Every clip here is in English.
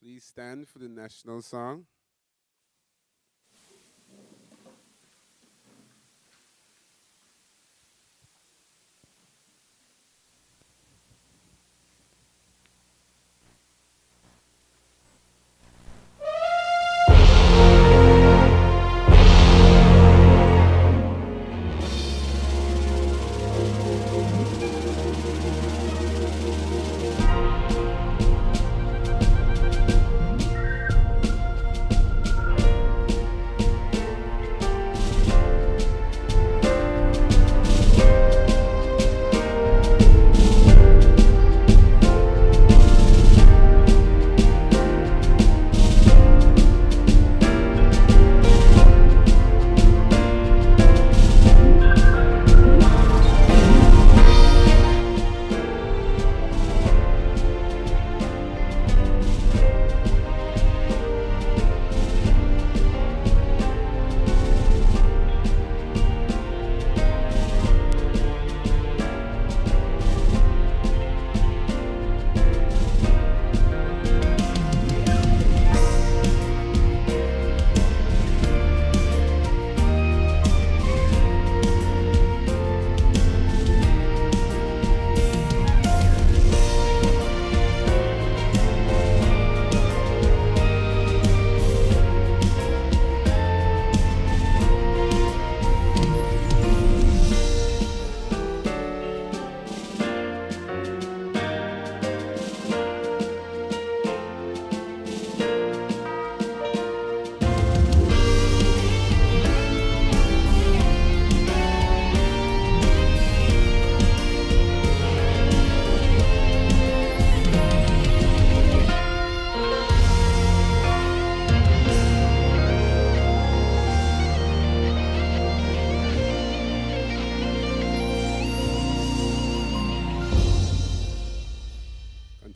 Please stand for the national song.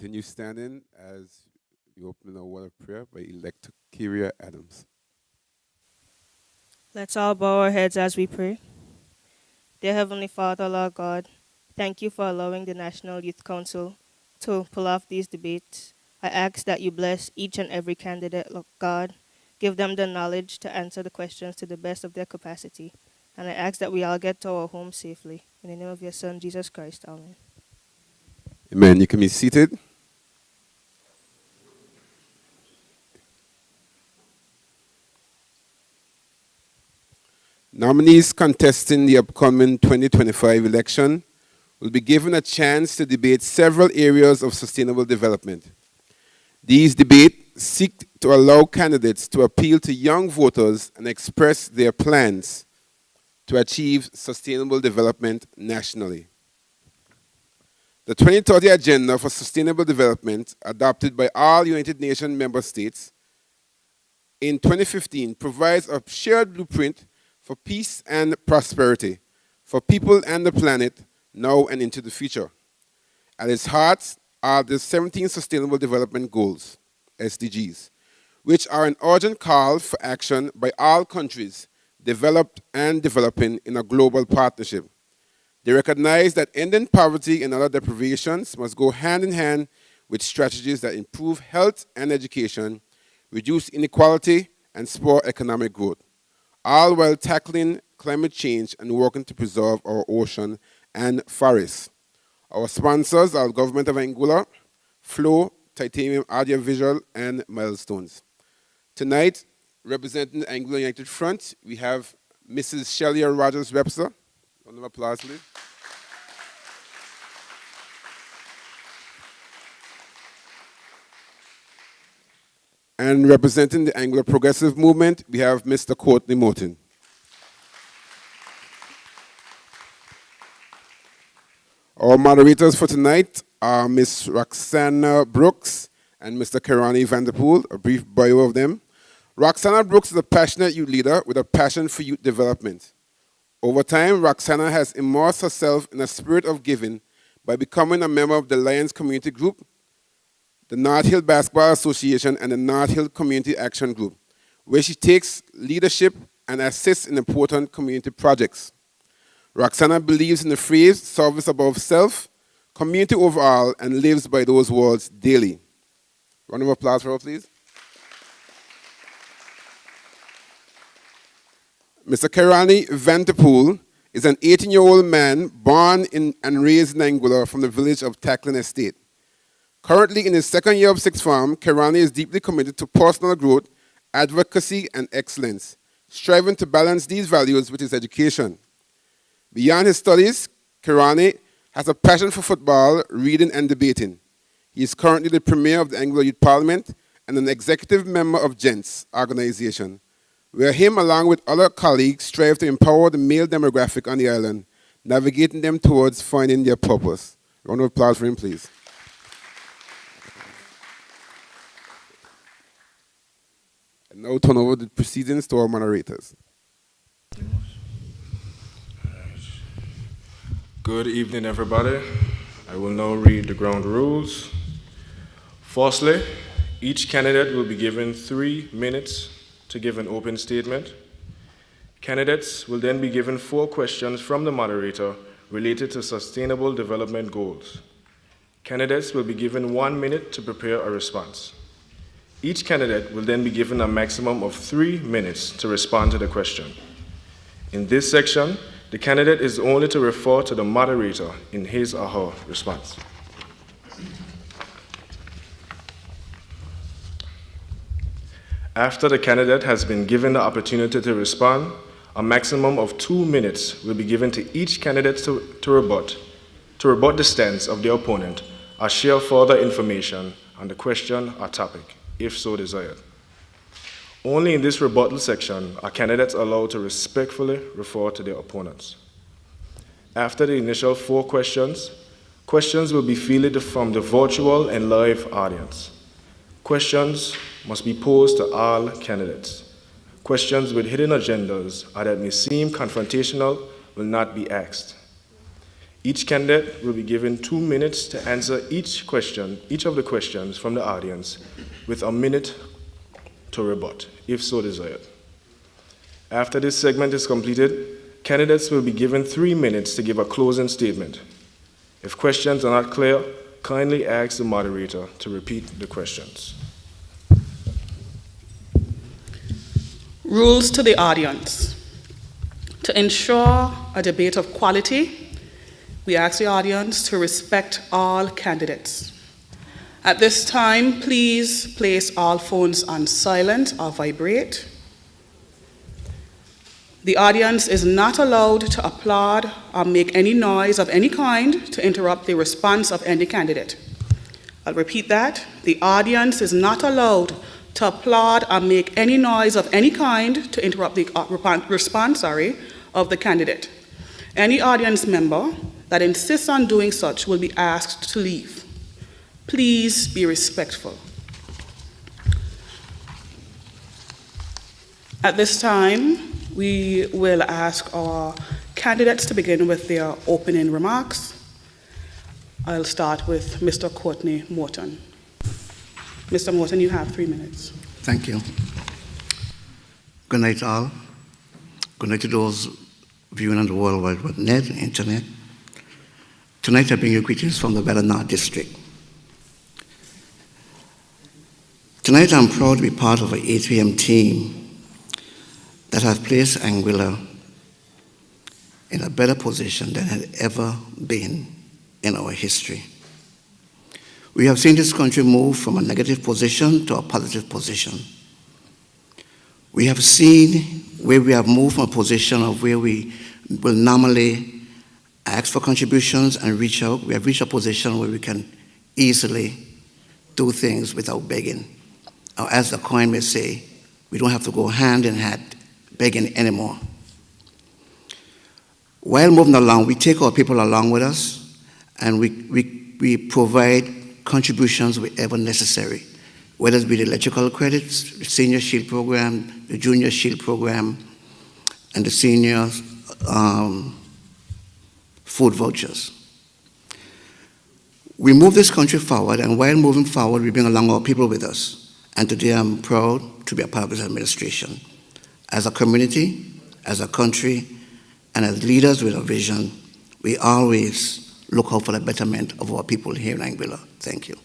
Continue standing as we open a word of prayer by elect Kyria Adams. Let's all bow our heads as we pray. Dear Heavenly Father, Lord God, thank you for allowing the National Youth Council to pull off these debates. I ask that you bless each and every candidate, Lord God. Give them the knowledge to answer the questions to the best of their capacity. And I ask that we all get to our home safely. In the name of your Son, Jesus Christ. Amen. Amen. You can be seated. Nominees contesting the upcoming 2025 election will be given a chance to debate several areas of sustainable development. These debates seek to allow candidates to appeal to young voters and express their plans to achieve sustainable development nationally. The 2030 Agenda for Sustainable Development, adopted by all United Nations member states in 2015, provides a shared blueprint for peace and prosperity for people and the planet now and into the future. At its heart are the 17 Sustainable Development Goals, SDGs, which are an urgent call for action by all countries developed and developing in a global partnership. They recognize that ending poverty and other deprivations must go hand in hand with strategies that improve health and education, reduce inequality, and spur economic growth, all while tackling climate change and working to preserve our ocean and forests. Our sponsors are the Government of Anguilla, Flow, Titanium Audiovisual, and Milestones. Tonight, representing the Anguilla United Front, we have Mrs. Shelley Rogers Webster. Round of applause, please. And representing the Anglo Progressive Movement, we have Mr. Courtney Morton. Our moderators for tonight are Ms. Roxana Brooks and Mr. Kirani Vanderpool. A brief bio of them. Roxana Brooks is a passionate youth leader with a passion for youth development. Over time, Roxana has immersed herself in a spirit of giving by becoming a member of the Lions Community Group, the North Hill Basketball Association, and the North Hill Community Action Group, where she takes leadership and assists in important community projects. Roxana believes in the phrase, service above self, community overall, and lives by those words daily. Round of applause for her, please. Mr. Kerani Vanterpool is an 18-year-old man born in and raised in Anguilla from the village of Taxation Estate. Currently in his second year of sixth form, Kerani is deeply committed to personal growth, advocacy, and excellence, striving to balance these values with his education. Beyond his studies, Kerani has a passion for football, reading, and debating. He is currently the Premier of the Anguilla Youth Parliament and an executive member of GENTS organization, where him, along with other colleagues, strive to empower the male demographic on the island, navigating them towards finding their purpose. Round of applause for him, please. And now turn over the proceedings to our moderators. Good evening, everybody. I will now read the ground rules. Firstly, each candidate will be given 3 minutes to give an open statement. Candidates will then be given 4 questions from the moderator related to sustainable development goals. Candidates will be given 1 minute to prepare a response. Each candidate will then be given a maximum of 3 minutes to respond to the question. In this section, the candidate is only to refer to the moderator in his or her response. After the candidate has been given the opportunity to respond, a maximum of 2 minutes will be given to each candidate to rebut the stance of their opponent or share further information on the question or topic, if so desired. Only in this rebuttal section are candidates allowed to respectfully refer to their opponents. After the initial 4 questions, questions will be fielded from the virtual and live audience. Questions must be posed to all candidates. Questions with hidden agendas or that may seem confrontational will not be asked. Each candidate will be given 2 minutes to answer each of the questions from the audience, with a minute to rebut, if so desired. After this segment is completed, candidates will be given 3 minutes to give a closing statement. If questions are not clear, kindly ask the moderator to repeat the questions. Rules to the audience. To ensure a debate of quality, we ask the audience to respect all candidates. At this time, please place all phones on silent or vibrate. The audience is not allowed to applaud or make any noise of any kind to interrupt the response of any candidate. I'll repeat that. The audience is not allowed to applaud or make any noise of any kind to interrupt the response of the candidate. Any audience member that insists on doing such will be asked to leave. Please be respectful. At this time, we will ask our candidates to begin with their opening remarks. I'll start with Mr. Courtney Morton. Mr. Morton, you have 3 minutes. Thank you. Good night, all. Good night to those viewing on the World Wide Web net, internet. Tonight, I bring you greetings from the North District. Tonight, I'm proud to be part of an ATM team that has placed Anguilla in a better position than had ever been in our history. We have seen this country move from a negative position to a positive position. We have seen where we have moved from a position of where we will normally ask for contributions and reach out. We have reached a position where we can easily do things without begging. Or as the coin may say, we don't have to go hand in hand begging anymore. While moving along, we take our people along with us, and we provide contributions wherever necessary, whether it be the electrical credits, the Senior Shield Program, the Junior Shield Program, and the senior food vouchers. We move this country forward, and while moving forward, we bring along our people with us. And today I'm proud to be a part of this administration. As a community, as a country, and as leaders with a vision, we always look out for the betterment of our people here in Anguilla. Thank you.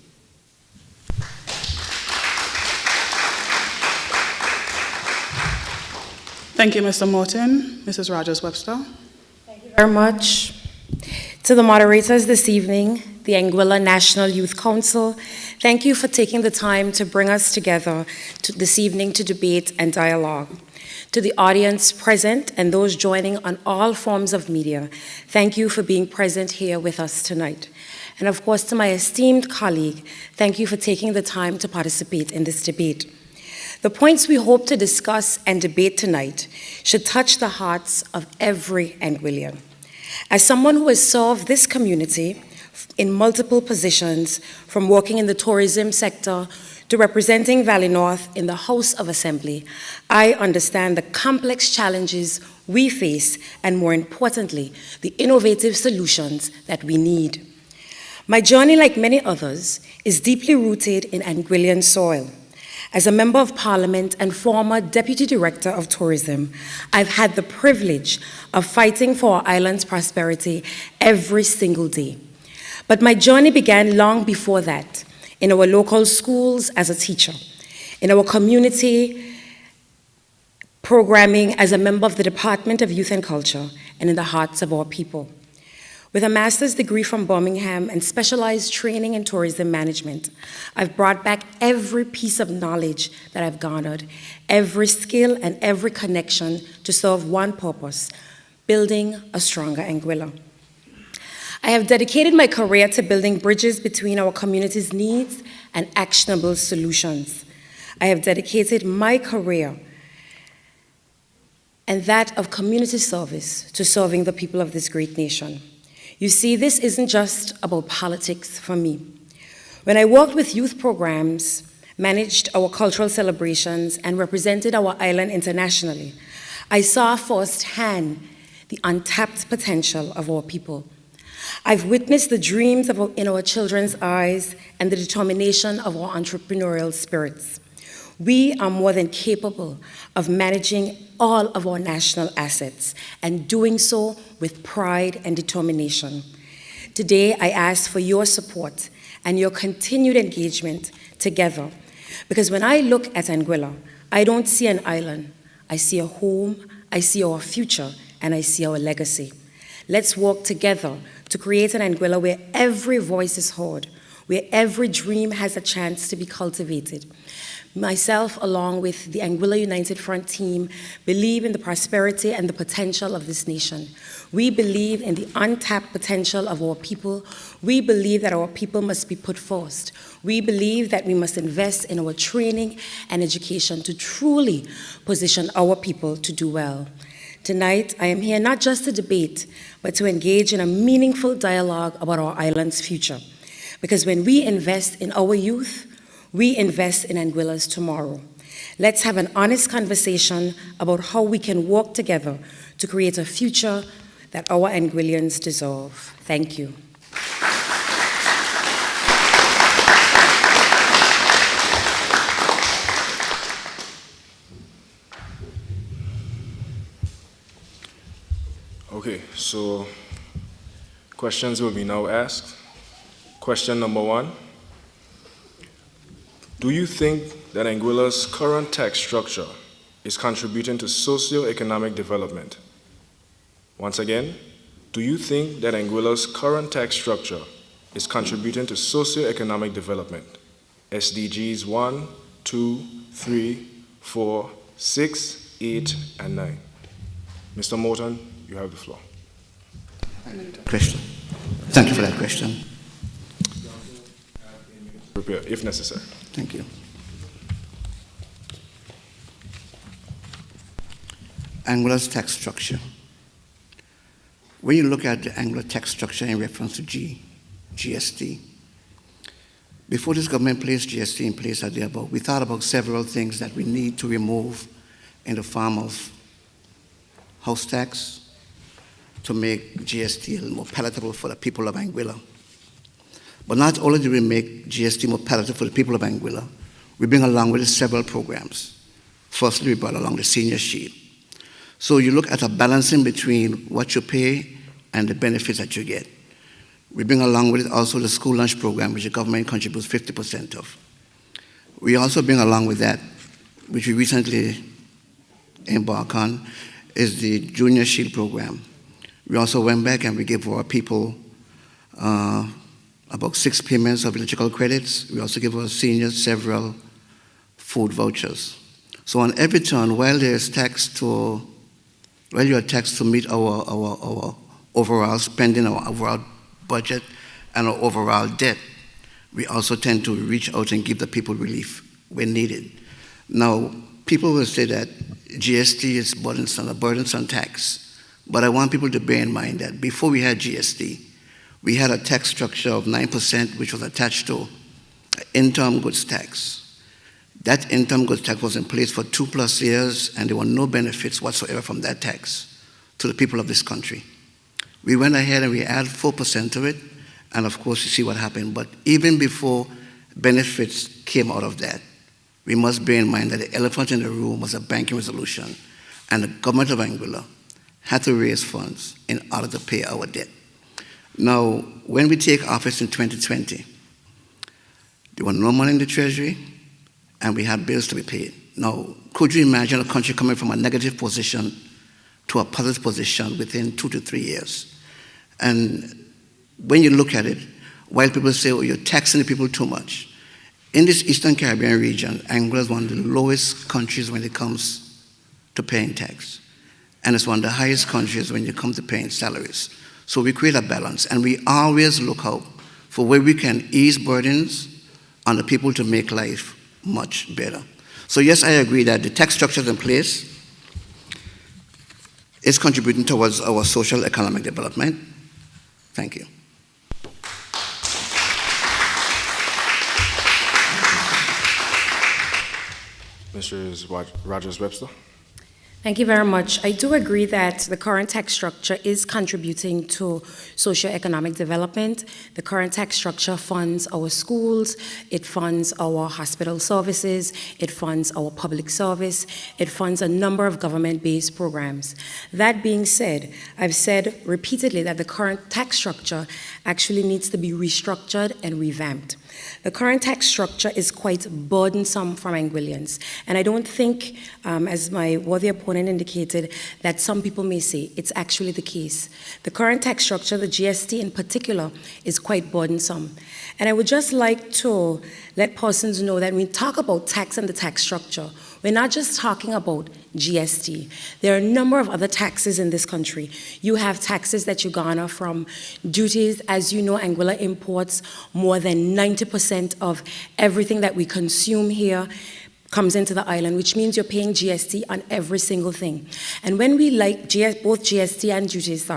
Thank you, Mr. Morton. Mrs. Rogers-Webster. Thank you very much. To the moderators this evening, the Anguilla National Youth Council, thank you for taking the time to bring us together this evening to debate and dialogue. To the audience present and those joining on all forms of media, thank you for being present here with us tonight. And of course, to my esteemed colleague, thank you for taking the time to participate in this debate. The points we hope to discuss and debate tonight should touch the hearts of every Anguillian. As someone who has served this community in multiple positions, from working in the tourism sector to representing Valley North in the House of Assembly, I understand the complex challenges we face and, more importantly, the innovative solutions that we need. My journey, like many others, is deeply rooted in Anguillian soil. As a member of Parliament and former Deputy Director of Tourism, I've had the privilege of fighting for our island's prosperity every single day. But my journey began long before that, in our local schools as a teacher, in our community programming as a member of the Department of Youth and Culture, and in the hearts of our people. With a master's degree from Birmingham and specialized training in tourism management, I've brought back every piece of knowledge that I've garnered, every skill and every connection to serve one purpose: building a stronger Anguilla. I have dedicated my career to building bridges between our community's needs and actionable solutions. I have dedicated my career and that of community service to serving the people of this great nation. You see, this isn't just about politics for me. When I worked with youth programs, managed our cultural celebrations, and represented our island internationally, I saw firsthand the untapped potential of our people. I've witnessed the dreams in our children's eyes and the determination of our entrepreneurial spirits. We are more than capable of managing all of our national assets and doing so with pride and determination. Today, I ask for your support and your continued engagement together, because when I look at Anguilla, I don't see an island. I see a home, I see our future, and I see our legacy. Let's work together to create an Anguilla where every voice is heard, where every dream has a chance to be cultivated. Myself, along with the Anguilla United Front team, believe in the prosperity and the potential of this nation. We believe in the untapped potential of our people. We believe that our people must be put first. We believe that we must invest in our training and education to truly position our people to do well. Tonight, I am here not just to debate, but to engage in a meaningful dialogue about our island's future. Because when we invest in our youth, we invest in Anguilla's tomorrow. Let's have an honest conversation about how we can work together to create a future that our Anguillians deserve. Thank you. Okay, so questions will be now asked. Question number 1. Do you think that Anguilla's current tax structure is contributing to socio-economic development? Once again, do you think that Anguilla's current tax structure is contributing to socio-economic development? SDGs 1, 2, 3, 4, 6, 8, and 9. Mr. Morton, you have the floor. Question. Thank you for that question. Prepare, if necessary. Thank you. Anguilla's tax structure. When you look at the Anguilla tax structure in reference to GST, before this government placed GST in place at the above, we thought about several things that we need to remove in the form of house tax to make GST a little more palatable for the people of Anguilla. But not only do we make GST more palatable for the people of Anguilla, we bring along with it several programs. Firstly, we brought along the senior shield. So you look at a balancing between what you pay and the benefits that you get. We bring along with it also the school lunch program, which the government contributes 50% of. We also bring along with that, which we recently embark on is the Junior Shield program. We also went back and we gave our people about 6 payments of electrical credits. We also give our seniors several food vouchers. So on every turn, while you are taxed to meet our overall spending, our overall budget, and our overall debt, we also tend to reach out and give the people relief when needed. Now, people will say that GST is a burdensome tax, but I want people to bear in mind that before we had GST, we had a tax structure of 9%, which was attached to income goods tax. That income goods tax was in place for 2+ years, and there were no benefits whatsoever from that tax to the people of this country. We went ahead and we added 4% to it, and of course, you see what happened. But even before benefits came out of that, we must bear in mind that the elephant in the room was a banking resolution, and the government of Anguilla had to raise funds in order to pay our debt. Now, when we take office in 2020, there was no money in the treasury, and we had bills to be paid. Now, could you imagine a country coming from a negative position to a positive position within 2 to 3 years? And when you look at it, while people say, oh, you're taxing the people too much, in this Eastern Caribbean region, Anguilla is one of the lowest countries when it comes to paying tax. And it's one of the highest countries when it comes to paying salaries. So we create a balance, and we always look out for where we can ease burdens on the people to make life much better. So yes, I agree that the tax structures in place is contributing towards our social economic development. Thank you. Mr. Rogers-Webster. Thank you very much. I do agree that the current tax structure is contributing to socioeconomic development. The current tax structure funds our schools, it funds our hospital services, it funds our public service, it funds a number of government-based programs. That being said, I've said repeatedly that the current tax structure actually needs to be restructured and revamped. The current tax structure is quite burdensome for Anguillians, and I don't think, as my worthy opponent indicated, that some people may say it's actually the case. The current tax structure, the GST in particular, is quite burdensome. And I would just like to let persons know that when we talk about tax and the tax structure, we're not just talking about GST. There are a number of other taxes in this country. You have taxes that you garner from duties. As you know, Anguilla imports more than 90% of everything that we consume here comes into the island, which means you're paying GST on every single thing. And when we like both GST and duties,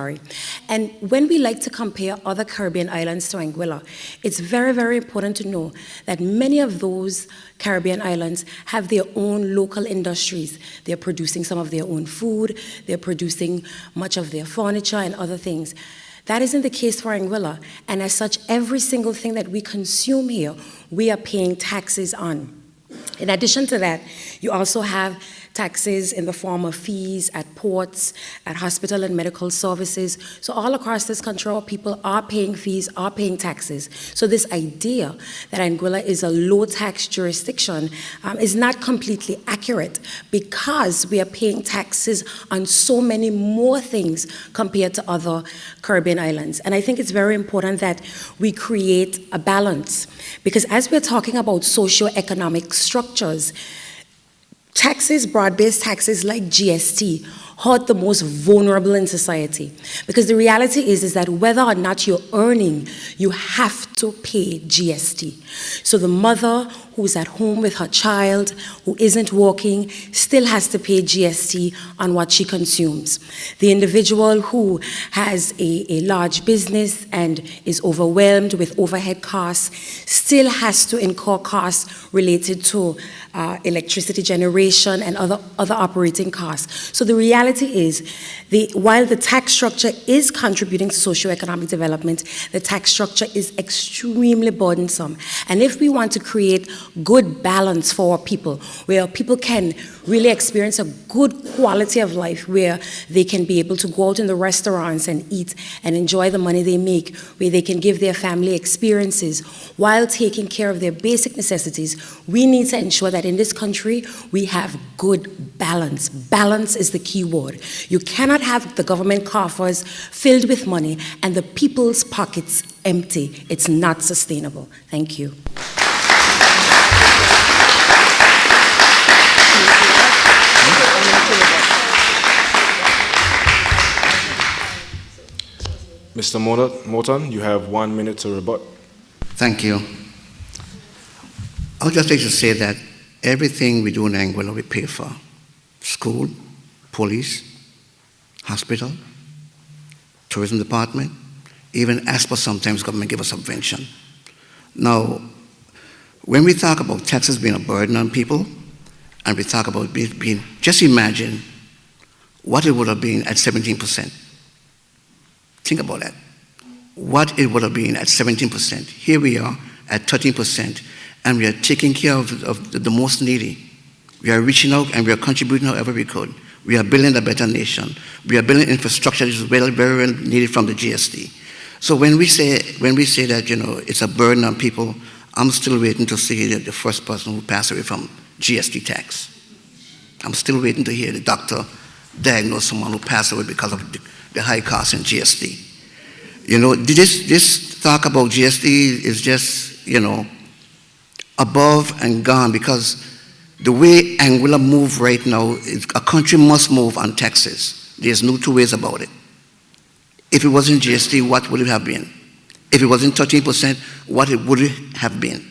and when we like to compare other Caribbean islands to Anguilla, it's very, very important to know that many of those Caribbean islands have their own local industries. They're producing some of their own food, they're producing much of their furniture and other things. That isn't the case for Anguilla, and as such, every single thing that we consume here, we are paying taxes on. In addition to that, you also have taxes in the form of fees at ports, at hospital and medical services. So all across this country, our people are paying fees, are paying taxes. So this idea that Anguilla is a low-tax jurisdiction is not completely accurate, because we are paying taxes on so many more things compared to other Caribbean islands. And I think it's very important that we create a balance, because as we're talking about socio-economic structures, taxes, broad-based taxes like GST, hurt the most vulnerable in society. Because the reality is that whether or not you're earning, you have to pay GST. So the mother who's at home with her child, who isn't working, still has to pay GST on what she consumes. The individual who has a large business and is overwhelmed with overhead costs still has to incur costs related to electricity generation and other operating costs. So the reality reality is, while the tax structure is contributing to socioeconomic development, the tax structure is extremely burdensome. And if we want to create good balance for our people, where people can really experience a good quality of life, where they can be able to go out in the restaurants and eat and enjoy the money they make, where they can give their family experiences while taking care of their basic necessities, we need to ensure that in this country we have good balance. Balance is the key word. You cannot have the government coffers filled with money and the people's pockets empty. It's not sustainable. Thank you. Mr. Morton, you have 1 minute to rebut. Thank you. I would just like to say that everything we do in Anguilla, we pay for. School, police, hospital, tourism department, even ASPA sometimes government give us subvention. Now, when we talk about taxes being a burden on people, and we talk about being, just imagine what it would have been at 17%. Think about that. What it would have been at 17%. Here we are at 13%, and we are taking care of the most needy. We are reaching out and we are contributing however we could. We are building a better nation. We are building infrastructure that is very, very well needed from the GST. So when we say that, you know, it's a burden on people, I'm still waiting to see the first person who passed away from GST tax. I'm still waiting to hear the doctor diagnose someone who passed away because of the high cost in GST. You know, this talk about GST is just, you know, above and gone, because the way Anguilla move right now, a country must move on taxes. There's no two ways about it. If it wasn't GST, what would it have been? If it wasn't 13%, what it would it have been?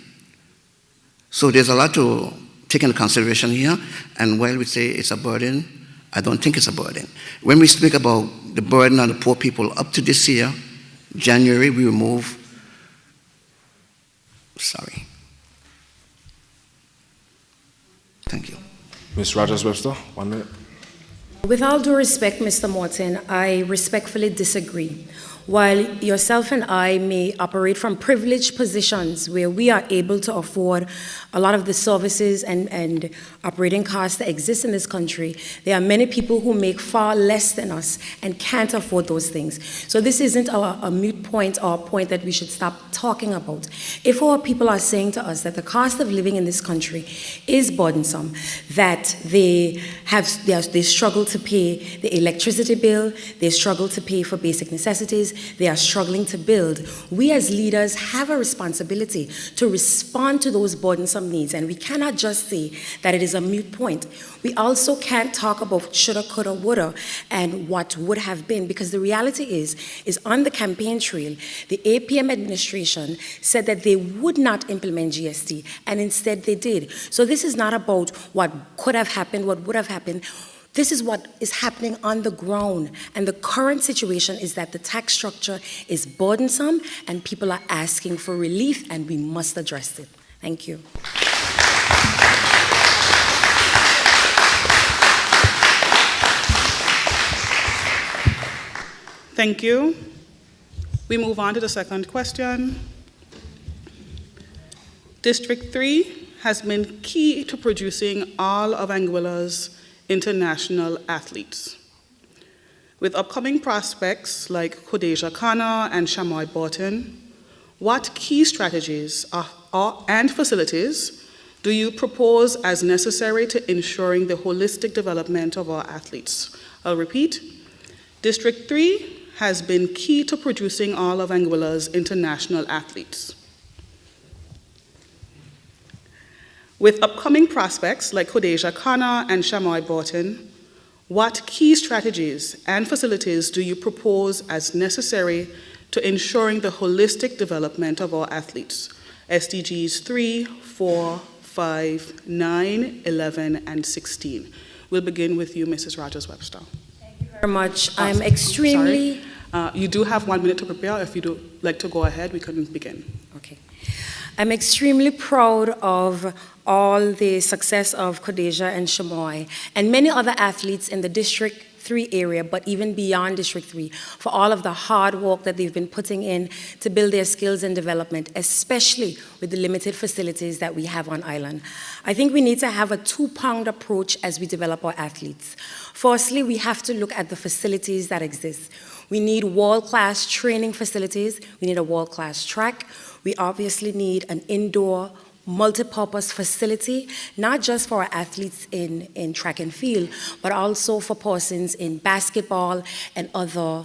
So there's a lot to take into consideration here, and while we say it's a burden, I don't think it's a burden. When we speak about the burden on the poor people, up to this year, January, we remove, sorry. Thank you. Ms. Rogers-Webster, 1 minute. With all due respect, Mr. Morton, I respectfully disagree. While yourself and I may operate from privileged positions where we are able to afford a lot of the services and operating costs that exist in this country, there are many people who make far less than us and can't afford those things. So this isn't a moot point or a point that we should stop talking about. If our people are saying to us that the cost of living in this country is burdensome, that they struggle to pay the electricity bill, they struggle to pay for basic necessities, they are struggling to build, we as leaders have a responsibility to respond to those burdensome needs, and we cannot just say that it is a moot point. We also can't talk about shoulda, coulda, woulda, and what would have been, because the reality is on the campaign trail, the APM administration said that they would not implement GST, and instead they did. So this is not about what could have happened, what would have happened. This is what is happening on the ground. And the current situation is that the tax structure is burdensome and people are asking for relief, and we must address it. Thank you. Thank you. We move on to the second question. District 3 has been key to producing all of Anguilla's international athletes. With upcoming prospects like Khadija Khanna and Shamoy Borton, what key strategies and facilities do you propose as necessary to ensuring the holistic development of our athletes? I'll repeat. District 3 has been key to producing all of Anguilla's international athletes. With upcoming prospects like Khadija Khanna and Shamoy Borton, what key strategies and facilities do you propose as necessary to ensuring the holistic development of our athletes? SDGs 3, 4, 5, 9, 11, and 16. We'll begin with you, Mrs. Rogers-Webster. Thank you very much. I'm extremely... you do have 1 minute to prepare. If you do like to go ahead, we can begin. Okay. I'm extremely proud of all the success of Khadija and Shamoy and many other athletes in the District 3 area, but even beyond District 3, for all of the hard work that they've been putting in to build their skills and development, especially with the limited facilities that we have on island. I think we need to have a two-pronged approach as we develop our athletes. Firstly, we have to look at the facilities that exist. We need world-class training facilities. We need a world-class track. We obviously need an indoor multi-purpose facility, not just for our athletes in track and field, but also for persons in basketball and other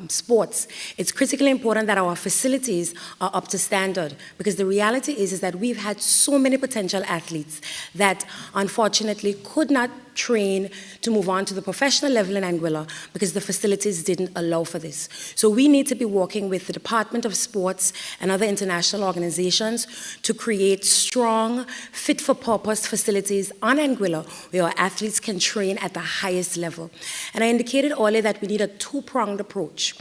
sports. It's critically important that our facilities are up to standard, because the reality is that we've had so many potential athletes that unfortunately could not train to move on to the professional level in Anguilla because the facilities didn't allow for this. So we need to be working with the Department of Sports and other international organizations to create strong, fit-for-purpose facilities on Anguilla where our athletes can train at the highest level. And I indicated earlier that we need a two-pronged approach.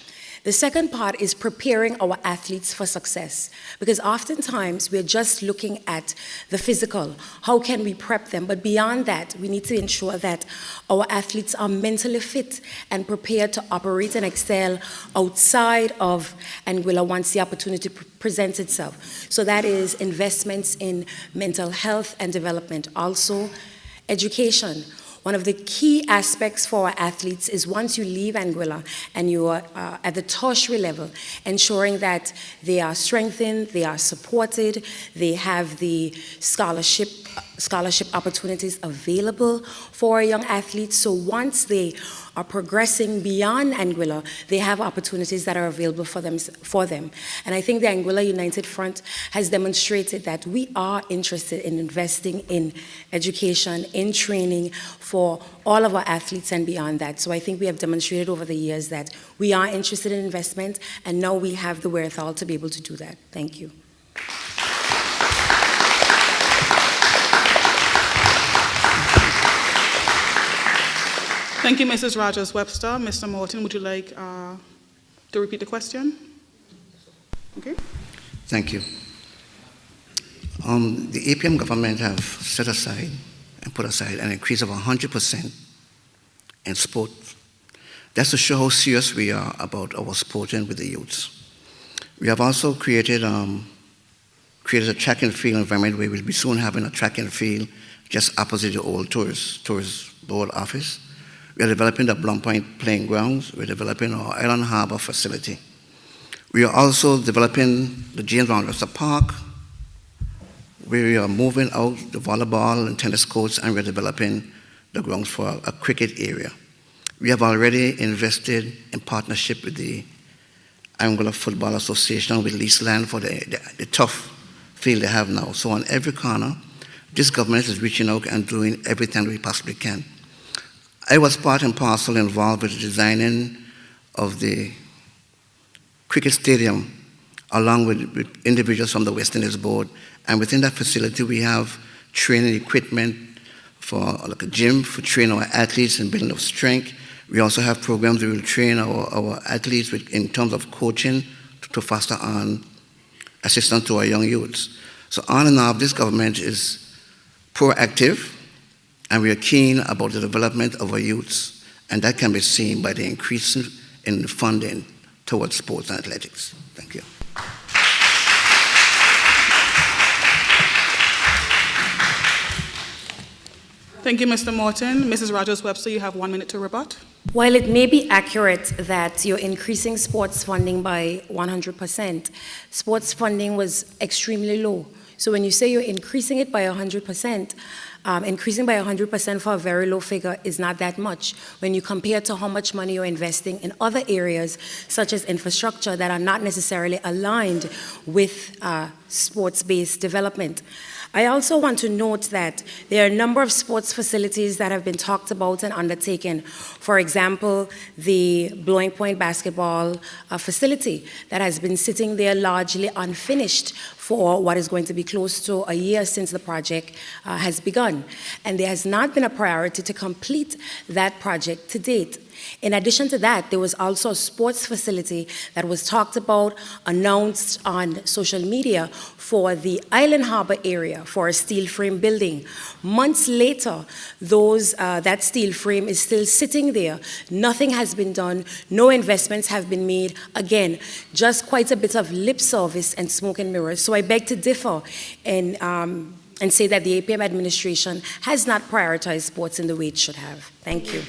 The second part is preparing our athletes for success, because oftentimes we're just looking at the physical. How can we prep them? But beyond that, we need to ensure that our athletes are mentally fit and prepared to operate and excel outside of Anguilla once the opportunity presents itself. So that is investments in mental health and development. Also, education. One of the key aspects for our athletes is once you leave Anguilla and you are at the tertiary level, ensuring that they are strengthened, they are supported, they have the scholarship opportunities available for our young athletes. So once they are progressing beyond Anguilla, they have opportunities that are available for them. And I think the Anguilla United Front has demonstrated that we are interested in investing in education, in training for all of our athletes and beyond that. So I think we have demonstrated over the years that we are interested in investment, and now we have the wherewithal to be able to do that. Thank you. Thank you, Mrs. Rogers-Webster. Mr. Morton, would you like to repeat the question? Okay. Thank you. The APM government have set aside and put aside an increase of 100% in sport. That's to show how serious we are about our sporting with the youths. We have also created a track and field environment where we'll be soon having a track and field just opposite the old tourist board office. We are developing the Blum Point playing grounds. We're developing our Island Harbor facility. We are also developing the James Rochester Park, where we are moving out the volleyball and tennis courts, and we're developing the grounds for a cricket area. We have already invested in partnership with the Anguilla Football Association with leased land for the tough field they have now. So on every corner, this government is reaching out and doing everything we possibly can. I was part and parcel involved with the designing of the cricket stadium along with individuals from the West Indies board. And within that facility, we have training equipment for like a gym for training our athletes and building of strength. We also have programs where we will train our athletes in terms of coaching to foster on assistance to our young youths. So on and off, this government is proactive, and we are keen about the development of our youths, and that can be seen by the increase in funding towards sports and athletics. Thank you. Thank you, Mr. Morton. Mrs. Rogers-Webster, you have 1 minute to rebut. While it may be accurate that you're increasing sports funding by 100%, sports funding was extremely low. So when you say you're increasing it by 100%, increasing by 100% for a very low figure is not that much when you compare to how much money you're investing in other areas, such as infrastructure, that are not necessarily aligned with sports-based development. I also want to note that there are a number of sports facilities that have been talked about and undertaken. For example, the Blowing Point basketball facility that has been sitting there largely unfinished for what is going to be close to a year since the project has begun. done, and there has not been a priority to complete that project to date. In addition to that, there was also a sports facility that was talked about, announced on social media for the Island Harbor area for a steel frame building. Months later, that steel frame is still sitting there. Nothing has been done, no investments have been made. Again, just quite a bit of lip service and smoke and mirrors. So I beg to differ and say that the APM administration has not prioritized sports in the way it should have. Thank you.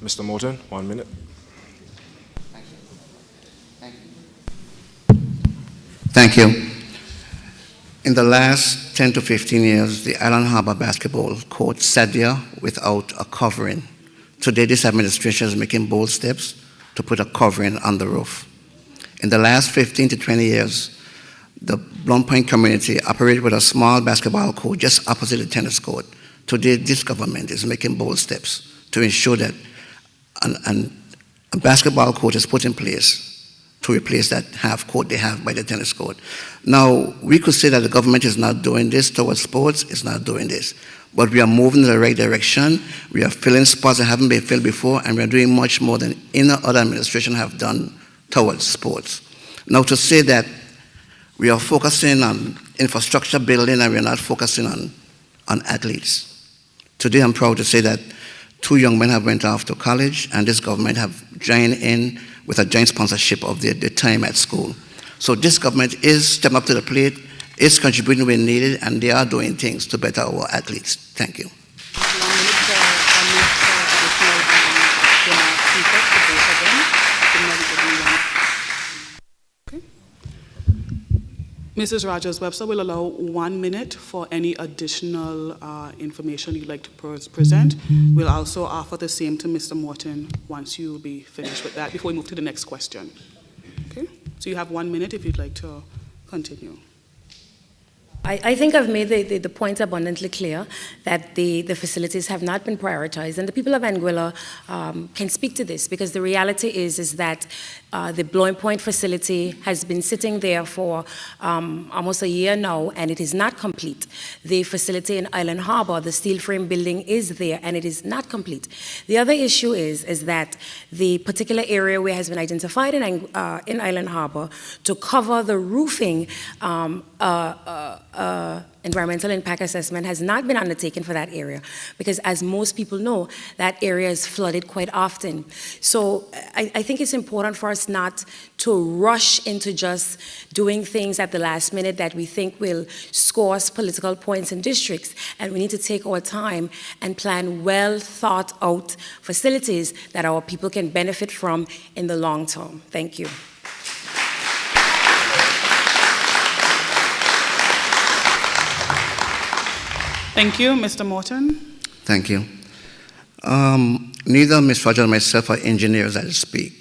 Mr. Morton, 1 minute. Thank you. In the last 10 to 15 years, the Island Harbor basketball court sat there without a covering. Today, this administration is making bold steps to put a covering on the roof. In the last 15 to 20 years, the Blunt Point community operated with a small basketball court just opposite the tennis court. Today, this government is making bold steps to ensure that a basketball court is put in place to replace that half court they have by the tennis court. Now, we could say that the government is not doing this towards sports, it's not doing this. But we are moving in the right direction. We are filling spots that haven't been filled before, and we are doing much more than any other administration have done towards sports. Now, to say that we are focusing on infrastructure building and we are not focusing on athletes. Today, I'm proud to say that 2 young men have went off to college, and this government have joined in with a joint sponsorship of their time at school. So this government is stepping up to the plate, is contributing where needed, and they are doing things to better our athletes. Thank you. Mrs. Rogers-Webster will allow 1 minute for any additional information you'd like to present. We'll also offer the same to Mr. Morton once you'll be finished with that before we move to the next question. Okay? So you have 1 minute if you'd like to continue. I think I've made the point abundantly clear that the facilities have not been prioritized, and the people of Anguilla can speak to this, because the reality is that the Blowing Point facility has been sitting there for almost a year now, and it is not complete. The facility in Island Harbor, the steel frame building, is there, and it is not complete. The other issue is that the particular area where has been identified in Island Harbor to cover the roofing environmental impact assessment has not been undertaken for that area, because as most people know, that area is flooded quite often. So I think it's important for us not to rush into just doing things at the last minute that we think will score us political points in districts, and we need to take our time and plan well thought out facilities that our people can benefit from in the long term. Thank you. Thank you. Mr. Morton. Thank you. Neither Ms. Rogers nor myself are engineers as I speak,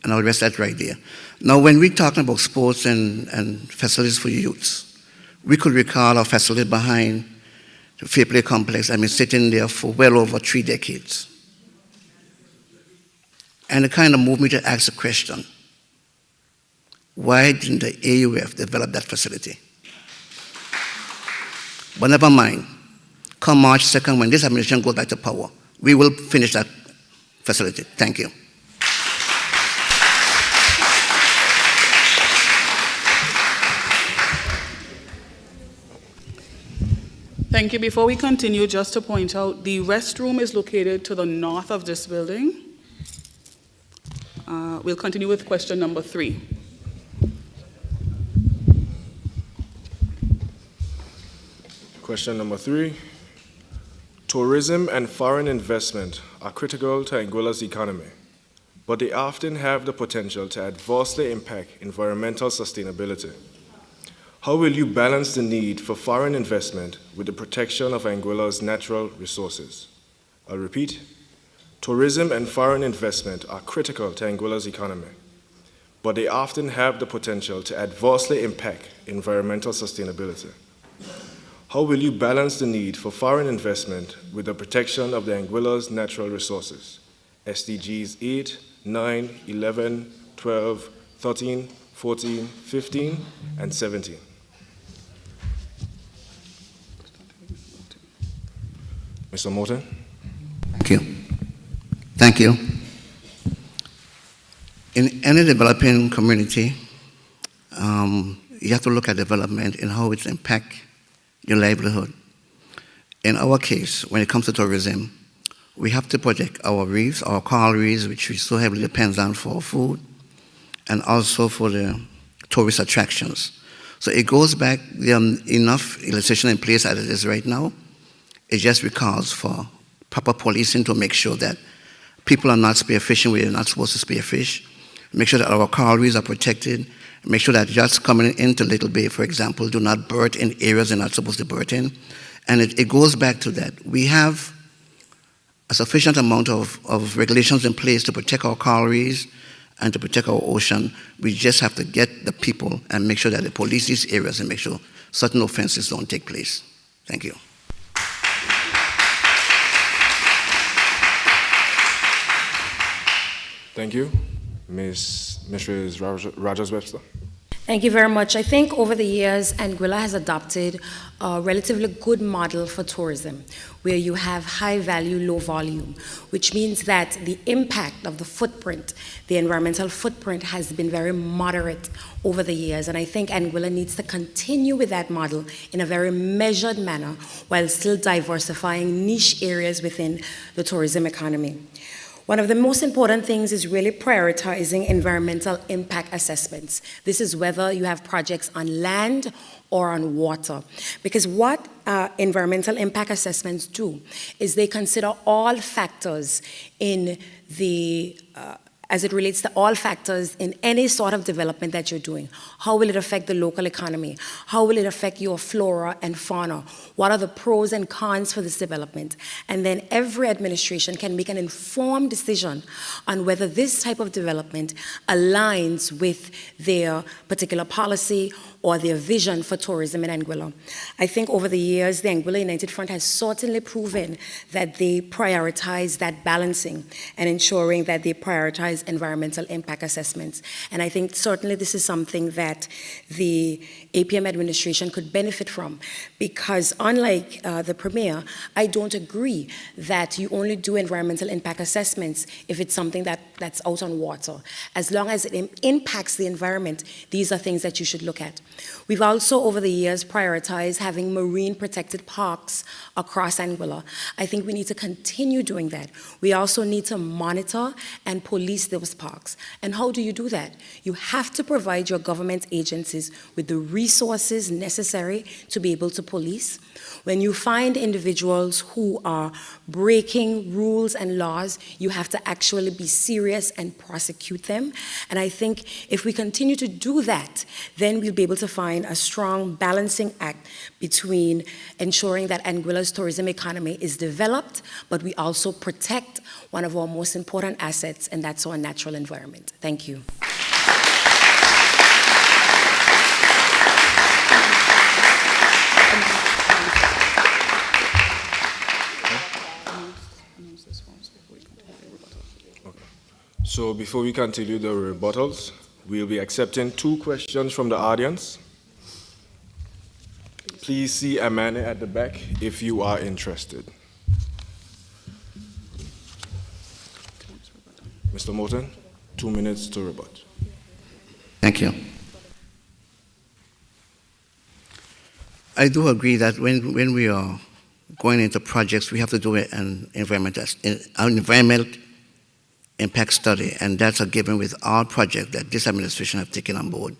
and I'll rest that right there. Now, when we're talking about sports and facilities for youths, we could recall our facility behind the Fair Play Complex. I've been sitting there for well over 3 decades. And it kind of moved me to ask the question, why didn't the AUF develop that facility? But never mind. Come March 2nd, when this administration goes back to power, we will finish that facility. Thank you. Thank you. Before we continue, just to point out, the restroom is located to the north of this building. We'll continue with question number 3. Question number 3. Tourism and foreign investment are critical to Anguilla's economy, but they often have the potential to adversely impact environmental sustainability. How will you balance the need for foreign investment with the protection of Anguilla's natural resources? I'll repeat. Tourism and foreign investment are critical to Anguilla's economy, but they often have the potential to adversely impact environmental sustainability. How will you balance the need for foreign investment with the protection of the Anguilla's natural resources? SDGs 8, 9, 11, 12, 13, 14, 15, and 17. Mr. Morton. Thank you. Thank you. In any developing community, you have to look at development and how it impacts your livelihood. In our case, when it comes to tourism, we have to protect our reefs, our coral reefs, which we so heavily depend on for food, and also for the tourist attractions. So it goes back, there are enough legislation in place as it is right now. It just requires for proper policing to make sure that people are not spearfishing where they're not supposed to spearfish, make sure that our coral reefs are protected, make sure that yachts coming into Little Bay, for example, do not berth in areas they're not supposed to berth in. And it goes back to that. We have a sufficient amount of regulations in place to protect our coral reefs and to protect our ocean. We just have to get the people and make sure that they police these areas and make sure certain offenses don't take place. Thank you. Thank you. Mrs. Rogers-Webster. Thank you very much. I think over the years, Anguilla has adopted a relatively good model for tourism, where you have high value, low volume, which means that the impact of the footprint, the environmental footprint, has been very moderate over the years. And I think Anguilla needs to continue with that model in a very measured manner while still diversifying niche areas within the tourism economy. One of the most important things is really prioritizing environmental impact assessments. This is whether you have projects on land or on water. Because what environmental impact assessments do is they consider all factors in the as it relates to all factors in any sort of development that you're doing. How will it affect the local economy? How will it affect your flora and fauna? What are the pros and cons for this development? And then every administration can make an informed decision on whether this type of development aligns with their particular policy or their vision for tourism in Anguilla. I think over the years, the Anguilla United Front has certainly proven that they prioritize that balancing and ensuring that they prioritize environmental impact assessments. And I think certainly this is something that the APM administration could benefit from, because unlike the Premier, I don't agree that you only do environmental impact assessments if it's something that's out on water. As long as it impacts the environment, these are things that you should look at. We've also, over the years, prioritized having marine protected parks across Anguilla. I think we need to continue doing that. We also need to monitor and police those parks. And how do you do that? You have to provide your government agencies with the resources necessary to be able to police. When you find individuals who are breaking rules and laws, you have to actually be serious and prosecute them. And I think if we continue to do that, then we'll be able to find a strong balancing act between ensuring that Anguilla's tourism economy is developed, but we also protect one of our most important assets, and that's our natural environment. Thank you. So before we continue the rebuttals, we'll be accepting 2 questions from the audience. Please see Amanda at the back if you are interested. Mr. Morton, 2 minutes to rebut. Thank you. I do agree that when we are going into projects, we have to do an environmental impact study, and that's a given with all projects that this administration have taken on board.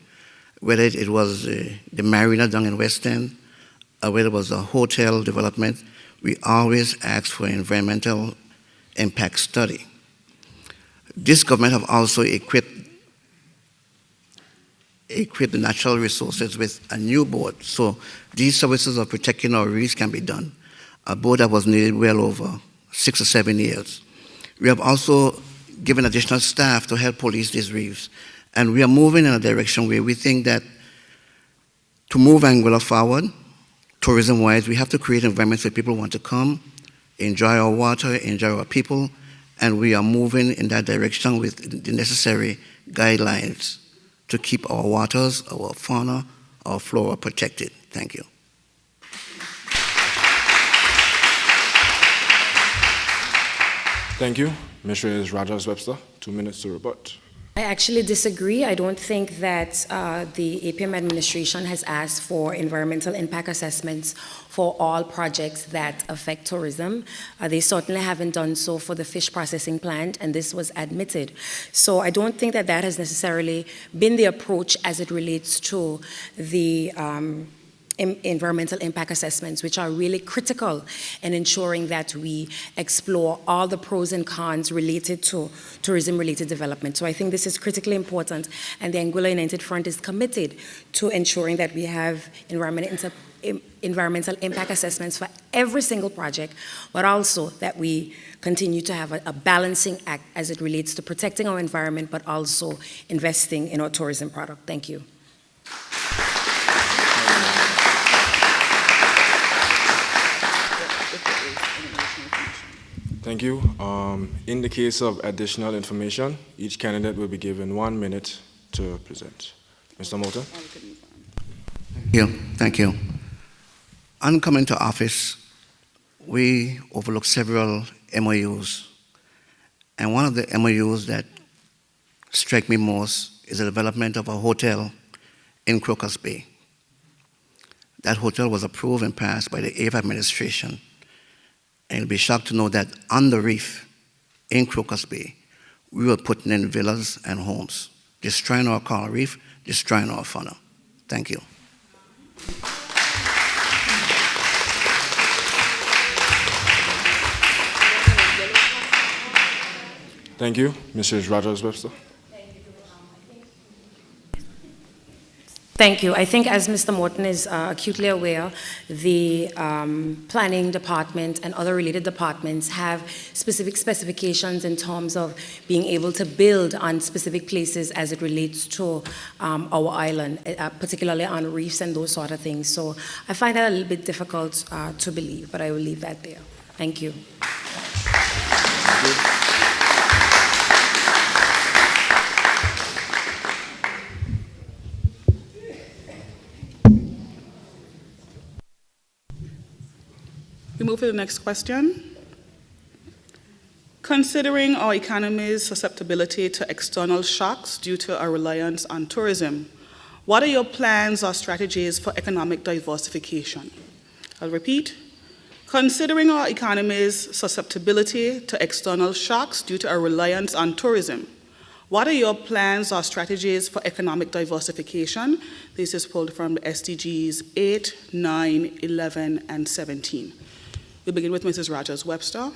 Whether it was the marina down in West End, or whether it was a hotel development, we always ask for an environmental impact study. This government have also equipped the natural resources with a new board, so these services of protecting our reefs can be done. A board that was needed well over 6 or 7 years. We have also given additional staff to help police these reefs. And we are moving in a direction where we think that to move Anguilla forward, tourism-wise, we have to create environments where people want to come, enjoy our water, enjoy our people, and we are moving in that direction with the necessary guidelines to keep our waters, our fauna, our flora protected. Thank you. Thank you. Mrs. Rogers-Webster, 2 minutes to rebut. I actually disagree. I don't think that the APM administration has asked for environmental impact assessments for all projects that affect tourism. They certainly haven't done so for the fish processing plant, and this was admitted. So I don't think that that has necessarily been the approach as it relates to the environmental impact assessments, which are really critical in ensuring that we explore all the pros and cons related to tourism-related development. So I think this is critically important, and the Anguilla United Front is committed to ensuring that we have environmental impact assessments for every single project, but also that we continue to have a balancing act as it relates to protecting our environment, but also investing in our tourism product. Thank you. Thank you. In the case of additional information, each candidate will be given 1 minute to present. Mr. Moulton. Thank you. On coming to office, we overlooked several MOUs. And one of the MOUs that struck me most is the development of a hotel in Crocus Bay. That hotel was approved and passed by the AF administration. And you'll be shocked to know that on the reef in Crocus Bay, we were putting in villas and homes, destroying our coral reef, destroying our fauna. Thank you. Thank you. Mrs. Rogers-Webster. Thank you. I think, as Mr. Morton is acutely aware, the planning department and other related departments have specific specifications in terms of being able to build on specific places as it relates to our island, particularly on reefs and those sort of things. So I find that a little bit difficult to believe, but I will leave that there. Thank you. We move to the next question. Considering our economy's susceptibility to external shocks due to our reliance on tourism, what are your plans or strategies for economic diversification? I'll repeat. Considering our economy's susceptibility to external shocks due to our reliance on tourism, what are your plans or strategies for economic diversification? This is pulled from the SDGs 8, 9, 11, and 17. We'll begin with Mrs. Rogers-Webster.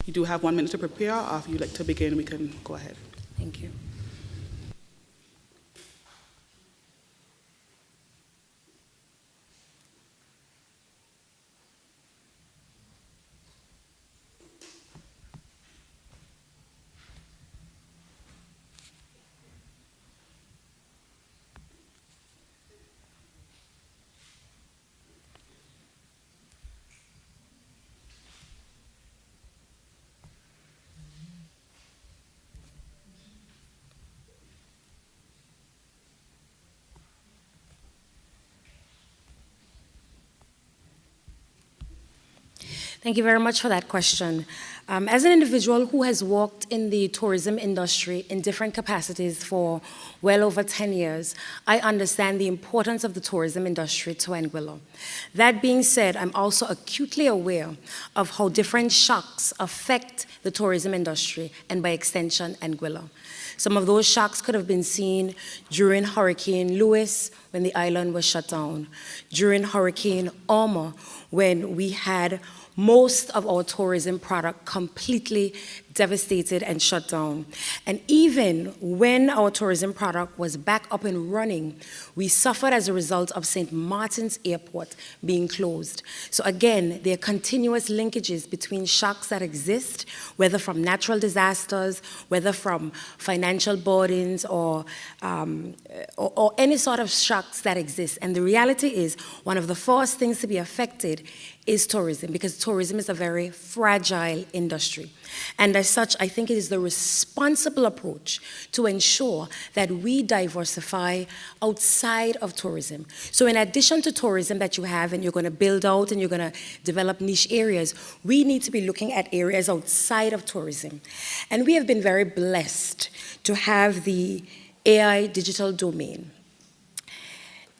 You do have 1 minute to prepare, or if you'd like to begin, we can go ahead. Thank you. Thank you very much for that question. As an individual who has worked in the tourism industry in different capacities for well over 10 years, I understand the importance of the tourism industry to Anguilla. That being said, I'm also acutely aware of how different shocks affect the tourism industry and by extension, Anguilla. Some of those shocks could have been seen during Hurricane Lewis when the island was shut down, during Hurricane Irma when we had most of our tourism product completely devastated and shut down. And even when our tourism product was back up and running, we suffered as a result of St. Martin's Airport being closed. So again, there are continuous linkages between shocks that exist, whether from natural disasters, whether from financial burdens, or any sort of shocks that exist. And the reality is, one of the first things to be affected is tourism, because tourism is a very fragile industry. And as such, I think it is the responsible approach to ensure that we diversify outside of tourism. So in addition to tourism that you have and you're going to build out and you're going to develop niche areas, we need to be looking at areas outside of tourism. And we have been very blessed to have the AI digital domain.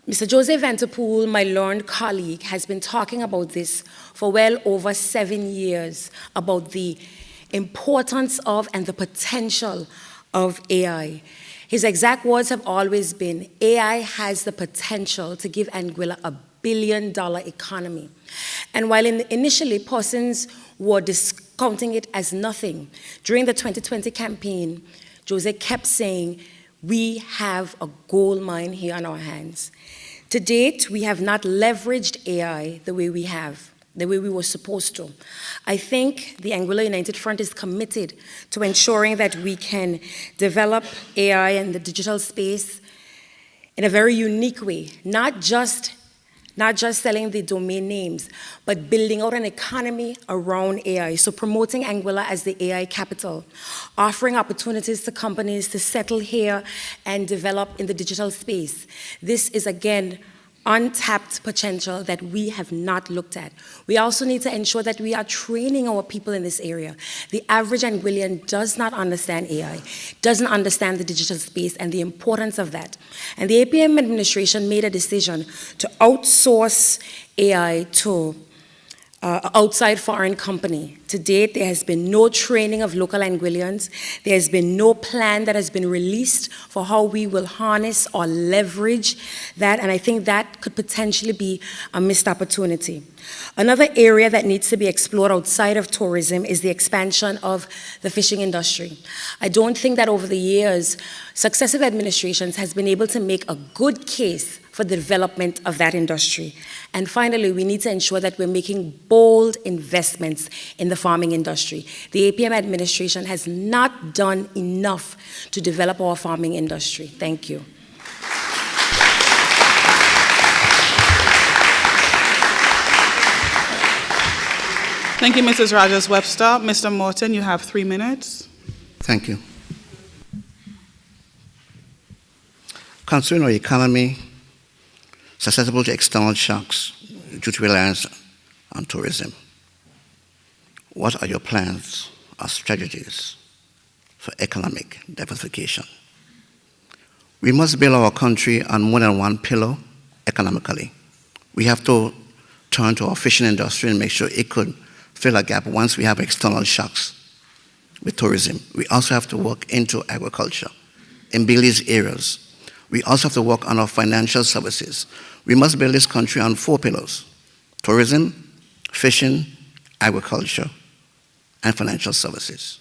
Mr. Joseph Vanterpool, my learned colleague, has been talking about this for well over 7 years, about the importance of and the potential of AI. His exact words have always been, AI has the potential to give Anguilla a billion-dollar economy. And while initially persons were discounting it as nothing, during the 2020 campaign, Jose kept saying, we have a gold mine here on our hands. To date, we have not leveraged AI the way we were supposed to. I think the Anguilla United Front is committed to ensuring that we can develop AI in the digital space in a very unique way, not just selling the domain names, but building out an economy around AI. So promoting Anguilla as the AI capital, offering opportunities to companies to settle here and develop in the digital space. This is, again, untapped potential that we have not looked at. We also need to ensure that we are training our people in this area. The average Anguillian does not understand AI, doesn't understand the digital space and the importance of that. And the APM administration made a decision to outsource AI to outside foreign company. To date, there has been no training of local Anguillians. There has been no plan that has been released for how we will harness or leverage that, and I think that could potentially be a missed opportunity. Another area that needs to be explored outside of tourism is the expansion of the fishing industry. I don't think that over the years, successive administrations has been able to make a good case for the development of that industry. And finally, we need to ensure that we're making bold investments in the farming industry. The APM administration has not done enough to develop our farming industry. Thank you. Thank you, Mrs. Rogers-Webster. Mr. Morton, you have 3 minutes. Thank you. Concerning our economy, susceptible to external shocks due to reliance on tourism, what are your plans or strategies for economic diversification? We must build our country on more than one pillar economically. We have to turn to our fishing industry and make sure it could fill a gap once we have external shocks with tourism. We also have to work into agriculture and build these areas. We also have to work on our financial services. We must build this country on 4 pillars: tourism, fishing, agriculture, and financial services.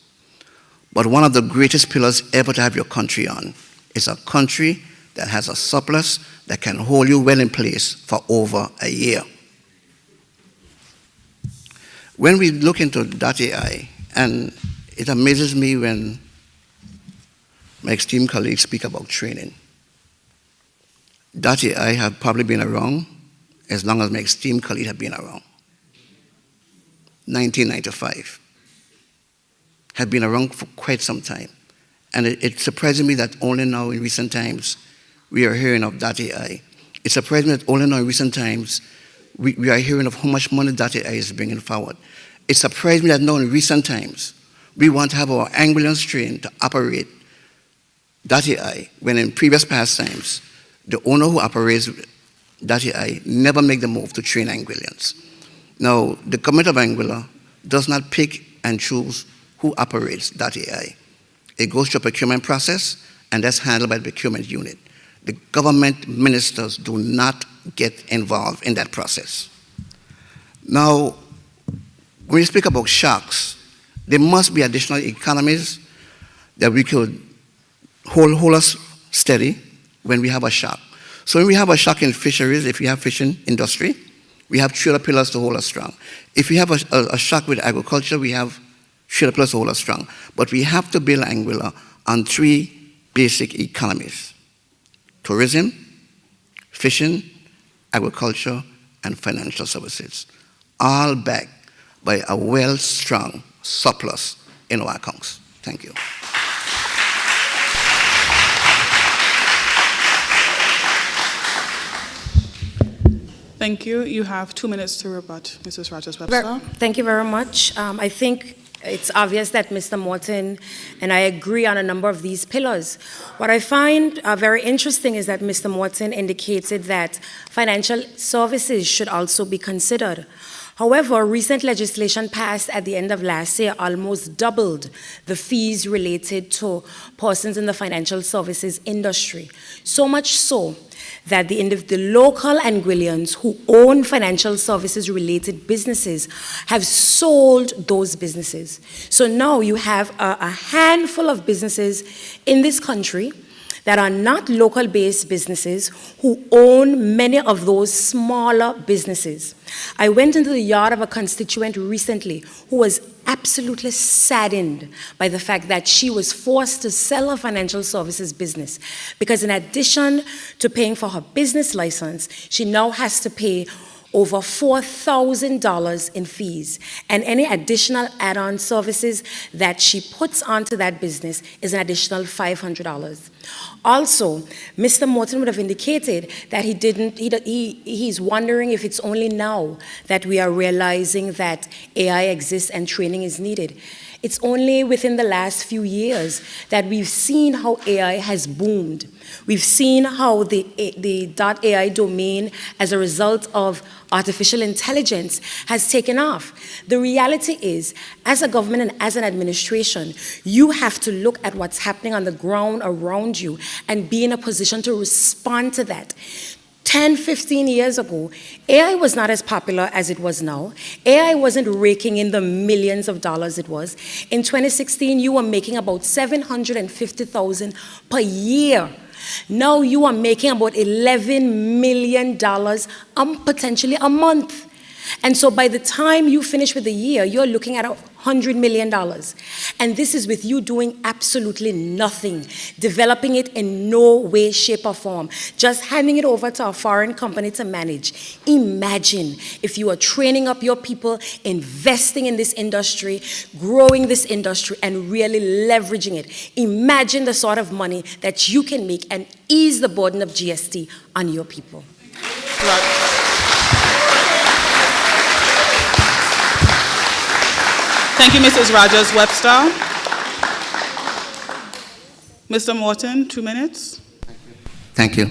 But one of the greatest pillars ever to have your country on is a country that has a surplus that can hold you well in place for over a year. When we look into .ai, and it amazes me when my esteemed colleagues speak about training. .ai have probably been around as long as my esteemed colleagues have been around. 1995. Have been around for quite some time. And it surprises me that only now in recent times we are hearing of .ai. It surprises me that only now in recent times we are hearing of how much money .ai is bringing forward. It surprised me that now in recent times we want to have our Anguillians trained to operate .ai, when in previous pastimes the owner who operates .ai never make the move to train Anguillians. Now, the government of Anguilla does not pick and choose who operates .ai. It goes through a procurement process, and that's handled by the procurement unit. The government ministers do not get involved in that process. Now, when you speak about shocks, there must be additional economies that we could hold us steady when we have a shock. So when we have a shock in fisheries, if we have fishing industry, we have 3 other pillars to hold us strong. If we have a shock with agriculture, we have 3 other pillars to hold us strong. But we have to build Anguilla on 3 basic economies: tourism, fishing, agriculture, and financial services. all backed by a well-strung surplus in our accounts. Thank you. Thank you. You have 2 minutes to rebut, Mrs. Rogers-Webster. Thank you very much. I think it's obvious that Mr. Morton and I agree on a number of these pillars. What I find very interesting is that Mr. Morton indicated that financial services should also be considered. However, recent legislation passed at the end of last year almost doubled the fees related to persons in the financial services industry. So much so that the local Anguillians who own financial services related businesses have sold those businesses. So now you have a handful of businesses in this country that are not local-based businesses who own many of those smaller businesses. I went into the yard of a constituent recently who was absolutely saddened by the fact that she was forced to sell her financial services business because in addition to paying for her business license, she now has to pay over $4,000 in fees, and any additional add-on services that she puts onto that business is an additional $500. Also, Mr. Morton would have indicated that he's wondering if it's only now that we are realizing that AI exists and training is needed. It's only within the last few years that we've seen how AI has boomed. We've seen how the .ai domain, as a result of artificial intelligence, has taken off. The reality is, as a government and as an administration, you have to look at what's happening on the ground around you and be in a position to respond to that. 10, 15 years ago, AI was not as popular as it was now. AI wasn't raking in the millions of dollars it was. In 2016, you were making about $750,000 per year. Now you are making about $11 million potentially a month. And so by the time you finish with the year, you're looking at $100 million. And this is with you doing absolutely nothing, developing it in no way, shape, or form, just handing it over to a foreign company to manage. Imagine if you are training up your people, investing in this industry, growing this industry, and really leveraging it. Imagine the sort of money that you can make and ease the burden of GST on your people. Right. Thank you, Mrs. Rogers-Webster. Mr. Morton, 2 minutes. Thank you.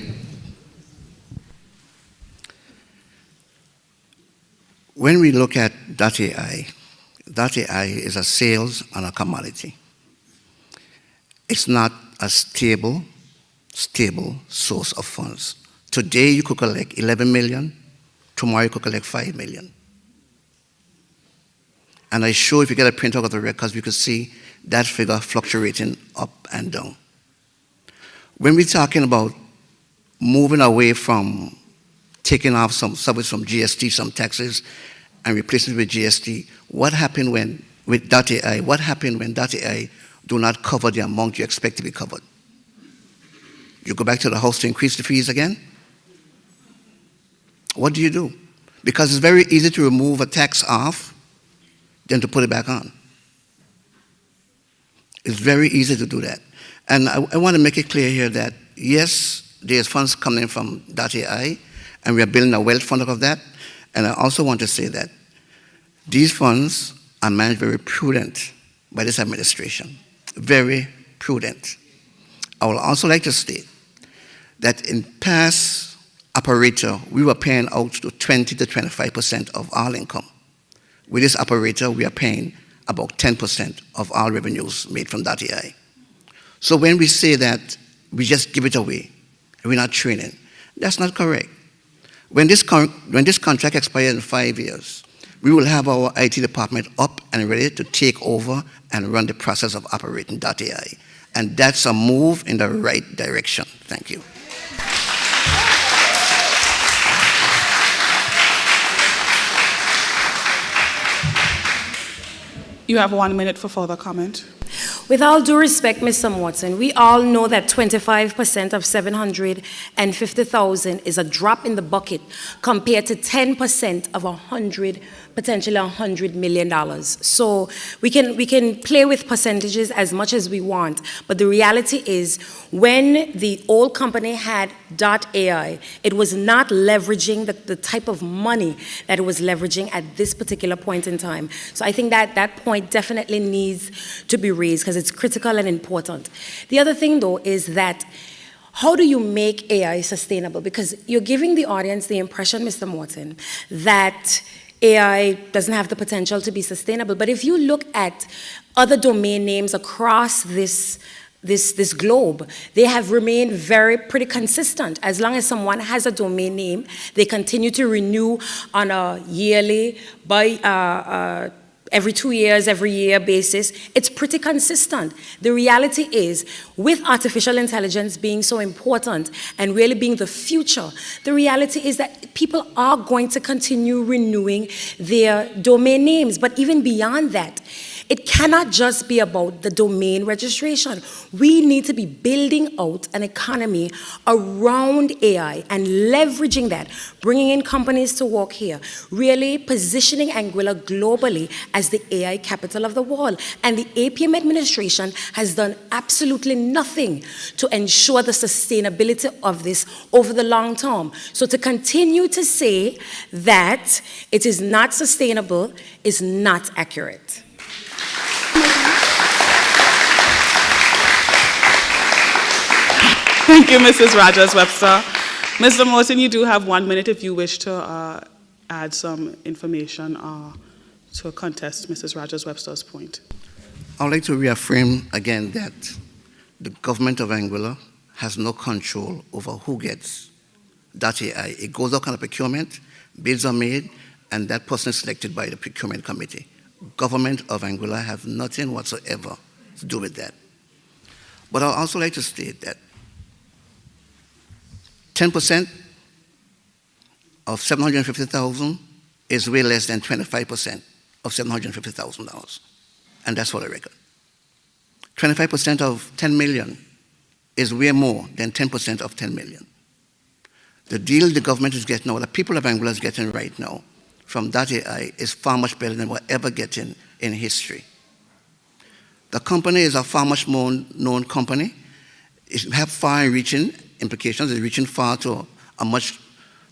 When we look at .ai is a sales on a commodity. It's not a stable source of funds. Today you could collect 11 million, tomorrow you could collect 5 million. And I show, if you get a printout of the records, we could see that figure fluctuating up and down. When we're talking about moving away from taking off some subjects from GST, some taxes, and replacing it with GST, what happened when, with .ai, what happened when .ai do not cover the amount you expect to be covered? You go back to the House to increase the fees again? What do you do? Because it's very easy to remove a tax off than to put it back on. It's very easy to do that. And I want to make it clear here that, yes, there's funds coming from .ai, and we are building a wealth fund of that. And I also want to say that these funds are managed very prudent by this administration. Very prudent. I would also like to state that in past operator, we were paying out to 20 to 25% of all income. With this operator, we are paying about 10% of all revenues made from .ai. So when we say that we just give it away, and we're not training, that's not correct. When this contract expires in 5 years, we will have our IT department up and ready to take over and run the process of operating .ai. And that's a move in the right direction. Thank you. You have 1 minute for further comment. With all due respect, Mr. Morton, we all know that 25% of 750,000 is a drop in the bucket compared to 10% of 100% potentially $100 million. So we can play with percentages as much as we want, but the reality is when the old company had .ai, it was not leveraging the type of money that it was leveraging at this particular point in time. So I think that point definitely needs to be raised because it's critical and important. The other thing though is that how do you make AI sustainable? Because you're giving the audience the impression, Mr. Morton, that AI doesn't have the potential to be sustainable. But if you look at other domain names across this globe, they have remained pretty consistent. As long as someone has a domain name, they continue to renew on a yearly, every 2 years, every year basis. It's pretty consistent. The reality is, with artificial intelligence being so important and really being the future, the reality is that people are going to continue renewing their domain names. But even beyond that, it cannot just be about the domain registration. We need to be building out an economy around AI and leveraging that, bringing in companies to work here, really positioning Anguilla globally as the AI capital of the world. And the APM administration has done absolutely nothing to ensure the sustainability of this over the long term. So to continue to say that it is not sustainable is not accurate. Thank you, Mrs. Rogers-Webster. Mr. Morton, you do have 1 minute if you wish to add some information to contest Mrs. Rogers-Webster's point. I would like to reaffirm again that the government of Anguilla has no control over who gets .ai. It goes out on a procurement, bids are made, and that person is selected by the procurement committee. Government of Anguilla has nothing whatsoever to do with that. But I'd also like to state that 10% of $750,000 is way less than 25% of $750,000. And that's for the record. 25% of 10 million is way more than 10% of 10 million. The deal the government is getting, or the people of Anguilla is getting right now from .ai is far much better than we're ever getting in history. The company is a far much more known company. It has far-reaching implications. It's reaching far to a much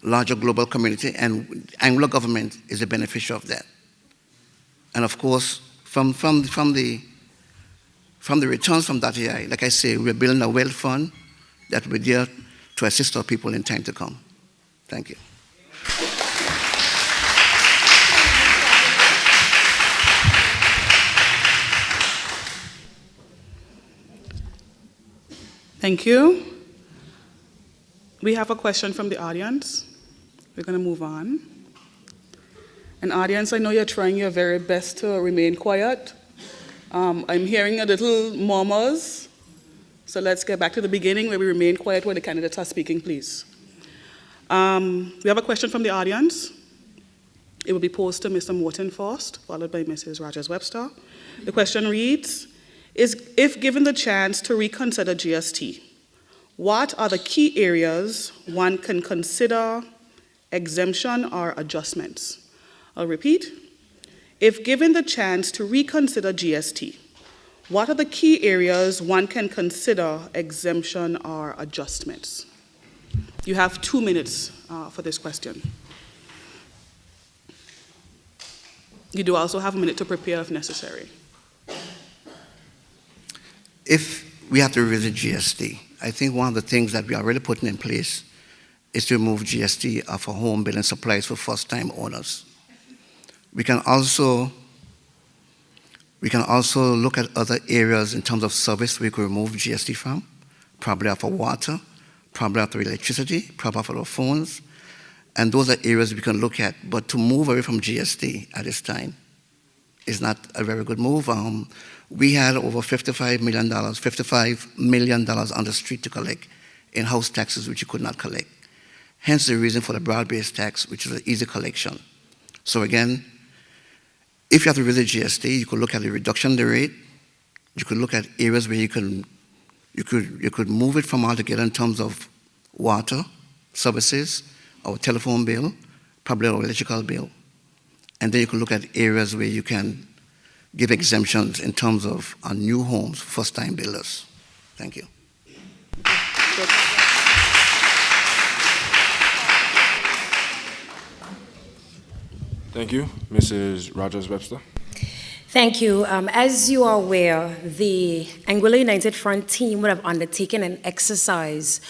larger global community, and Anguilla government is a beneficiary of that. And of course, from the returns from .ai, like I say, we're building a wealth fund that will be there to assist our people in time to come. Thank you. Thank you. We have a question from the audience. We're going to move on. And audience, I know you're trying your very best to remain quiet. I'm hearing a little murmurs. So let's get back to the beginning where we remain quiet when the candidates are speaking, please. We have a question from the audience. It will be posed to Mr. Morton first, followed by Mrs. Rogers-Webster. The question reads, if given the chance to reconsider GST, what are the key areas one can consider exemption or adjustments? I'll repeat. If given the chance to reconsider GST, what are the key areas one can consider exemption or adjustments? You have 2 minutes for this question. You do also have a minute to prepare if necessary. If we have to revisit GST, I think one of the things that we are really putting in place is to remove GST for home building supplies for first-time owners. We can also look at other areas in terms of service we could remove GST from, probably for water, probably for electricity, probably for our phones, and those are areas we can look at. But to move away from GST at this time is not a very good move. We had over $55 million on the street to collect in house taxes, which you could not collect. Hence the reason for the broad-based tax, which is an easy collection. So again, if you have to visit GST, you could look at the reduction in the rate. You could look at areas where you could move it from altogether in terms of water, services, our telephone bill, probably our electrical bill. And then you can look at areas where you can give exemptions in terms of new homes, first-time builders. Thank you. Thank you. Mrs. Rogers-Webster. Thank you. As you are aware, the Anguilla United Front team would have undertaken an exercise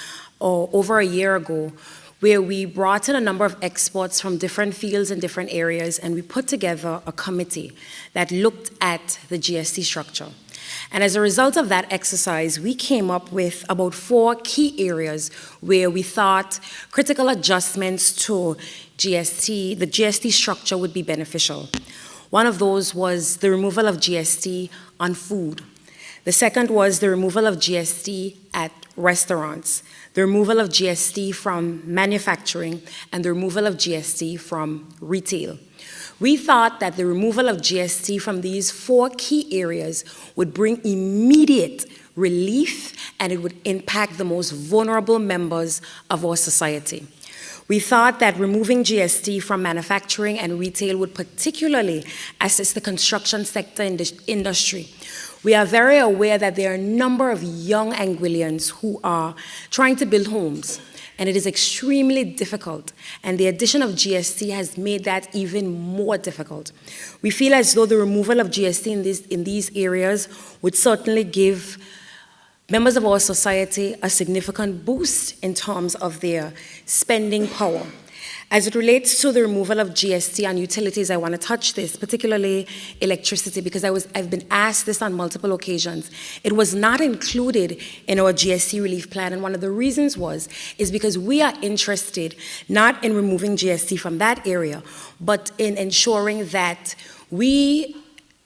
over a year ago where we brought in a number of experts from different fields and different areas, and we put together a committee that looked at the GST structure. And as a result of that exercise, we came up with about 4 key areas where we thought critical adjustments to the GST structure would be beneficial. One of those was the removal of GST on food. The second was the removal of GST at restaurants, the removal of GST from manufacturing, and the removal of GST from retail. We thought that the removal of GST from these 4 key areas would bring immediate relief, and it would impact the most vulnerable members of our society. We thought that removing GST from manufacturing and retail would particularly assist the construction sector in the industry. We are very aware that there are a number of young Anguillians who are trying to build homes, and it is extremely difficult, and the addition of GST has made that even more difficult. We feel as though the removal of GST in these areas would certainly give members of our society a significant boost in terms of their spending power. As it relates to the removal of GST on utilities, I want to touch this, particularly electricity, because I've been asked this on multiple occasions. It was not included in our GST relief plan, and one of the reasons is because we are interested not in removing GST from that area, but in ensuring that we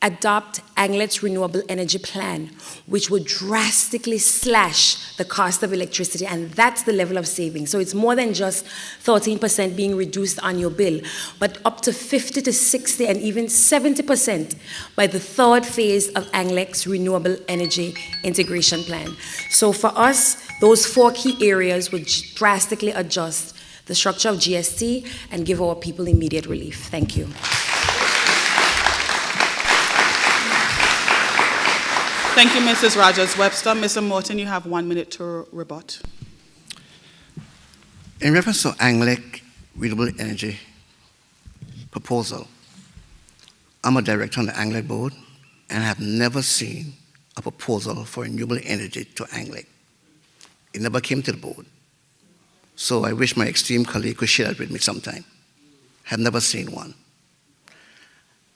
adopt Anglet's renewable energy plan, which would drastically slash the cost of electricity, and that's the level of savings. So it's more than just 13% being reduced on your bill, but up to 50 to 60 and even 70% by the 3rd phase of Anglet's renewable energy integration plan. So for us, those 4 key areas would drastically adjust the structure of GST and give our people immediate relief. Thank you. Thank you, Mrs. Rogers-Webster. Mr. Morton, you have 1 minute to rebut. In reference to Anglec renewable energy proposal, I'm a director on the Anglec board and have never seen a proposal for renewable energy to Anglec. It never came to the board. So I wish my esteemed colleague could share that with me sometime. Have never seen one.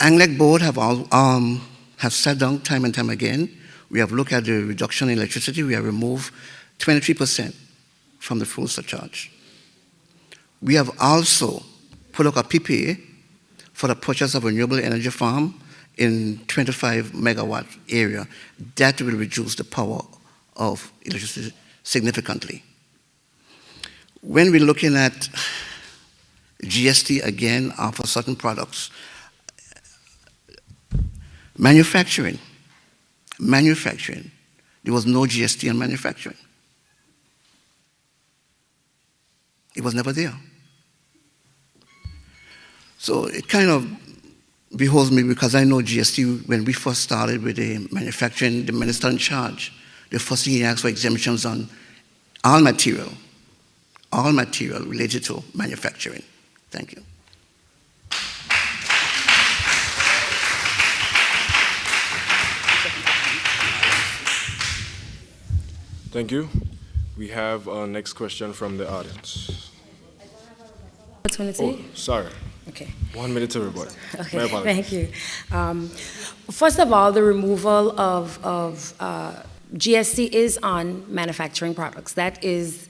Anglec board have sat down time and time again. We have looked at the reduction in electricity. We have removed 23% from the fuel surcharge. We have also put up a PPA for the purchase of a renewable energy farm in 25 megawatt area. That will reduce the power of electricity significantly. When we're looking at GST again for certain products, manufacturing, there was no GST on manufacturing. It was never there. So it kind of beholds me, because I know GST, when we first started with the manufacturing, the minister in charge, the first thing he asked for exemptions on all material related to manufacturing. Thank you. Thank you. We have our next question from the audience. Opportunity? Oh, sorry. Okay. 1 minute to rebut. Okay, My apologies. thank you. First of all, the removal of GST is on manufacturing products. That is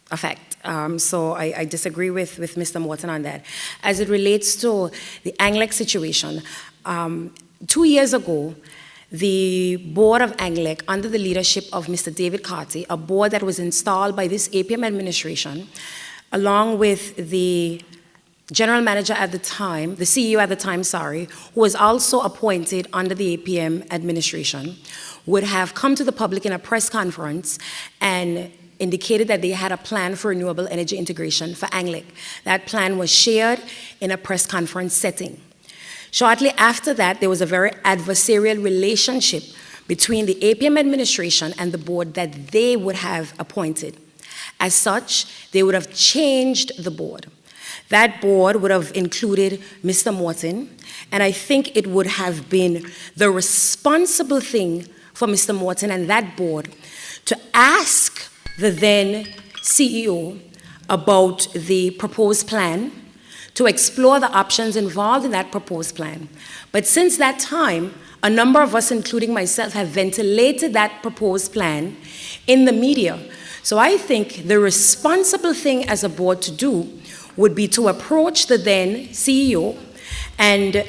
a fact. So I disagree with Mr. Morton on that. As it relates to the Anglec situation, 2 years ago, the board of Anglec, under the leadership of Mr. David Carty, a board that was installed by this APM administration, along with the general manager at the time, the CEO at the time, who was also appointed under the APM administration, would have come to the public in a press conference and indicated that they had a plan for renewable energy integration for Anglic. That plan was shared in a press conference setting. Shortly after that, there was a very adversarial relationship between the APM administration and the board that they would have appointed. As such, they would have changed the board. That board would have included Mr. Morton, and I think it would have been the responsible thing for Mr. Morton and that board to ask the then CEO about the proposed plan, to explore the options involved in that proposed plan. But since that time, a number of us, including myself, have ventilated that proposed plan in the media. So I think the responsible thing as a board to do would be to approach the then CEO and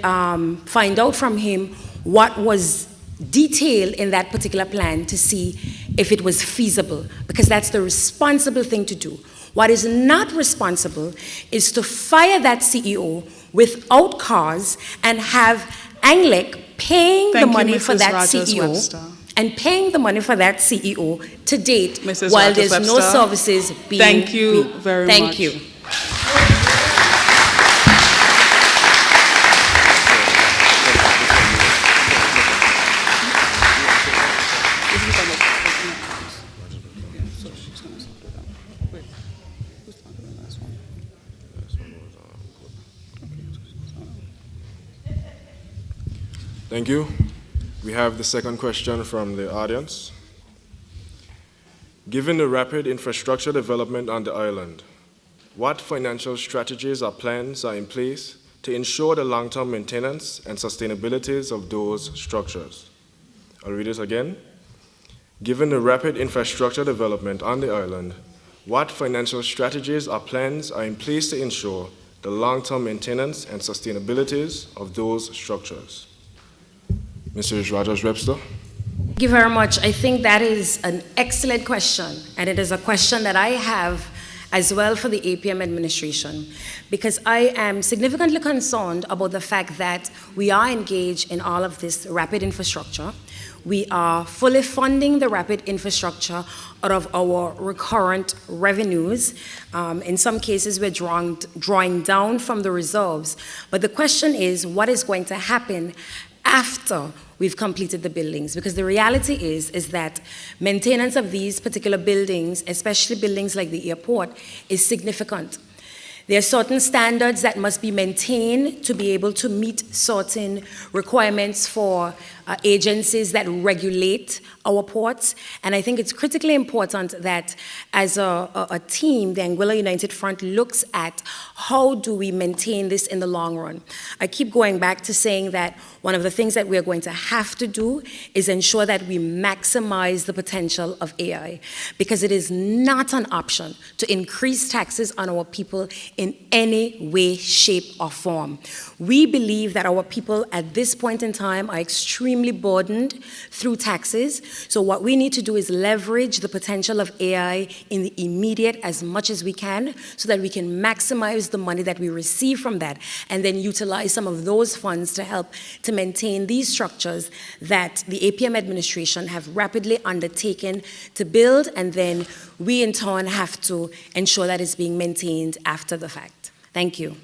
find out from him what was detailed in that particular plan to see if it was feasible, because that's the responsible thing to do. What is not responsible is to fire that CEO without cause and have Anglic paying the money for that CEO and paying the money for that CEO to date Mrs. while Rogers there's no Webster. services being Thank you very much. Thank you. Thank you. We have the second question from the audience. Given the rapid infrastructure development on the island, what financial strategies or plans are in place to ensure the long-term maintenance and sustainability of those structures? I'll read it again. Given the rapid infrastructure development on the island, what financial strategies or plans are in place to ensure the long-term maintenance and sustainability of those structures? Mrs. Rogers-Webster. Thank you very much. I think that is an excellent question, and it is a question that I have as well for the APM administration, because I am significantly concerned about the fact that we are engaged in all of this rapid infrastructure. We are fully funding the rapid infrastructure out of our recurrent revenues. In some cases, we're drawing down from the reserves. But the question is, what is going to happen after we've completed the buildings? Because the reality is that maintenance of these particular buildings, especially buildings like the airport, is significant. There are certain standards that must be maintained to be able to meet certain requirements for agencies that regulate our ports. And I think it's critically important that as a team, the Anguilla United Front looks at how do we maintain this in the long run. I keep going back to saying that one of the things that we are going to have to do is ensure that we maximize the potential of AI, because it is not an option to increase taxes on our people in any way, shape, or form. We believe that our people at this point in time are extremely burdened through taxes. So what we need to do is leverage the potential of AI in the immediate as much as we can, so that we can maximize the money that we receive from that, and then utilize some of those funds to help to maintain these structures that the APM administration have rapidly undertaken to build, and then we in turn have to ensure that it's being maintained after the fact. Thank you.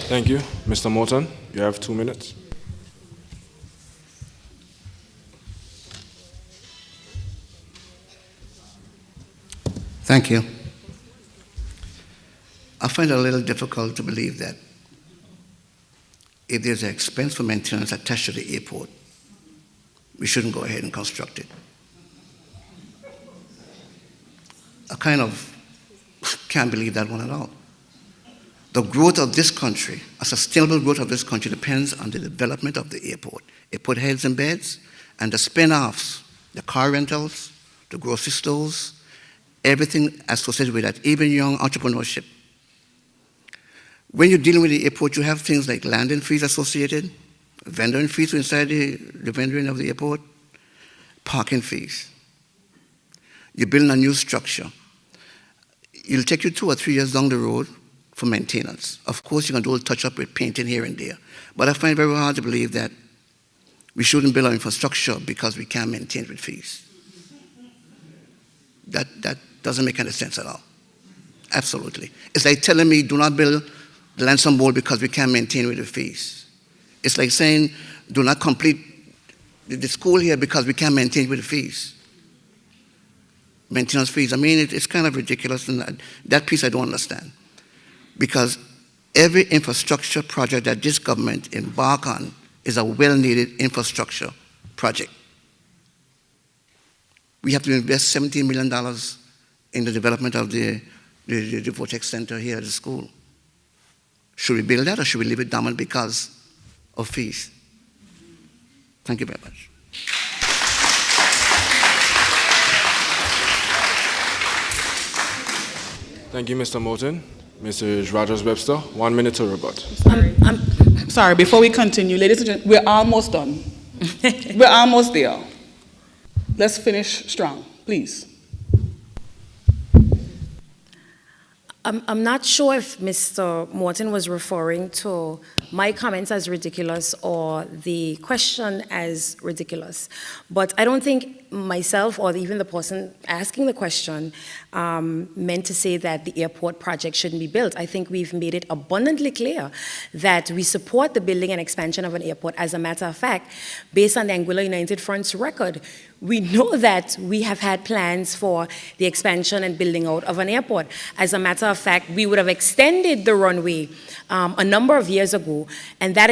Thank you. Mr. Morton, you have 2 minutes. Thank you. I find it a little difficult to believe that if there's an expense for maintenance attached to the airport, we shouldn't go ahead and construct it. I kind of can't believe that one at all. The growth of this country, a sustainable growth of this country, depends on the development of the airport. Airport heads and beds, and the spin-offs, the car rentals, the grocery stores, everything associated with that, even young entrepreneurship. When you're dealing with the airport, you have things like landing fees associated, vending fees inside the vendoring of the airport, parking fees. You're building a new structure. It'll take you 2 or 3 years down the road for maintenance. Of course, you can do a touch-up with painting here and there. But I find it very hard to believe that we shouldn't build our infrastructure because we can't maintain it with fees. That doesn't make any sense at all. Absolutely. It's like telling me do not build the Lansing Bowl because we can't maintain with the fees. It's like saying do not complete the school here because we can't maintain with the fees. Maintenance fees. I mean, it's kind of ridiculous, and that piece I don't understand. Because every infrastructure project that this government embark on is a well-needed infrastructure project. We have to invest $17 million in the development of the Vortex Center here at the school. Should we build that, or should we leave it dormant because of fees? Thank you very much. Thank you, Mr. Morton. Mrs. Rogers-Webster, 1 minute to rebut. Sorry, before we continue, ladies and gentlemen, we're almost done. We're almost there. Let's finish strong, please. I'm not sure if Mr. Morton was referring to my comments as ridiculous or the question as ridiculous. But I don't think myself or even the person asking the question meant to say that the airport project shouldn't be built. I think we've made it abundantly clear that we support the building and expansion of an airport. As a matter of fact, based on the Anguilla United Front's record, we know that we have had plans for the expansion and building out of an airport. As a matter of fact, we would have extended the runway a number of years ago, and that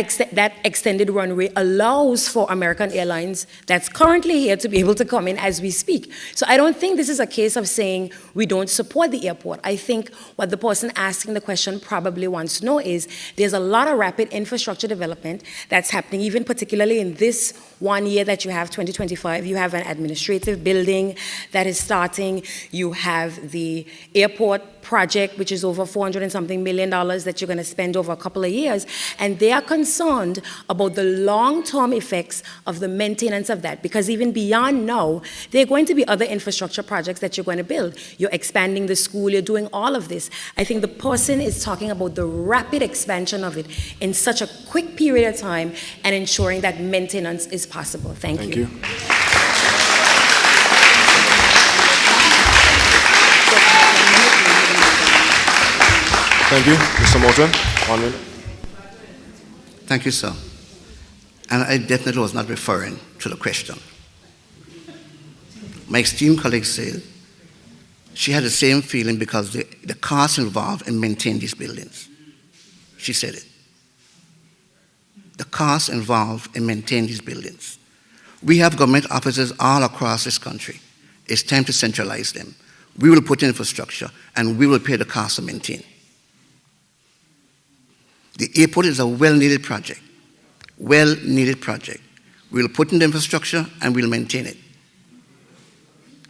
extended runway allows for American Airlines that's currently here to be able to come in as we speak. So I don't think this is a case of saying we don't support the airport. I think what the person asking the question probably wants to know is there's a lot of rapid infrastructure development that's happening, even particularly in this 1 year that you have, 2025. You have an administrative building that is starting. You have the airport project, which is over $400 and something million that you're going to spend over a couple of years. And they are concerned about the long-term effects of the maintenance of that, because even beyond now, there are going to be other infrastructure projects that you're going to build. You're expanding the school, you're doing all of this. I think the person is talking about the rapid expansion of it in such a quick period of time and ensuring that maintenance is possible. Thank you. Thank you. Mr. Morton, 1 minute. Thank you, sir. And I definitely was not referring to the question. My esteemed colleague said she had the same feeling because the costs involved in maintaining these buildings. She said it. The costs involved in maintaining these buildings. We have government offices all across this country. It's time to centralize them. We will put in infrastructure, and we will pay the cost to maintain. The airport is a well-needed project. Well-needed project. We'll put in the infrastructure, and we'll maintain it.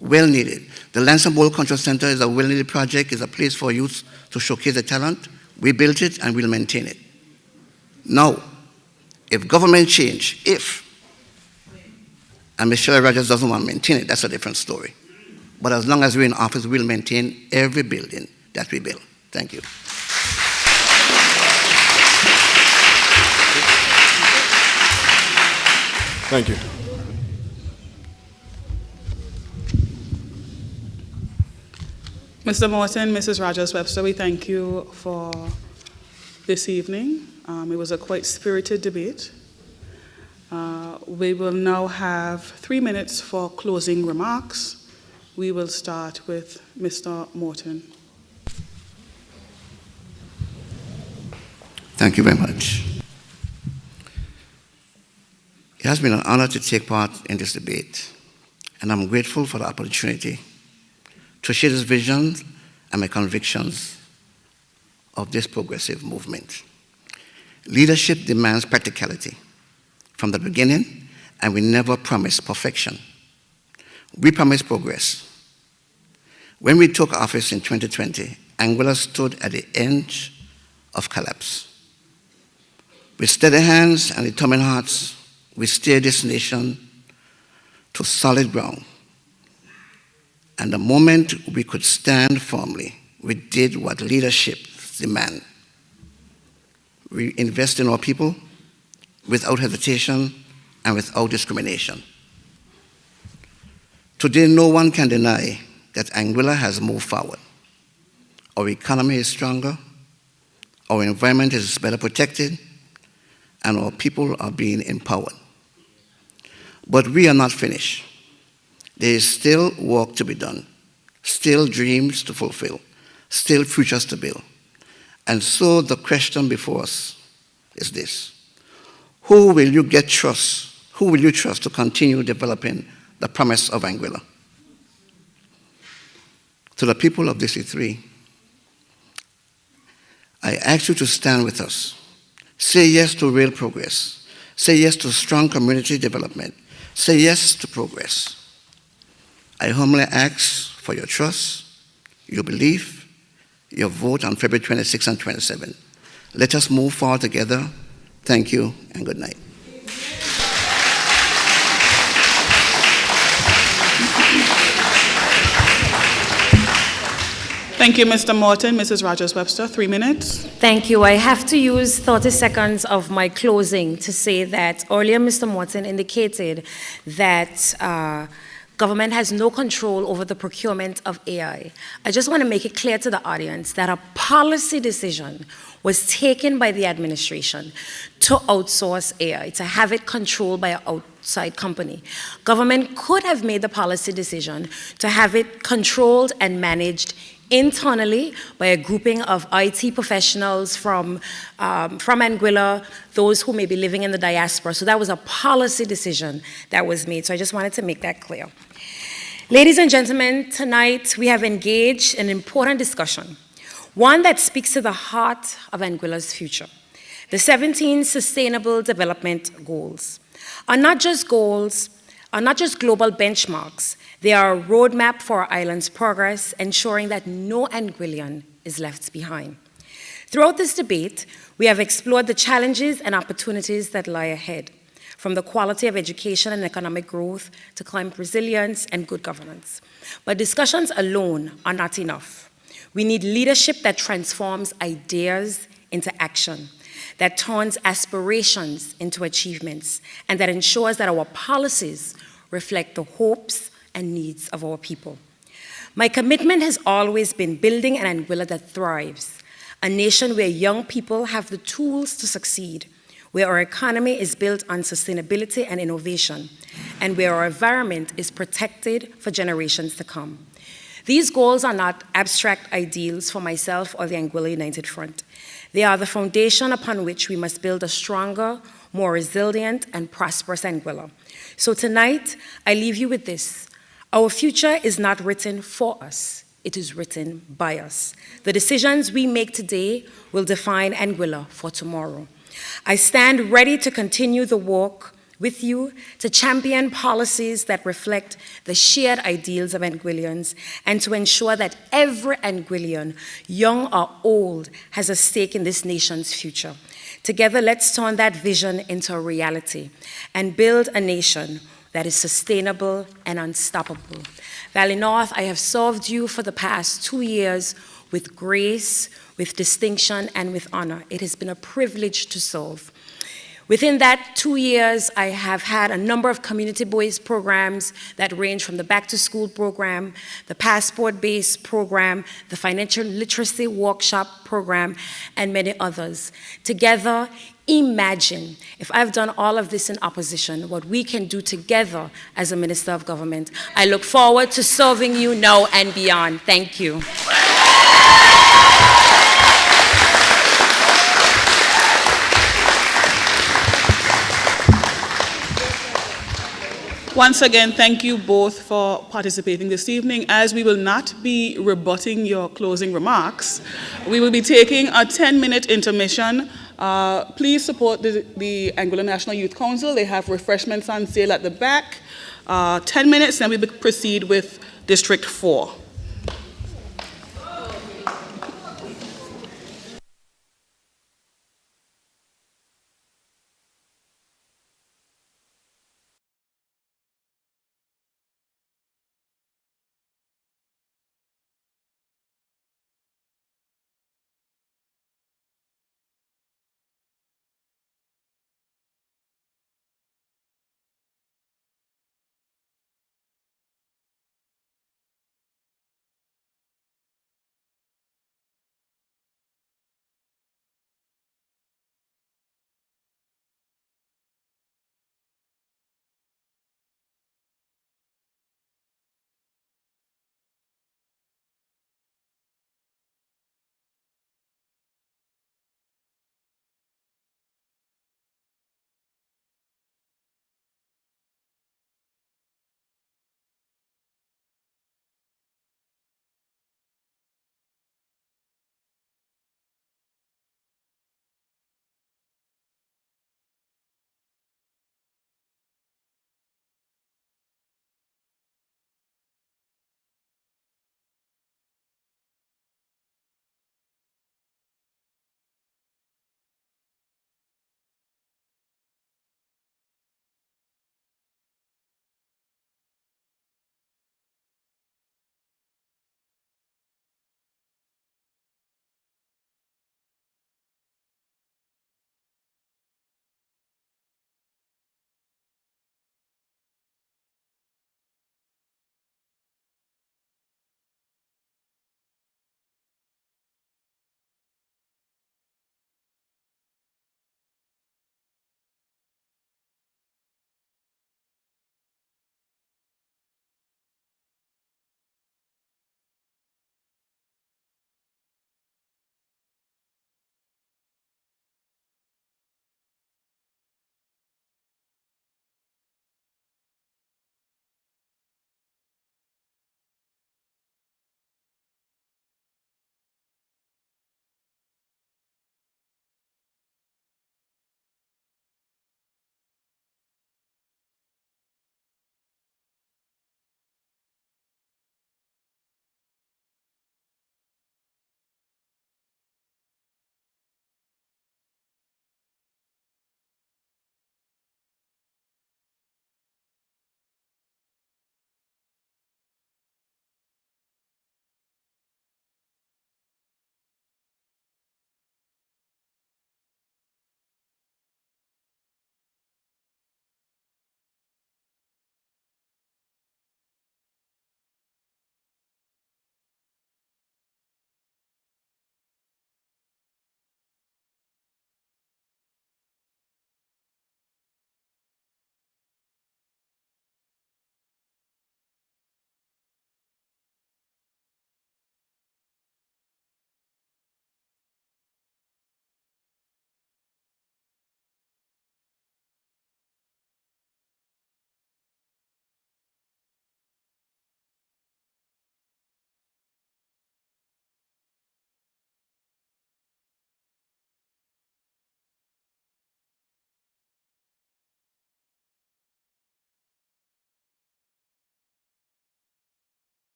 Well-needed. The Lansing Bowl Control Center is a well-needed project. It's a place for youth to showcase their talent. We built it, and we'll maintain it. Now, if government change, and Michelle Rogers doesn't want to maintain it, that's a different story. But as long as we're in office, we'll maintain every building that we build. Thank you. Thank you. Mr. Morton, Mrs. Rogers-Webster, we thank you for this evening. It was a quite spirited debate. We will now have 3 minutes for closing remarks. We will start with Mr. Morton. Thank you very much. It has been an honor to take part in this debate, and I'm grateful for the opportunity to share this vision and my convictions of this progressive movement. Leadership demands practicality from the beginning, and we never promise perfection. We promise progress. When we took office in 2020, Anguilla stood at the edge of collapse. With steady hands and determined hearts, we steered this nation to solid ground. And the moment we could stand firmly, we did what leadership demands. We invest in our people without hesitation and without discrimination. Today, no one can deny that Anguilla has moved forward. Our economy is stronger, our environment is better protected, and our people are being empowered. But we are not finished. There is still work to be done, still dreams to fulfill, still futures to build. And so the question before us is this: who will you trust to continue developing the promise of Anguilla? To the people of DC3, I ask you to stand with us. Say yes to real progress. Say yes to strong community development. Say yes to progress. I humbly ask for your trust, your belief, your vote on February 26 and 27. Let us move forward together. Thank you and good night. Thank you, Mr. Morton. Mrs. Rogers-Webster, 3 minutes. Thank you. I have to use 30 seconds of my closing to say that earlier Mr. Morton indicated that government has no control over the procurement of AI. I just want to make it clear to the audience that a policy decision was taken by the administration to outsource AI, to have it controlled by an outside company. Government could have made the policy decision to have it controlled and managed internally by a grouping of IT professionals from Anguilla, those who may be living in the diaspora. So that was a policy decision that was made. So I just wanted to make that clear. Ladies and gentlemen, tonight we have engaged in an important discussion, one that speaks to the heart of Anguilla's future. The 17 Sustainable Development Goals are not just goals, are not just global benchmarks. They are a roadmap for our island's progress, ensuring that no Anguillan is left behind. Throughout this debate, we have explored the challenges and opportunities that lie ahead, from the quality of education and economic growth to climate resilience and good governance. But discussions alone are not enough. We need leadership that transforms ideas into action, that turns aspirations into achievements, and that ensures that our policies reflect the hopes and needs of our people. My commitment has always been building an Anguilla that thrives, a nation where young people have the tools to succeed, where our economy is built on sustainability and innovation, and where our environment is protected for generations to come. These goals are not abstract ideals for myself or the Anguilla United Front. They are the foundation upon which we must build a stronger, more resilient, and prosperous Anguilla. So tonight, I leave you with this. Our future is not written for us, it is written by us. The decisions we make today will define Anguilla for tomorrow. I stand ready to continue the work with you to champion policies that reflect the shared ideals of Anguillians and to ensure that every Anguillian, young or old, has a stake in this nation's future. Together, let's turn that vision into a reality and build a nation that is sustainable and unstoppable. Valley North, I have served you for the past 2 years with grace, with distinction, and with honor. It has been a privilege to serve. Within that 2 years, I have had a number of community-based programs that range from the back-to-school program, the passport-based program, the financial literacy workshop program, and many others. Together, imagine if I've done all of this in opposition, what we can do together as a Minister of Government. I look forward to serving you now and beyond. Thank you. Once again, thank you both for participating this evening. As we will not be rebutting your closing remarks, we will be taking a 10-minute intermission. Please support the Anguilla National Youth Council. They have refreshments on sale at the back. 10 minutes, then we will proceed with District 4.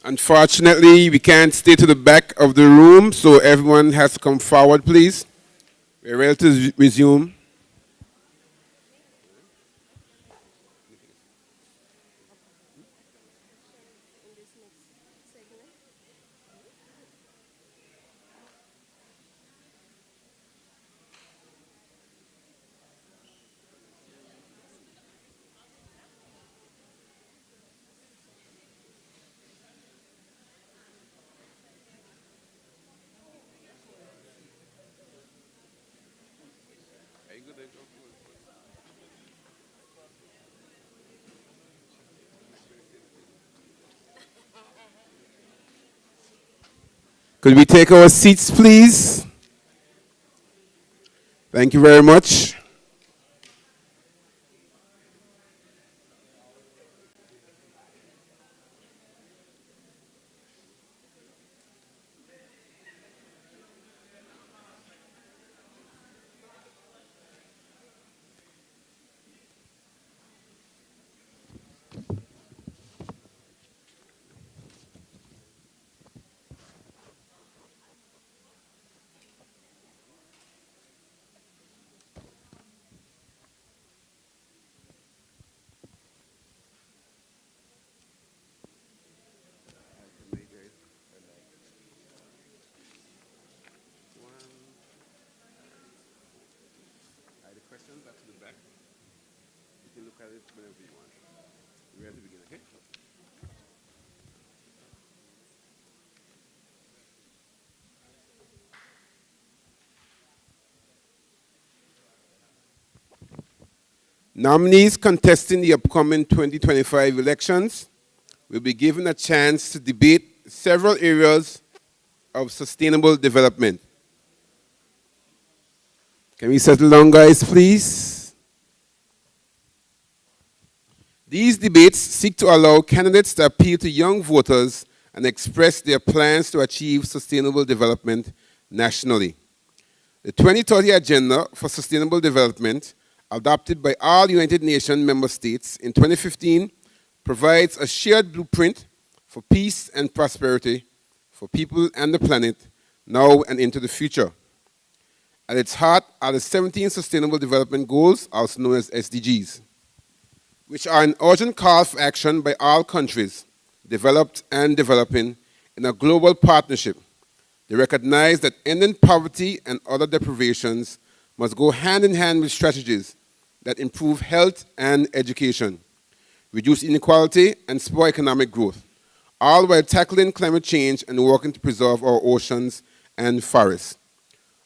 Unfortunately, we can't stay to the back of the room, so everyone has to come forward, please. We're ready to resume. Could we take our seats, please? Thank you very much. Nominees contesting the upcoming 2025 elections will be given a chance to debate several areas of sustainable development. Can we settle down, guys, please? These debates seek to allow candidates to appeal to young voters and express their plans to achieve sustainable development nationally. The 2030 Agenda for Sustainable Development, adopted by all United Nations member states in 2015, provides a shared blueprint for peace and prosperity for people and the planet now and into the future. At its heart are the 17 Sustainable Development Goals, also known as SDGs, which are an urgent call for action by all countries, developed and developing, in a global partnership. They recognize that ending poverty and other deprivations must go hand in hand with strategies that improve health and education, reduce inequality, and spur economic growth, all while tackling climate change and working to preserve our oceans and forests.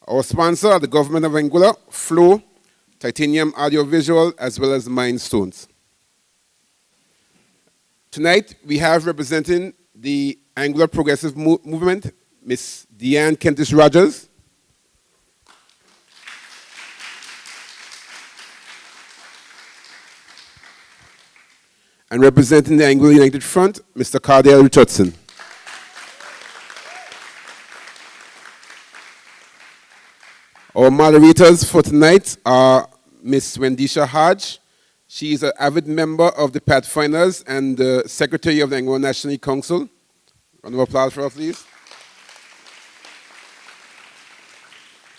Our sponsor are the government of Anguilla, Flow, Titanium Audiovisual, as well as Mindstones. Tonight, we have representing the Anguilla Progressive Movement, Ms. Deanne Kentis-Rogers. And representing the Anguilla United Front, Mr. Cardell Richardson. Our moderators for tonight are Ms. Wendisha Hodge. She is an avid member of the Pathfinders and the Secretary of the Anguilla National Council. Round of applause for her, please.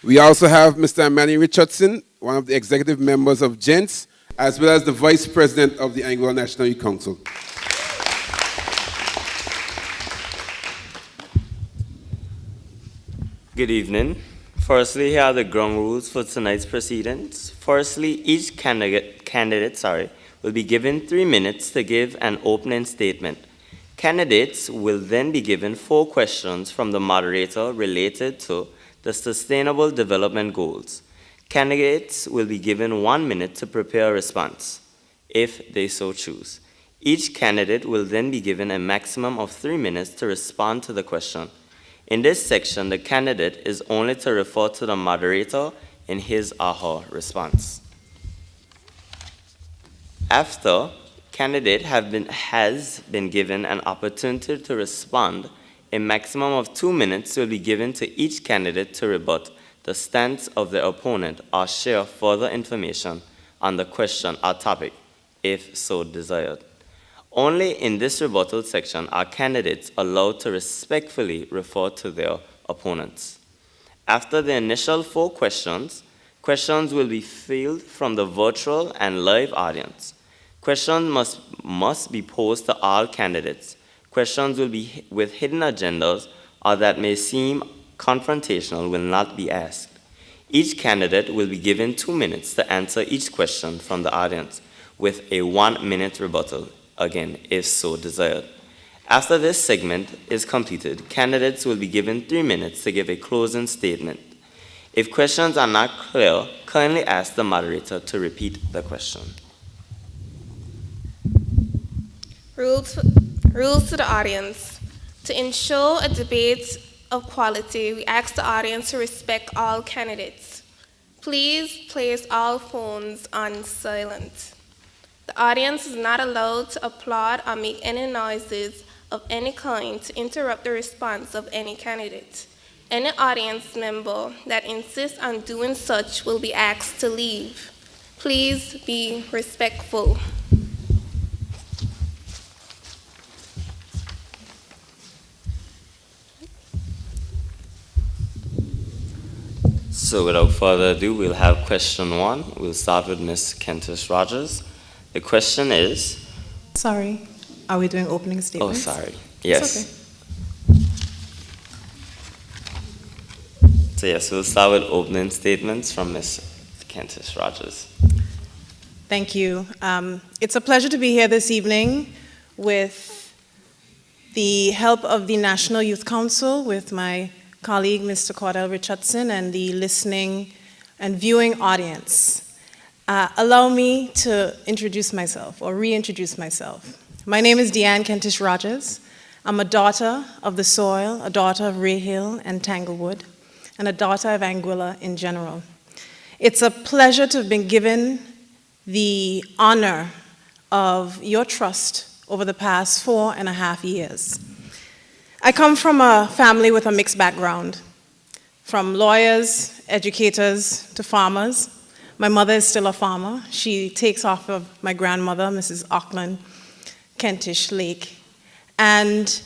We also have Mr. Manny Richardson, one of the executive members of GENTS, as well as the Vice President of the Anguilla National Council. Good evening. Firstly, here are the ground rules for tonight's proceedings. Firstly, each candidate will be given 3 minutes to give an opening statement. Candidates will then be given 4 questions from the moderator related to the Sustainable Development Goals. Candidates will be given 1 minute to prepare a response, if they so choose. Each candidate will then be given a maximum of 3 minutes to respond to the question. In this section, the candidate is only to refer to the moderator in his or her response. After candidate has been given an opportunity to respond, a maximum of 2 minutes will be given to each candidate to rebut the stance of the opponent or share further information on the question or topic, if so desired. Only in this rebuttal section are candidates allowed to respectfully refer to their opponents. After the initial 4 questions, questions will be fielded from the virtual and live audience. Questions must be posed to all candidates. Questions will be with hidden agendas or that may seem confrontational will not be asked. Each candidate will be given 2 minutes to answer each question from the audience, with a 1-minute rebuttal, again, if so desired. After this segment is completed, candidates will be given 3 minutes to give a closing statement. If questions are not clear, kindly ask the moderator to repeat the question. Rules to the audience. To ensure a debate of quality, we ask the audience to respect all candidates. Please place all phones on silent. The audience is not allowed to applaud or make any noises of any kind to interrupt the response of any candidate. Any audience member that insists on doing such will be asked to leave. Please be respectful. So without further ado, we'll have question 1. We'll start with Ms. Kentish Rogers. The question is... Sorry, are we doing opening Oh, statements? sorry. Yes. It's okay. So yes, we'll start with opening statements from Ms. Kentish Rogers. Thank you. It's a pleasure to be here this evening with the help of the National Youth Council, with my colleague, Mr. Cordell Richardson, and the listening and viewing audience. Allow me to introduce myself, or reintroduce myself. My name is Deanne Kentish Rogers. I'm a daughter of the soil, a daughter of Ray Hill and Tanglewood, and a daughter of Anguilla in general. It's a pleasure to have been given the honor of your trust over the past 4.5 years. I come from a family with a mixed background, from lawyers, educators, to farmers. My mother is still a farmer. She takes off of my grandmother, Mrs. Auckland Kentish Lake. And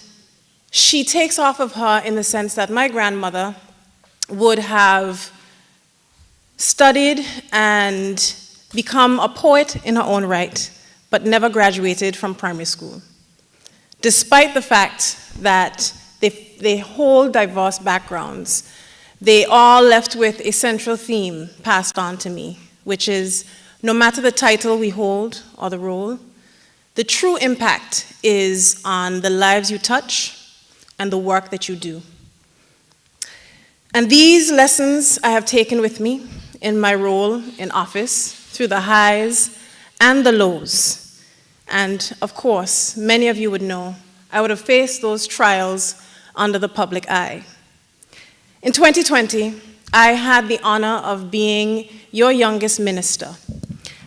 she takes off of her in the sense that my grandmother would have studied and become a poet in her own right, but never graduated from primary school. Despite the fact that they hold diverse backgrounds, they all left with a central theme passed on to me, which is no matter the title we hold or the role, the true impact is on the lives you touch and the work that you do. And these lessons I have taken with me in my role in office through the highs and the lows. And of course, many of you would know, I would have faced those trials under the public eye. In 2020, I had the honor of being your youngest minister.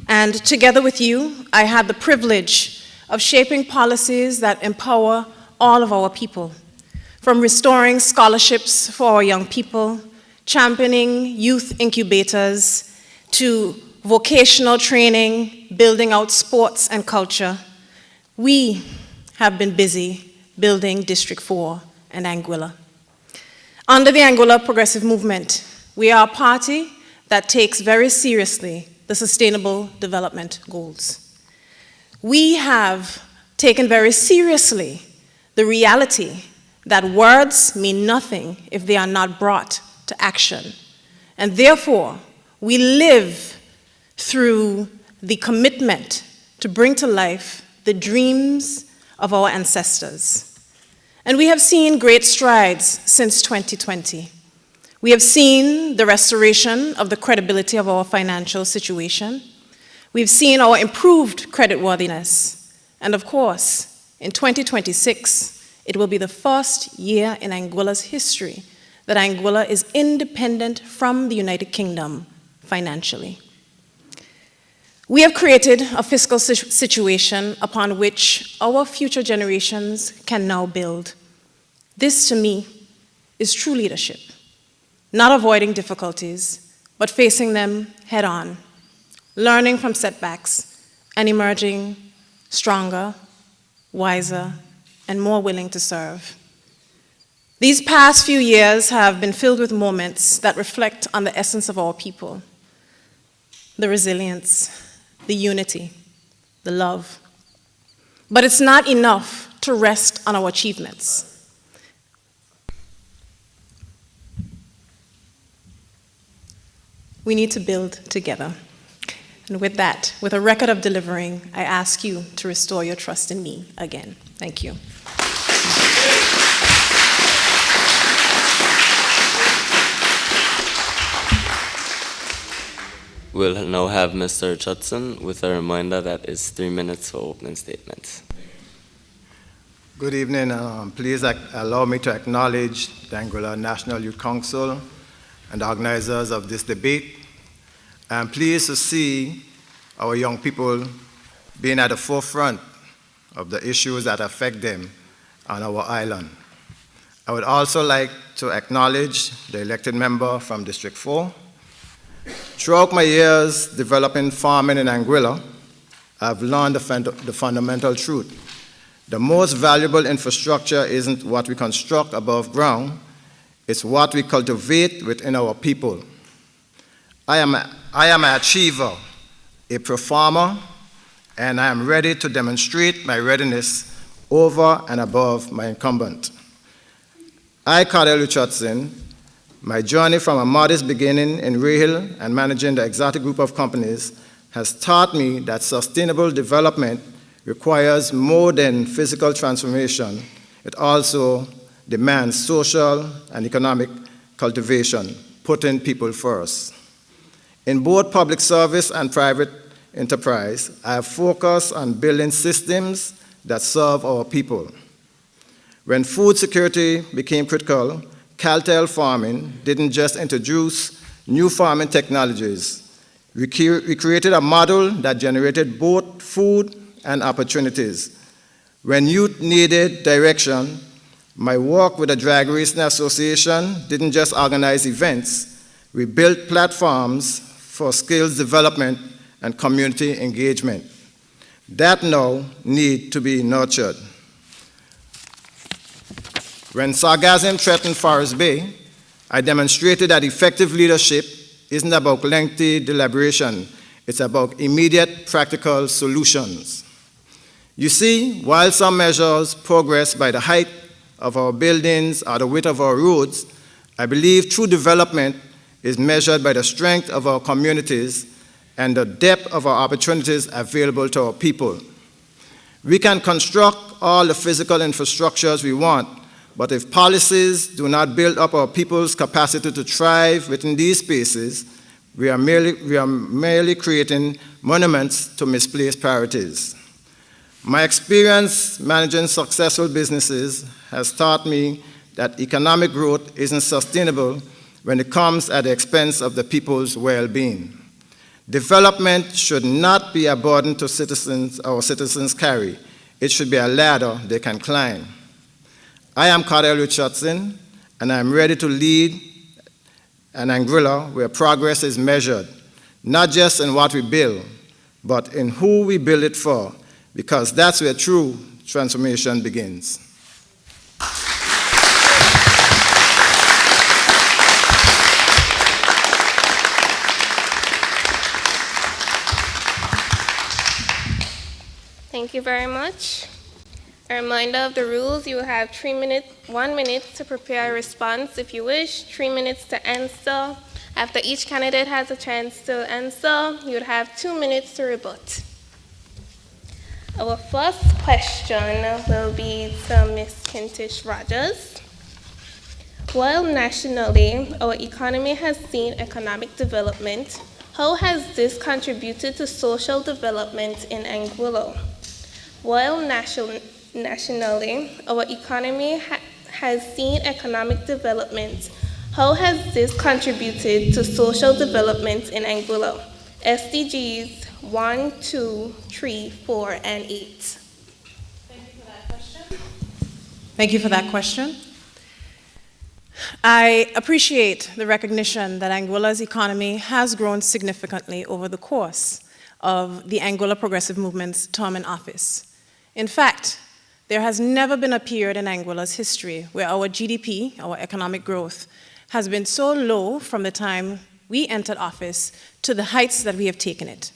And together with you, I had the privilege of shaping policies that empower all of our people, from restoring scholarships for our young people, championing youth incubators, to vocational training, building out sports and culture. We have been busy building District 4 and Anguilla. Under the Anguilla Progressive Movement, we are a party that takes very seriously the Sustainable Development Goals. We have taken very seriously the reality that words mean nothing if they are not brought to action. And therefore, we live through the commitment to bring to life the dreams of our ancestors. And we have seen great strides since 2020. We have seen the restoration of the credibility of our financial situation. We've seen our improved creditworthiness. And of course, in 2026, it will be the first year in Anguilla's history that Anguilla is independent from the United Kingdom financially. We have created a fiscal situation upon which our future generations can now build. This, to me, is true leadership. Not avoiding difficulties, but facing them head on, learning from setbacks, and emerging stronger wiser, and more willing to serve. These past few years have been filled with moments that reflect on the essence of our people: the resilience, the unity, the love. But it's not enough to rest on our achievements. We need to build together. And with that, with a record of delivering, I ask you to restore your trust in me again. Thank you. We'll now have Mr. Richardson with a reminder that it's 3 minutes for opening statements. Good evening. Please allow me to acknowledge the Anguilla National Youth Council and the organizers of this debate. I'm pleased to see our young people being at the forefront of the issues that affect them on our island. I would also like to acknowledge the elected member from District 4. Throughout my years developing farming in Anguilla, I've learned the fundamental truth. The most valuable infrastructure isn't what we construct above ground, it's what we cultivate within our people. I am an achiever, a performer, and I am ready to demonstrate my readiness over and above my incumbent. I, Cardell Richardson, my journey from a modest beginning in Rahil and managing the exotic group of companies has taught me that sustainable development requires more than physical transformation. It also demands social and economic cultivation, putting people first. In both public service and private enterprise, I have focused on building systems that serve our people. When food security became critical, Caltel Farming didn't just introduce new farming technologies. We created a model that generated both food and opportunities. When youth needed direction, my work with the Drag Racing Association didn't just organize events. We built platforms for skills development and community engagement that now need to be nurtured. When sargassum threatened Forest Bay, I demonstrated that effective leadership isn't about lengthy deliberation, it's about immediate practical solutions. You see, while some measures progress by the height of our buildings or the width of our roads, I believe true development is measured by the strength of our communities and the depth of our opportunities available to our people. We can construct all the physical infrastructures we want, but if policies do not build up our people's capacity to thrive within these spaces, we are merely creating monuments to misplaced priorities. My experience managing successful businesses has taught me that economic growth isn't sustainable when it comes at the expense of the people's well-being. Development should not be a burden to our citizens carry. It should be a ladder they can climb. I am Cardell Richardson, and I am ready to lead an Anguilla where progress is measured, not just in what we build, but in who we build it for, because that's where true transformation begins. Thank you very much. A reminder of the rules: you will have 1 minute to prepare a response if you wish, 3 minutes to answer. After each candidate has a chance to answer, you would have 2 minutes to rebut. Our first question will be to Ms. Kintish Rogers. While nationally our economy has seen economic development, how has this contributed to social development in Anguilla? While nationally, our economy has seen economic development, how has this contributed to social development in Anguilla? SDGs 1, 2, 3, 4, and 8. Thank you for that question. I appreciate the recognition that Anguilla's economy has grown significantly over the course of the Anguilla Progressive Movement's term in office. In fact, there has never been a period in Anguilla's history where our GDP, our economic growth, has been so low from the time we entered office to the heights that we have taken it.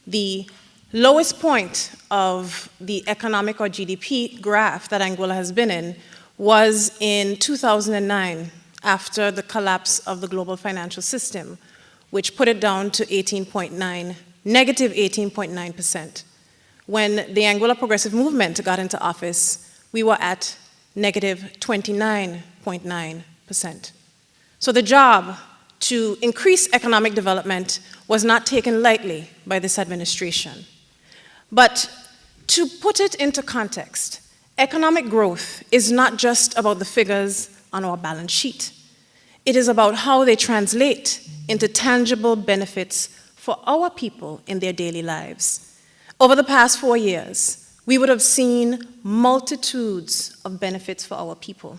The lowest point of the economic or GDP graph that Anguilla has been in was in 2009, after the collapse of the global financial system, which put it down to negative 18.9%. When the Anguilla Progressive Movement got into office, we were at negative 29.9%. So the job to increase economic development was not taken lightly by this administration. But to put it into context, economic growth is not just about the figures on our balance sheet. It is about how they translate into tangible benefits for our people in their daily lives. Over the past 4 years, we would have seen multitudes of benefits for our people.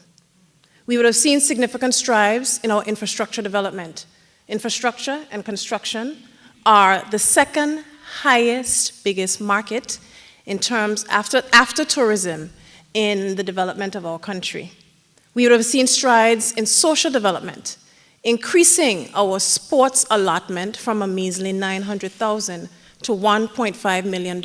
We would have seen significant strides in our infrastructure development. Infrastructure and construction are the second highest, biggest market in terms, after tourism, in the development of our country. We would have seen strides in social development, increasing our sports allotment from a measly $900,000 to $1.5 million.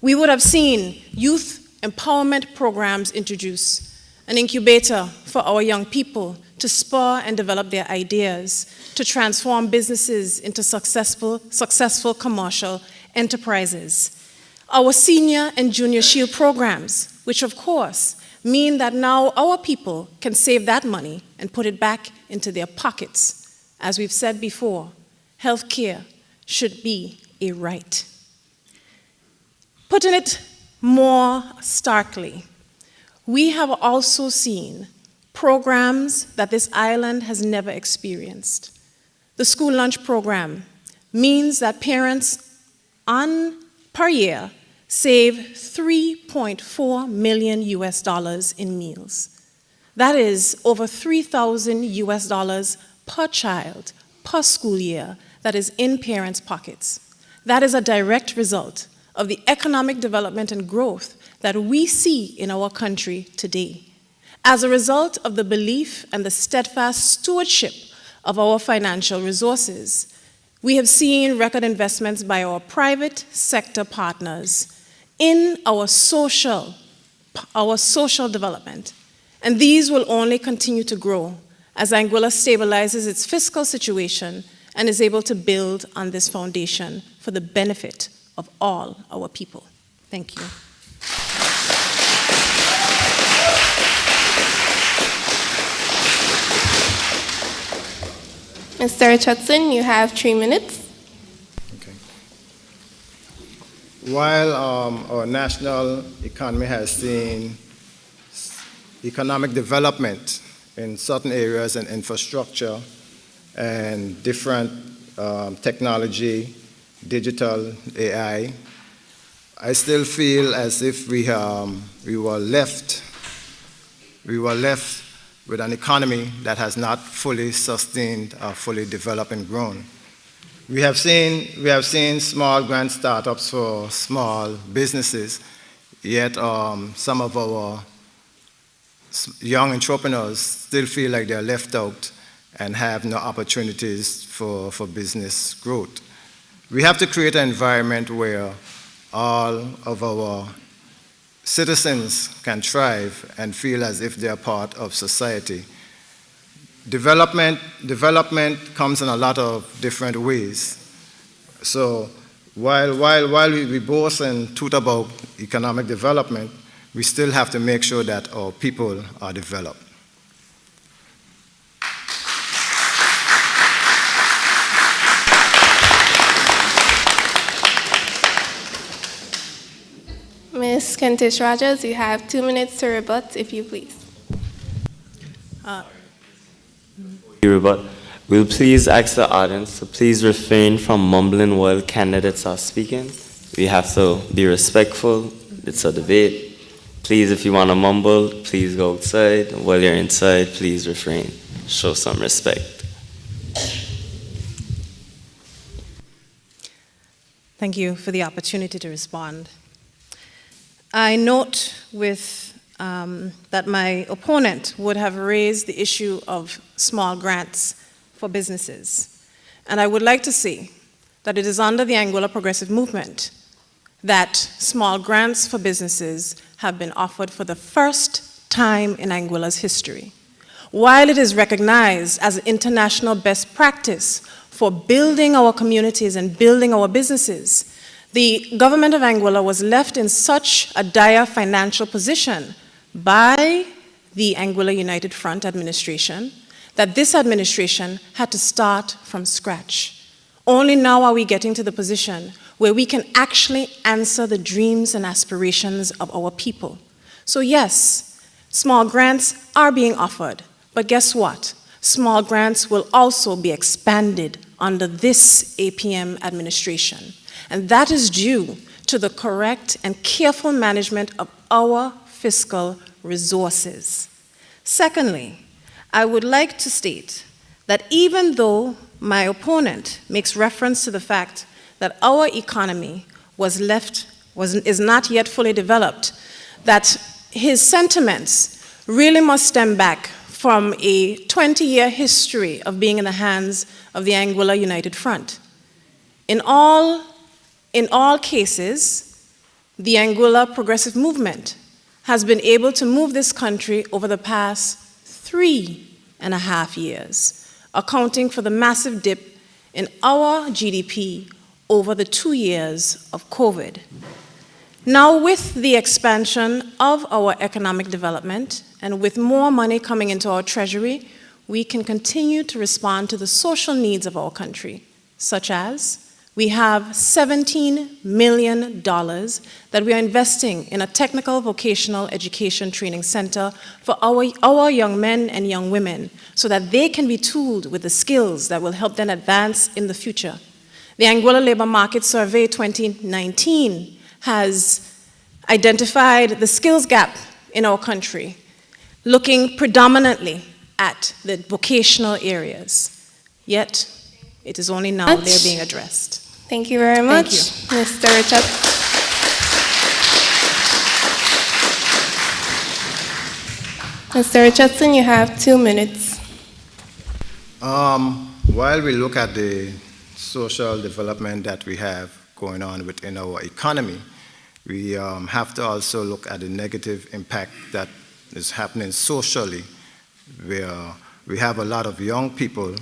We would have seen youth empowerment programs introduced, an incubator for our young people to spur and develop their ideas, to transform businesses into successful commercial enterprises. Our senior and junior shield programs, which of course mean that now our people can save that money and put it back into their pockets. As we've said before, healthcare should be a right. Putting it more starkly, we have also seen programs that this island has never experienced. The school lunch program means that parents per year save $3.4 million in meals. That is over $3,000 per child per school year that is in parents' pockets. That is a direct result of the economic development and growth that we see in our country today. As a result of the belief and the steadfast stewardship of our financial resources, we have seen record investments by our private sector partners in our social development. And these will only continue to grow as Anguilla stabilizes its fiscal situation and is able to build on this foundation for the benefit of all our people. Thank you. Mr. Richardson, you have 3 minutes. Okay. While our national economy has seen economic development in certain areas and infrastructure and different technology, digital, AI, I still feel as if we were left with an economy that has not fully sustained or fully developed and grown. We have seen small grant startups for small businesses, yet some of our young entrepreneurs still feel like they're left out and have no opportunities for business growth. We have to create an environment where all of our citizens can thrive and feel as if they are part of society. Development comes in a lot of different ways. So while we boast and toot about economic development, we still have to make sure that our people are developed. Ms. Kentish Rogers, you have 2 minutes to rebut, if you please. We'll please ask the audience to please refrain from mumbling while candidates are speaking. We have to be respectful. It's a debate. Please, if you want to mumble, please go outside. While you're inside, please refrain. Show some respect. Thank you for the opportunity to respond. I note that my opponent would have raised the issue of small grants for businesses. And I would like to say that it is under the Anguilla Progressive Movement that small grants for businesses have been offered for the first time in Anguilla's history. While it is recognized as an international best practice for building our communities and building our businesses, the government of Anguilla was left in such a dire financial position by the Anguilla United Front administration that this administration had to start from scratch. Only now are we getting to the position where we can actually answer the dreams and aspirations of our people. So yes, small grants are being offered, but guess what? Small grants will also be expanded under this APM administration. And that is due to the correct and careful management of our fiscal resources. Secondly, I would like to state that even though my opponent makes reference to the fact that our economy is not yet fully developed, that his sentiments really must stem back from a 20-year history of being in the hands of the Anguilla United Front. In all cases, the Anguilla Progressive Movement has been able to move this country over the past 3.5 years, accounting for the massive dip in our GDP over the 2 years of COVID. Now, with the expansion of our economic development and with more money coming into our treasury, we can continue to respond to the social needs of our country, such as we have $17 million that we are investing in a technical vocational education training center for our young men and young women so that they can be tooled with the skills that will help them advance in the future. The Anguilla Labor Market Survey 2019 has identified the skills gap in our country, looking predominantly at the vocational areas. Yet, it is only now they're being addressed. Thank you very much, Mr. Richard. Mr. Richardson, you have 2 minutes. While we look at the social development that we have going on within our economy, we have to also look at the negative impact that is happening socially, where we have a lot of young people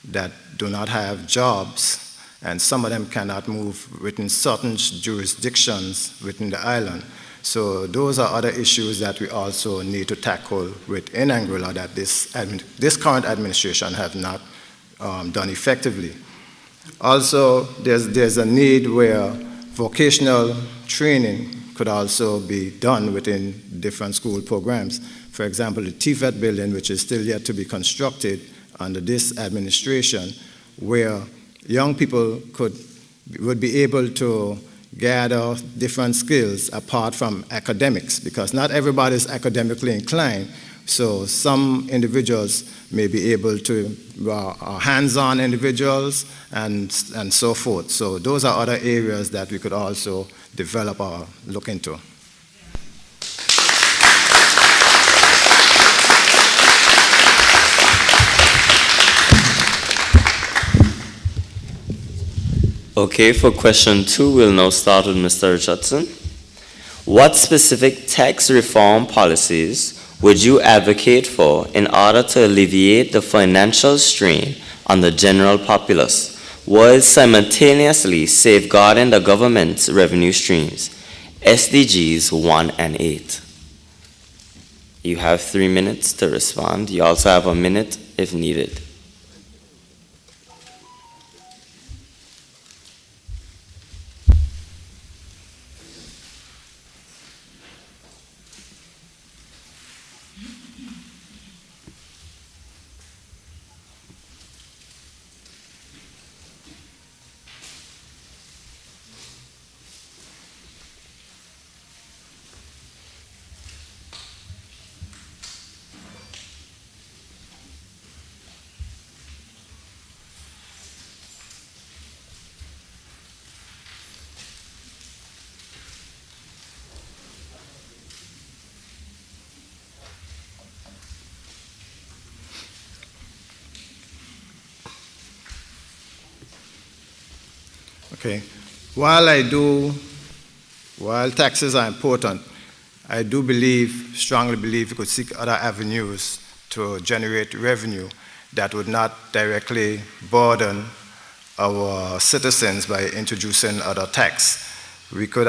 that do not have jobs, and some of them cannot move within certain jurisdictions within the island. So those are other issues that we also need to tackle within Anguilla that this current administration have not done effectively. Also, there's a need where vocational training could also be done within different school programs. For example, the TVET building, which is still yet to be constructed under this administration, where young people would be able to gather different skills apart from academics, because not everybody is academically inclined. So some individuals may be able to, are hands-on individuals and so forth. So those are other areas that we could also develop or look into. Okay, for question 2, we'll now start with Mr. Richardson. What specific tax reform policies would you advocate for in order to alleviate the financial strain on the general populace, while simultaneously safeguarding the government's revenue streams? SDGs 1 and 8. You have 3 minutes to respond. You also have a minute if needed. Okay. While taxes are important, I do strongly believe we could seek other avenues to generate revenue that would not directly burden our citizens by introducing other tax. We could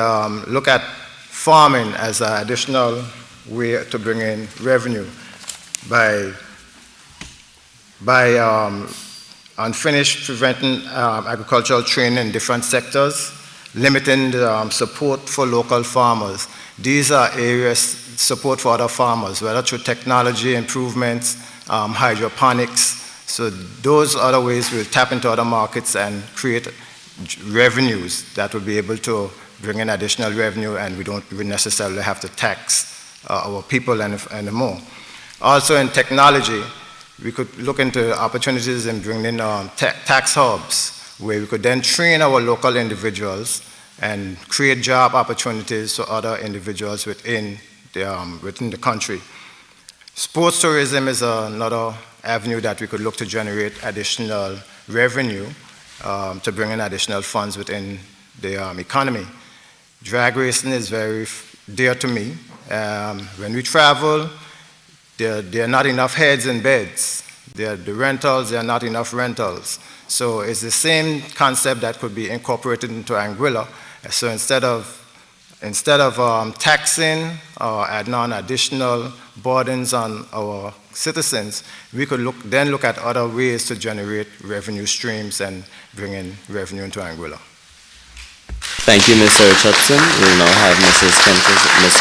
look at farming as an additional way to bring in revenue by unfinished preventing agricultural training in different sectors, limiting the support for local farmers. These are areas, support for other farmers, whether through technology improvements, hydroponics. So those other ways will tap into other markets and create revenues that will be able to bring in additional revenue, and we don't necessarily have to tax our people anymore. Also in technology, we could look into opportunities in bringing in tax hubs, where we could then train our local individuals and create job opportunities for other individuals within the country. Sports tourism is another avenue that we could look to generate additional revenue to bring in additional funds within the economy. Drag racing is very dear to me. When we travel, there are not enough heads in beds. The rentals, there are not enough rentals. So it's the same concept that could be incorporated into Anguilla. So instead of taxing or adding on additional burdens on our citizens, we could then look at other ways to generate revenue streams and bring in revenue into Anguilla. Thank you, Mr. Richardson. We'll now have Ms.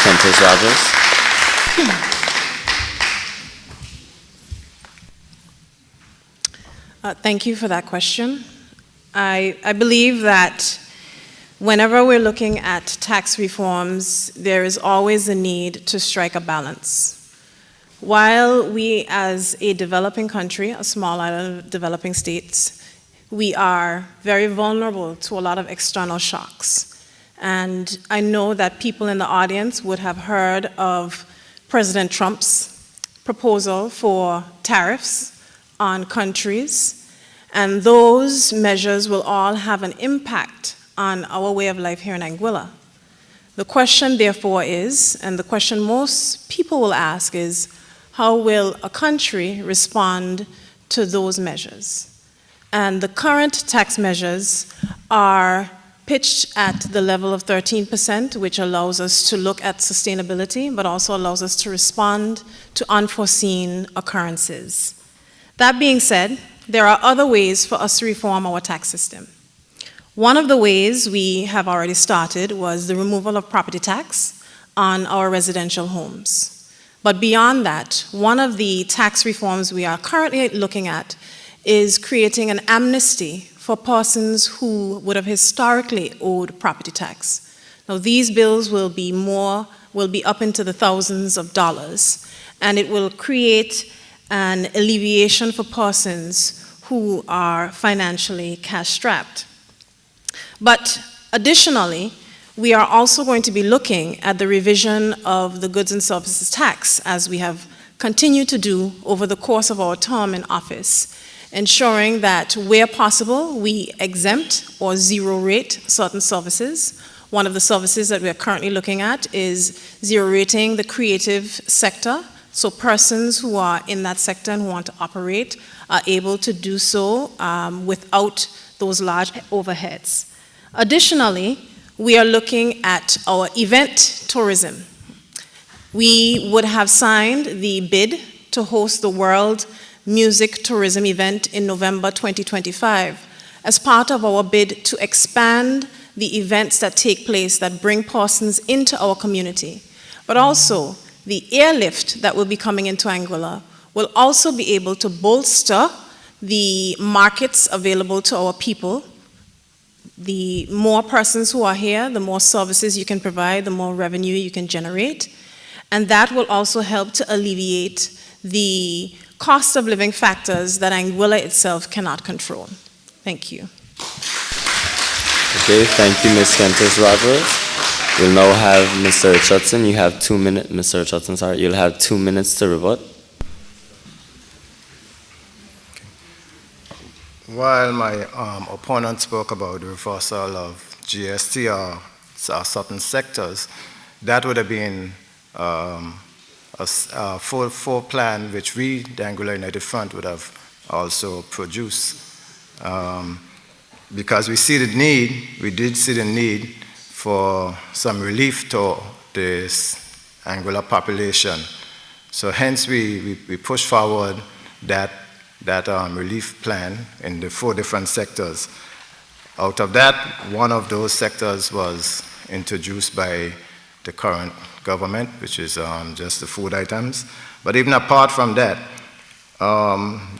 Kempis-Rogers. Thank you for that question. I believe that whenever we're looking at tax reforms, there is always a need to strike a balance. While we, as a developing country, a small island of developing states, we are very vulnerable to a lot of external shocks. And I know that people in the audience would have heard of President Trump's proposal for tariffs on countries, and those measures will all have an impact on our way of life here in Anguilla. The question, therefore, is, and the question most people will ask is, how will a country respond to those measures? And the current tax measures are pitched at the level of 13%, which allows us to look at sustainability, but also allows us to respond to unforeseen occurrences. That being said, there are other ways for us to reform our tax system. One of the ways we have already started was the removal of property tax on our residential homes. But beyond that, one of the tax reforms we are currently looking at is creating an amnesty for persons who would have historically owed property tax. Now, these bills will be up into the thousands of dollars, and it will create an alleviation for persons who are financially cash-strapped. But additionally, we are also going to be looking at the revision of the goods and services tax, as we have continued to do over the course of our term in office, ensuring that where possible, we exempt or zero rate certain services. One of the services that we are currently looking at is zero rating the creative sector. So persons who are in that sector and who want to operate are able to do so without those large overheads. Additionally, we are looking at our event tourism. We would have signed the bid to host the World Music Tourism event in November 2025 as part of our bid to expand the events that take place that bring persons into our community. But also, the airlift that will be coming into Anguilla will also be able to bolster the markets available to our people. The more persons who are here, the more services you can provide, the more revenue you can generate. And that will also help to alleviate the cost of living factors that Anguilla itself cannot control. Thank you. Okay, thank you, Ms. Kempis-Rogers. We'll now have Mr. Richardson. You have 2 minutes. Mr. Richardson, sorry. You'll have 2 minutes to rebut. while my opponent spoke about the reversal of GST or certain sectors, that would have been a full plan which we, the Anguilla United Front, would have also produced. Because we did see the need for some relief to this Anguilla population. So hence we pushed forward that relief plan in the 4 different sectors. Out of that, one of those sectors was introduced by the current government, which is just the food items. But even apart from that,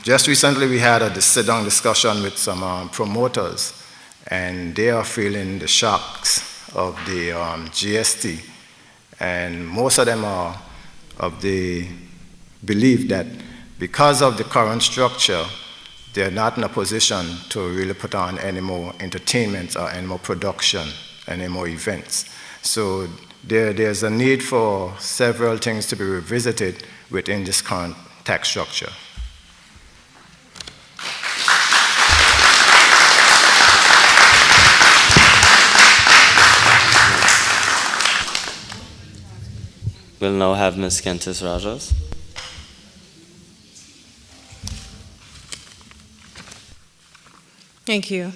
just recently we had a sit-down discussion with some promoters, and they are feeling the shocks of the GST. And most of them are of the belief that because of the current structure, they're not in a position to really put on any more entertainment or any more production, any more events. So there's a need for several things to be revisited within this current tax structure. We'll now have Ms. Kentis Rajas. Thank you.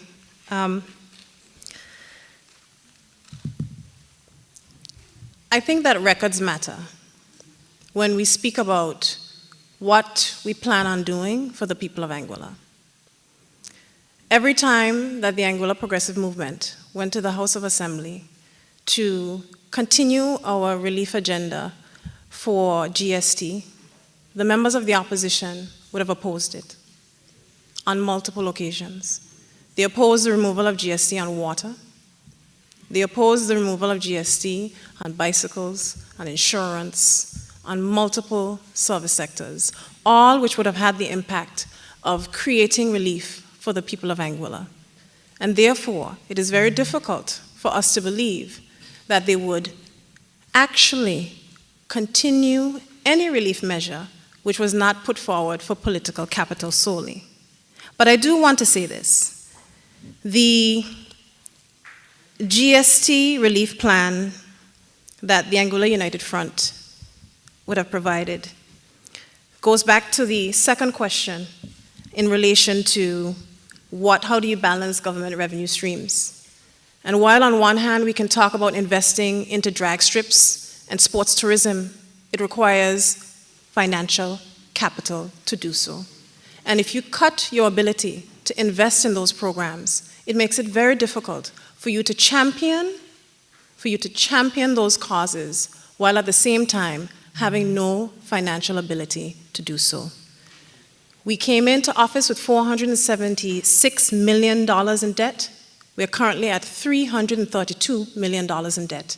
I think that records matter when we speak about what we plan on doing for the people of Anguilla. Every time that the Anguilla Progressive Movement went to the House of Assembly to continue our relief agenda for GST, the members of the opposition would have opposed it on multiple occasions. They opposed the removal of GST on water. They opposed the removal of GST on bicycles, on insurance, on multiple service sectors, all which would have had the impact of creating relief for the people of Anguilla. And therefore, it is very difficult for us to believe that they would actually continue any relief measure which was not put forward for political capital solely. But I do want to say this. The GST relief plan that the Anguilla United Front would have provided goes back to the second question in relation to how do you balance government revenue streams? And while on one hand we can talk about investing into drag strips and sports tourism, it requires financial capital to do so. And if you cut your ability to invest in those programs, it makes it very difficult for you to champion those causes while at the same time having no financial ability to do so. We came into office with $476 million in debt. We're currently at $332 million in debt.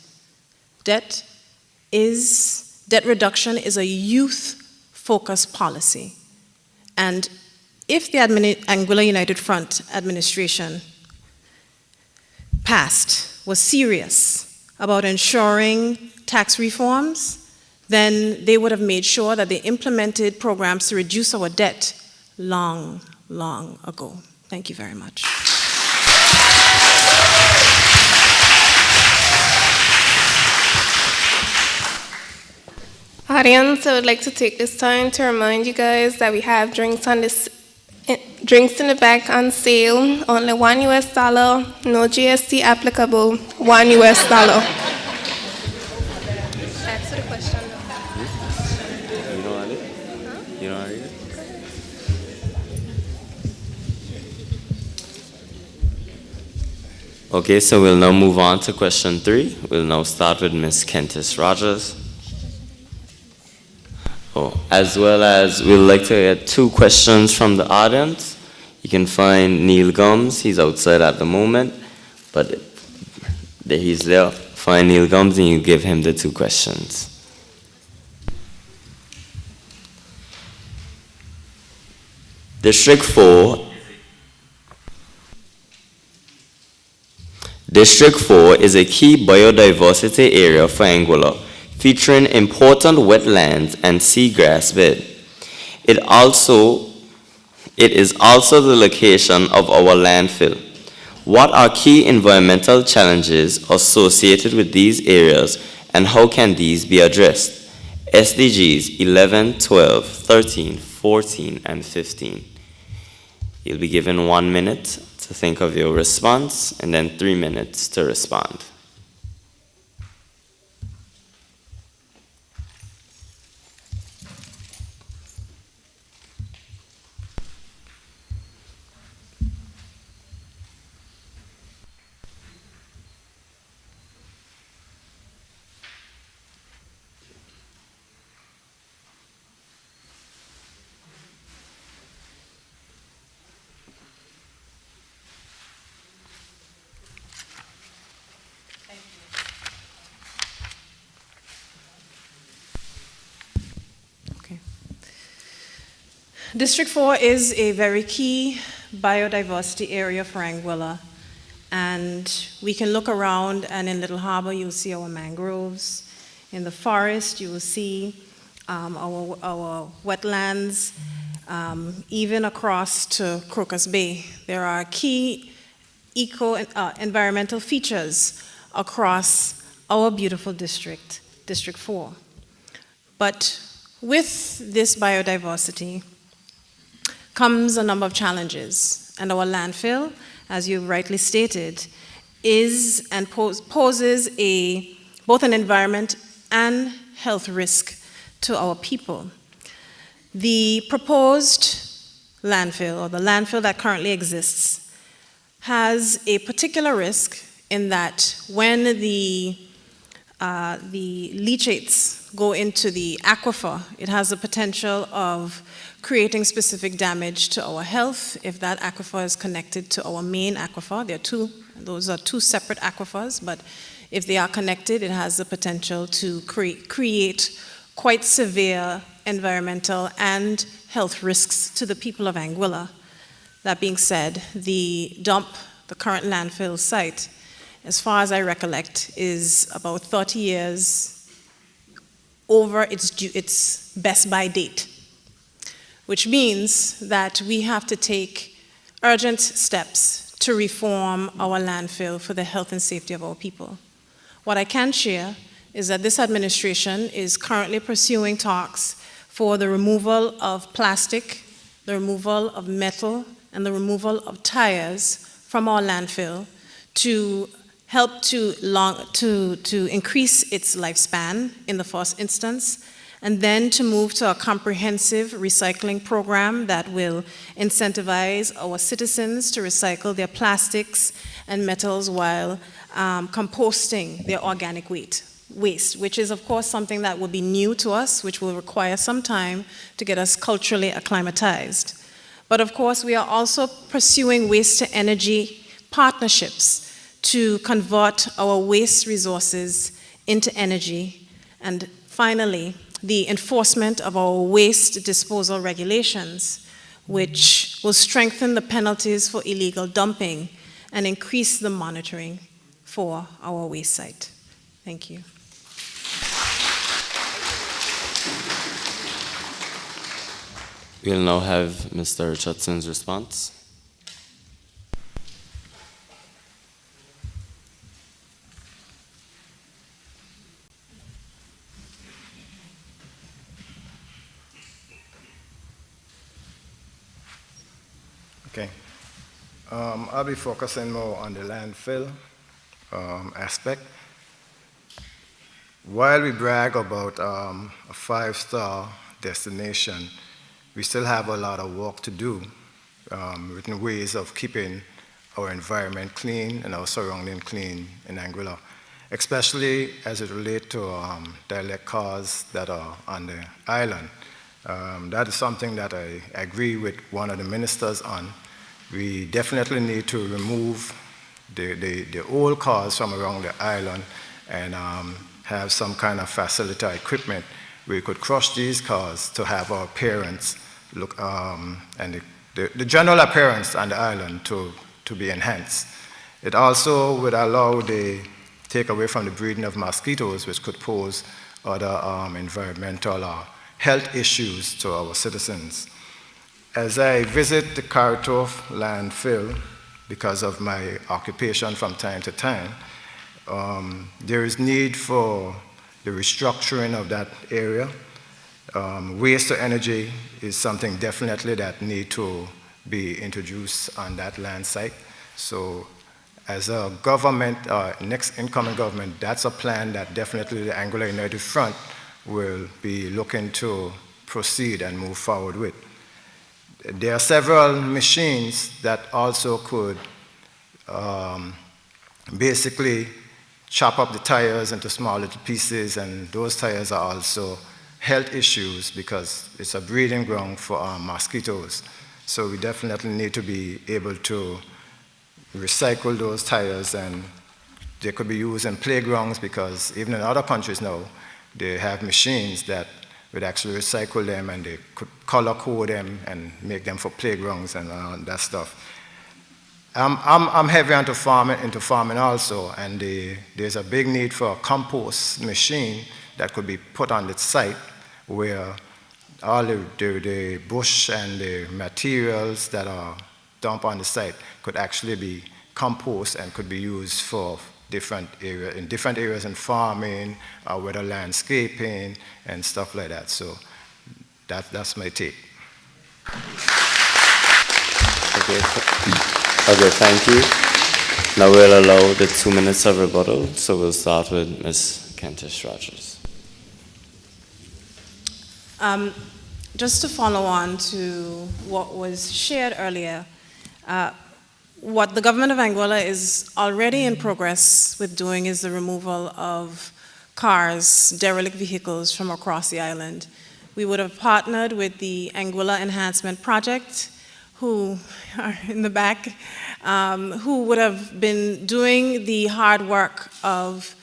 Debt reduction is a youth-focused policy. And if the Anguilla United Front administration was serious about ensuring tax reforms, then they would have made sure that they implemented programs to reduce our debt long, long ago. Thank you very much. Audience, I would like to take this time to remind you guys that we have drinks in the back on sale, only $1 US, no GST applicable, $1 US. Answer the question. You don't want it? Huh? You don't want it? Okay, so we'll now move on to question 3. We'll now start with Ms. Kentis Rogers. As well as we'd like to get 2 questions from the audience. You can find Neil Gums. He's outside at the moment, but he's there. Find Neil Gums and you give him the 2 questions. District 4 is a key biodiversity area for Anguilla, featuring important wetlands and seagrass bed. It It is also the location of our landfill. What are key environmental challenges associated with these areas, and how can these be addressed? SDGs 11, 12, 13, 14, and 15. You'll be given 1 minute to think of your response, and then 3 minutes to respond. District 4 is a very key biodiversity area for Anguilla, and we can look around, and in Little Harbor you'll see our mangroves. In the forest you will see our wetlands. Even across to Crocus Bay, there are key environmental features across our beautiful district, District 4. But with this biodiversity comes a number of challenges, and our landfill, as you rightly stated, is and poses both an environment and health risk to our people. The proposed landfill, or the landfill that currently exists, has a particular risk in that when the leachates go into the aquifer, it has the potential of creating specific damage to our health if that aquifer is connected to our main aquifer. Those are two separate aquifers, but if they are connected, it has the potential to create quite severe environmental and health risks to the people of Anguilla. That being said, the current landfill site, as far as I recollect, is about 30 years over its best by date, which means that we have to take urgent steps to reform our landfill for the health and safety of our people. What I can share is that this administration is currently pursuing talks for the removal of plastic, the removal of metal, and the removal of tires from our landfill to help to increase its lifespan in the first instance, and then to move to a comprehensive recycling program that will incentivize our citizens to recycle their plastics and metals while composting their organic waste, which is of course something that will be new to us, which will require some time to get us culturally acclimatized. But of course we are also pursuing waste to energy partnerships to convert our waste resources into energy. And finally, the enforcement of our waste disposal regulations, which will strengthen the penalties for illegal dumping and increase the monitoring for our waste site. Thank you. We'll now have Mr. Richardson's response. Okay. I'll be focusing more on the landfill aspect. While we brag about a 5-star destination, we still have a lot of work to do with ways of keeping our environment clean and our surrounding clean in Anguilla, especially as it relates to direct cars that are on the island. That is something that I agree with one of the ministers on. We definitely need to remove the old cars from around the island and have some kind of facility equipment where we could crush these cars to have our appearance look and the general appearance on the island to be enhanced. It also would allow the take away from the breeding of mosquitoes, which could pose other environmental or health issues to our citizens. As I visit the Karatov landfill, because of my occupation from time to time, there is need for the restructuring of that area. Waste to energy is something definitely that need to be introduced on that land site. So as a government, next incoming government, that's a plan that definitely the Anguilla United Front will be looking to proceed and move forward with. There are several machines that also could basically chop up the tires into small little pieces, and those tires are also health issues because it's a breeding ground for mosquitoes. So we definitely need to be able to recycle those tires, and they could be used in playgrounds because even in other countries now, they have machines that would actually recycle them, and they could color code them and make them for playgrounds and that stuff. I'm heavy into farming also, and there's a big need for a compost machine that could be put on the site where all the bush and the materials that are dumped on the site could actually be compost and could be used for different areas in farming, whether landscaping and stuff like that. So that's my take. Okay, thank you. Now we'll allow the 2 minutes of rebuttal. So we'll start with Ms. Kentish Rogers. Just to follow on to what was shared earlier, what the government of Anguilla is already in progress with doing is the removal of cars, derelict vehicles from across the island. We would have partnered with the Anguilla Enhancement Project, who are in the back, who would have been doing the hard work of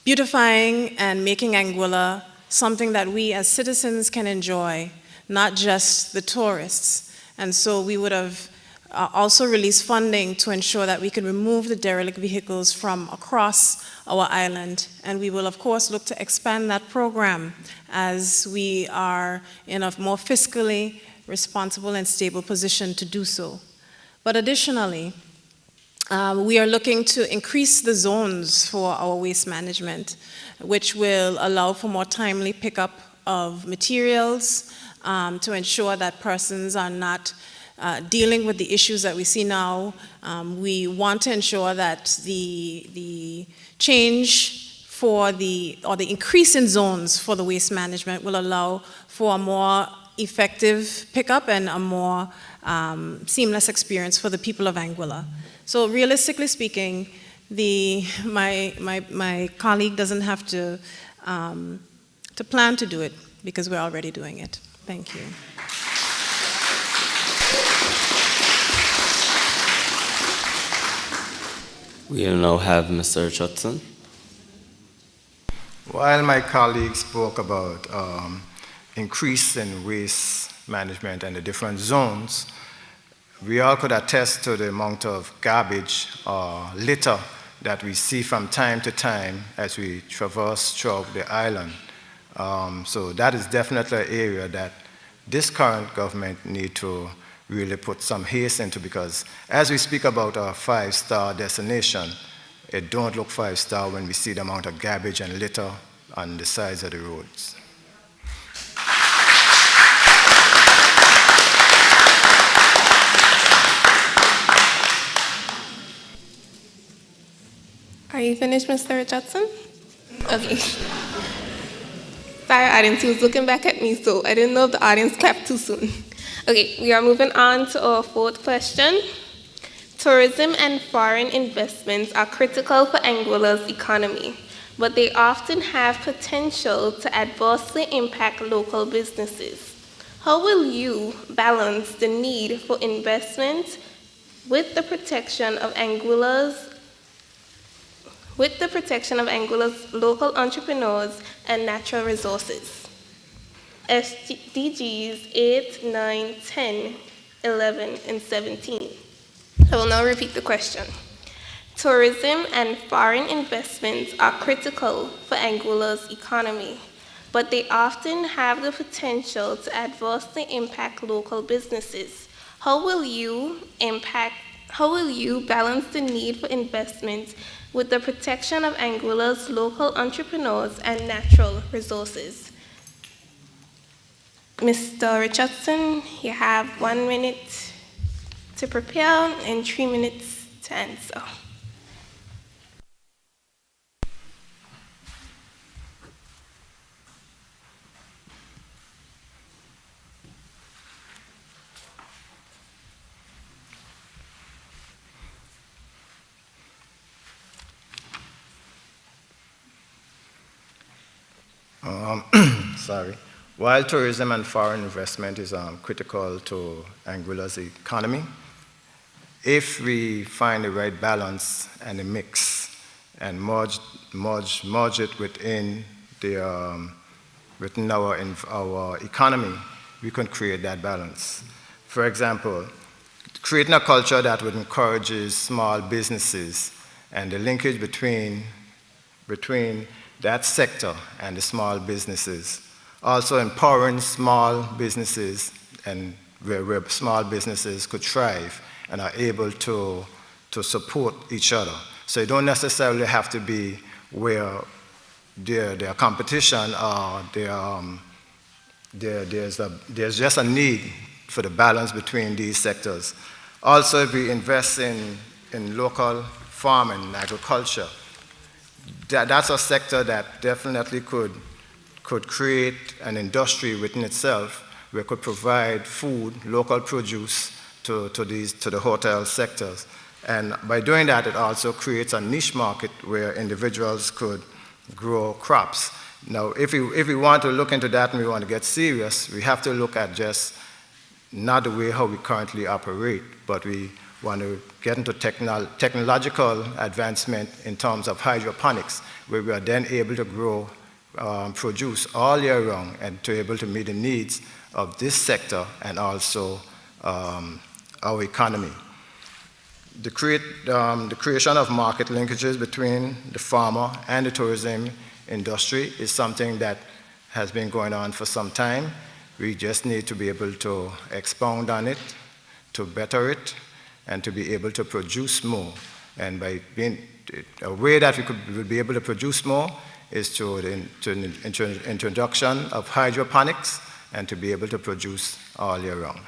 beautifying and making Anguilla something that we as citizens can enjoy, not just the tourists. And so we would have also released funding to ensure that we could remove the derelict vehicles from across our island. And we will, of course, look to expand that program as we are in a more fiscally responsible and stable position to do so. But additionally, we are looking to increase the zones for our waste management, which will allow for more timely pickup of materials to ensure that persons are not dealing with the issues that we see now. We want to ensure that the change or the increase in zones for the waste management will allow for a more effective pickup and a more seamless experience for the people of Anguilla. So realistically speaking, my colleague doesn't have to plan to do it because we're already doing it. Thank you. We'll now have Mr. Richardson. While my colleague spoke about increase in waste management and the different zones, we all could attest to the amount of garbage or litter that we see from time to time as we traverse throughout the island. So that is definitely an area that this current government need to really put some haste into, because as we speak about our 5-star destination, it don't look 5-star when we see the amount of garbage and litter on the sides of the roads. Are you finished, Mr. Richardson? Okay. Sorry, audience, he was looking back at me, so I didn't know if the audience clapped too soon. Okay, we are moving on to our 4th question. Tourism and foreign investments are critical for Anguilla's economy, but they often have potential to adversely impact local businesses. How will you balance the need for investment with the protection of Anguilla's local entrepreneurs and natural resources? SDGs 8, 9, 10, 11, and 17. I will now repeat the question. Tourism and foreign investments are critical for Anguilla's economy, but they often have the potential to adversely impact local businesses. How will you balance the need for investment with the protection of Anguilla's local entrepreneurs and natural resources? Mr. Richardson, you have 1 minute to prepare and 3 minutes to answer. Sorry. While tourism and foreign investment is critical to Anguilla's economy, if we find the right balance and a mix and merge it within our economy, we can create that balance. For example, creating a culture that would encourage small businesses and the linkage between that sector and the small businesses. Also empowering small businesses and where small businesses could thrive and are able to support each other. So you don't necessarily have to be where their competition or there's just a need for the balance between these sectors. Also, if we invest in local farming and agriculture, that's a sector that definitely could create an industry within itself where it could provide food, local produce to the hotel sectors. And by doing that, it also creates a niche market where individuals could grow crops. Now, if we want to look into that and we want to get serious, we have to look at just not the way how we currently operate, but we want to get into technological advancement in terms of hydroponics, where we are then able to grow produce all year round and to able to meet the needs of this sector and also our economy. The creation of market linkages between the farmer and the tourism industry is something that has been going on for some time. We just need to be able to expound on it, to better it, and to be able to produce more. And by being a way that we would be able to produce more is through the introduction of hydroponics and to be able to produce all year round.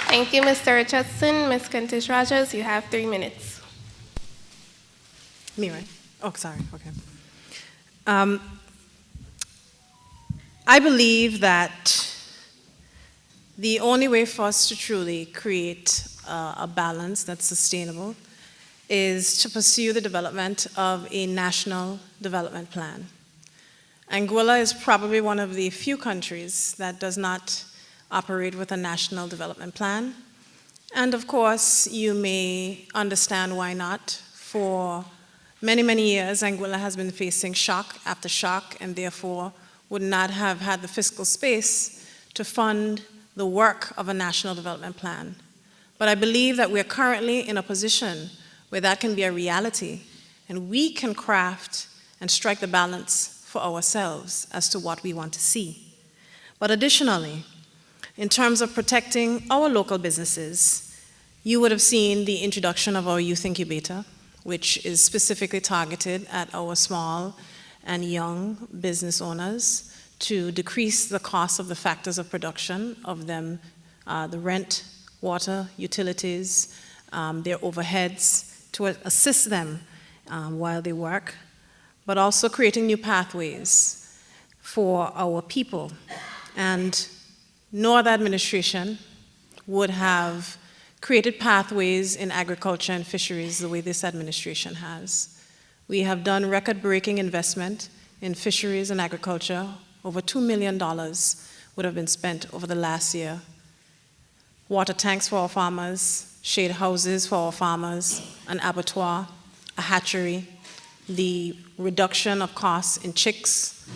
Thank you, Mr. Richardson. Ms. Kentish Rogers, you have 3 minutes. Me, right? Oh, sorry, okay. I believe that the only way for us to truly create a balance that's sustainable is to pursue the development of a national development plan. Anguilla is probably one of the few countries that does not operate with a national development plan. And of course, you may understand why not. For many, many years, Anguilla has been facing shock after shock and therefore would not have had the fiscal space to fund the work of a national development plan. But I believe that we're currently in a position where that can be a reality and we can craft and strike the balance for ourselves as to what we want to see. But additionally, in terms of protecting our local businesses, you would have seen the introduction of our youth incubator, which is specifically targeted at our small and young business owners to decrease the cost of the factors of production of them, the rent, water, utilities, their overheads, to assist them while they work, but also creating new pathways for our people. And no other administration would have created pathways in agriculture and fisheries the way this administration has. We have done record-breaking investment in fisheries and agriculture. Over $2 million would have been spent over the last year. Water tanks for our farmers, shade houses for our farmers, an abattoir, a hatchery, the reduction of costs in chicks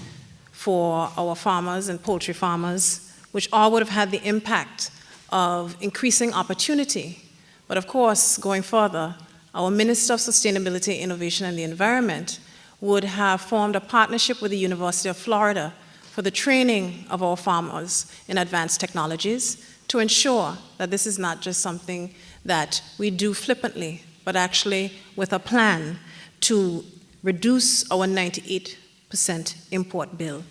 for our farmers and poultry farmers, which all would have had the impact of increasing opportunity But of course, going further, our Minister of Sustainability, Innovation and the Environment would have formed a partnership with the University of Florida for the training of our farmers in advanced technologies to ensure that this is not just something that we do flippantly, but actually with a plan to reduce our 98% import bill.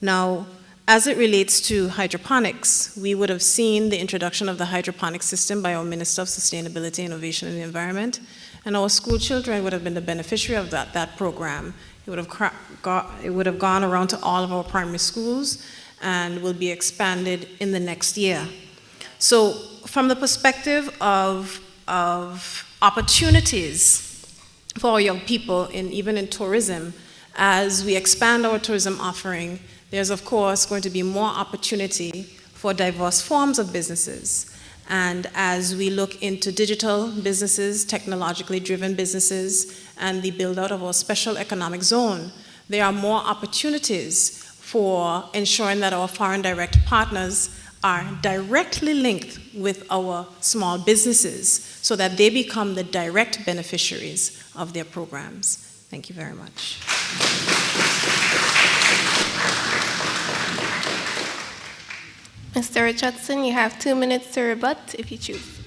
Now, as it relates to hydroponics, we would have seen the introduction of the hydroponic system by our Minister of Sustainability, Innovation and the Environment, and our school children would have been the beneficiary of that program. It would have gone around to all of our primary schools and will be expanded in the next year. So from the perspective of opportunities for our young people, even in tourism, as we expand our tourism offering, there's of course going to be more opportunity for diverse forms of businesses. And as we look into digital businesses, technologically driven businesses, and the build out of our special economic zone, there are more opportunities for ensuring that our foreign direct partners are directly linked with our small businesses so that they become the direct beneficiaries of their programs. Thank you very much. Mr. Richardson, you have 2 minutes to rebut if you choose.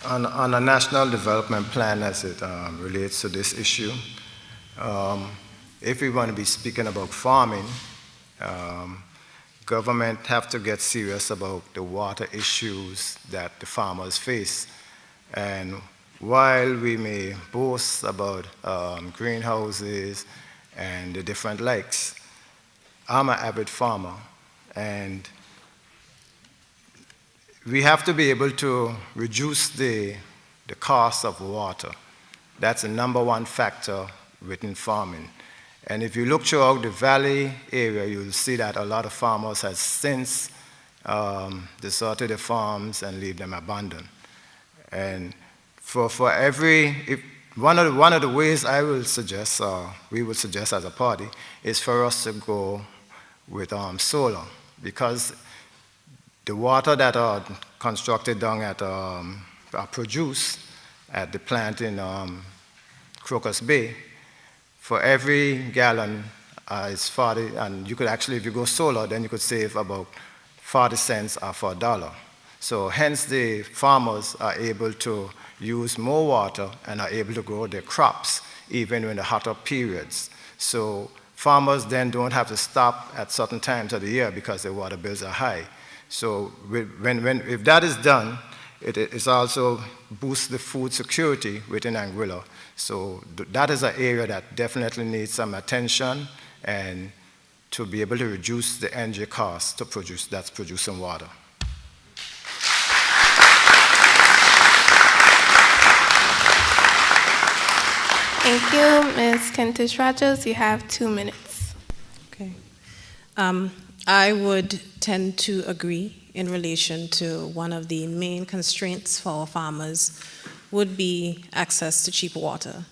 On a national development plan as it relates to this issue, if we want to be speaking about farming, government have to get serious about the water issues that the farmers face. And while we may boast about greenhouses and the different likes, I'm an avid farmer, and we have to be able to reduce the cost of water. That's the number 1 factor within farming. And if you look throughout the valley area, you'll see that a lot of farmers have since deserted their farms and leave them abandoned. And for every, one of the ways I will suggest, or we would suggest as a party, is for us to go with solar, because the water that are constructed down at, are produced at the plant in Crocus Bay, for every gallon is 40, and you could actually, if you go solar, then you could save about 40 cents for $1. So hence the farmers are able to use more water and are able to grow their crops even in the hotter periods. So farmers then don't have to stop at certain times of the year because their water bills are high. So if that is done, it also boosts the food security within Anguilla. So that is an area that definitely needs some attention, and to be able to reduce the energy cost to produce, that's producing water. Thank you. Ms. Kentish Rogers, you have 2 minutes. Okay. I would tend to agree in relation to one of the main constraints for our farmers would be access to cheap water.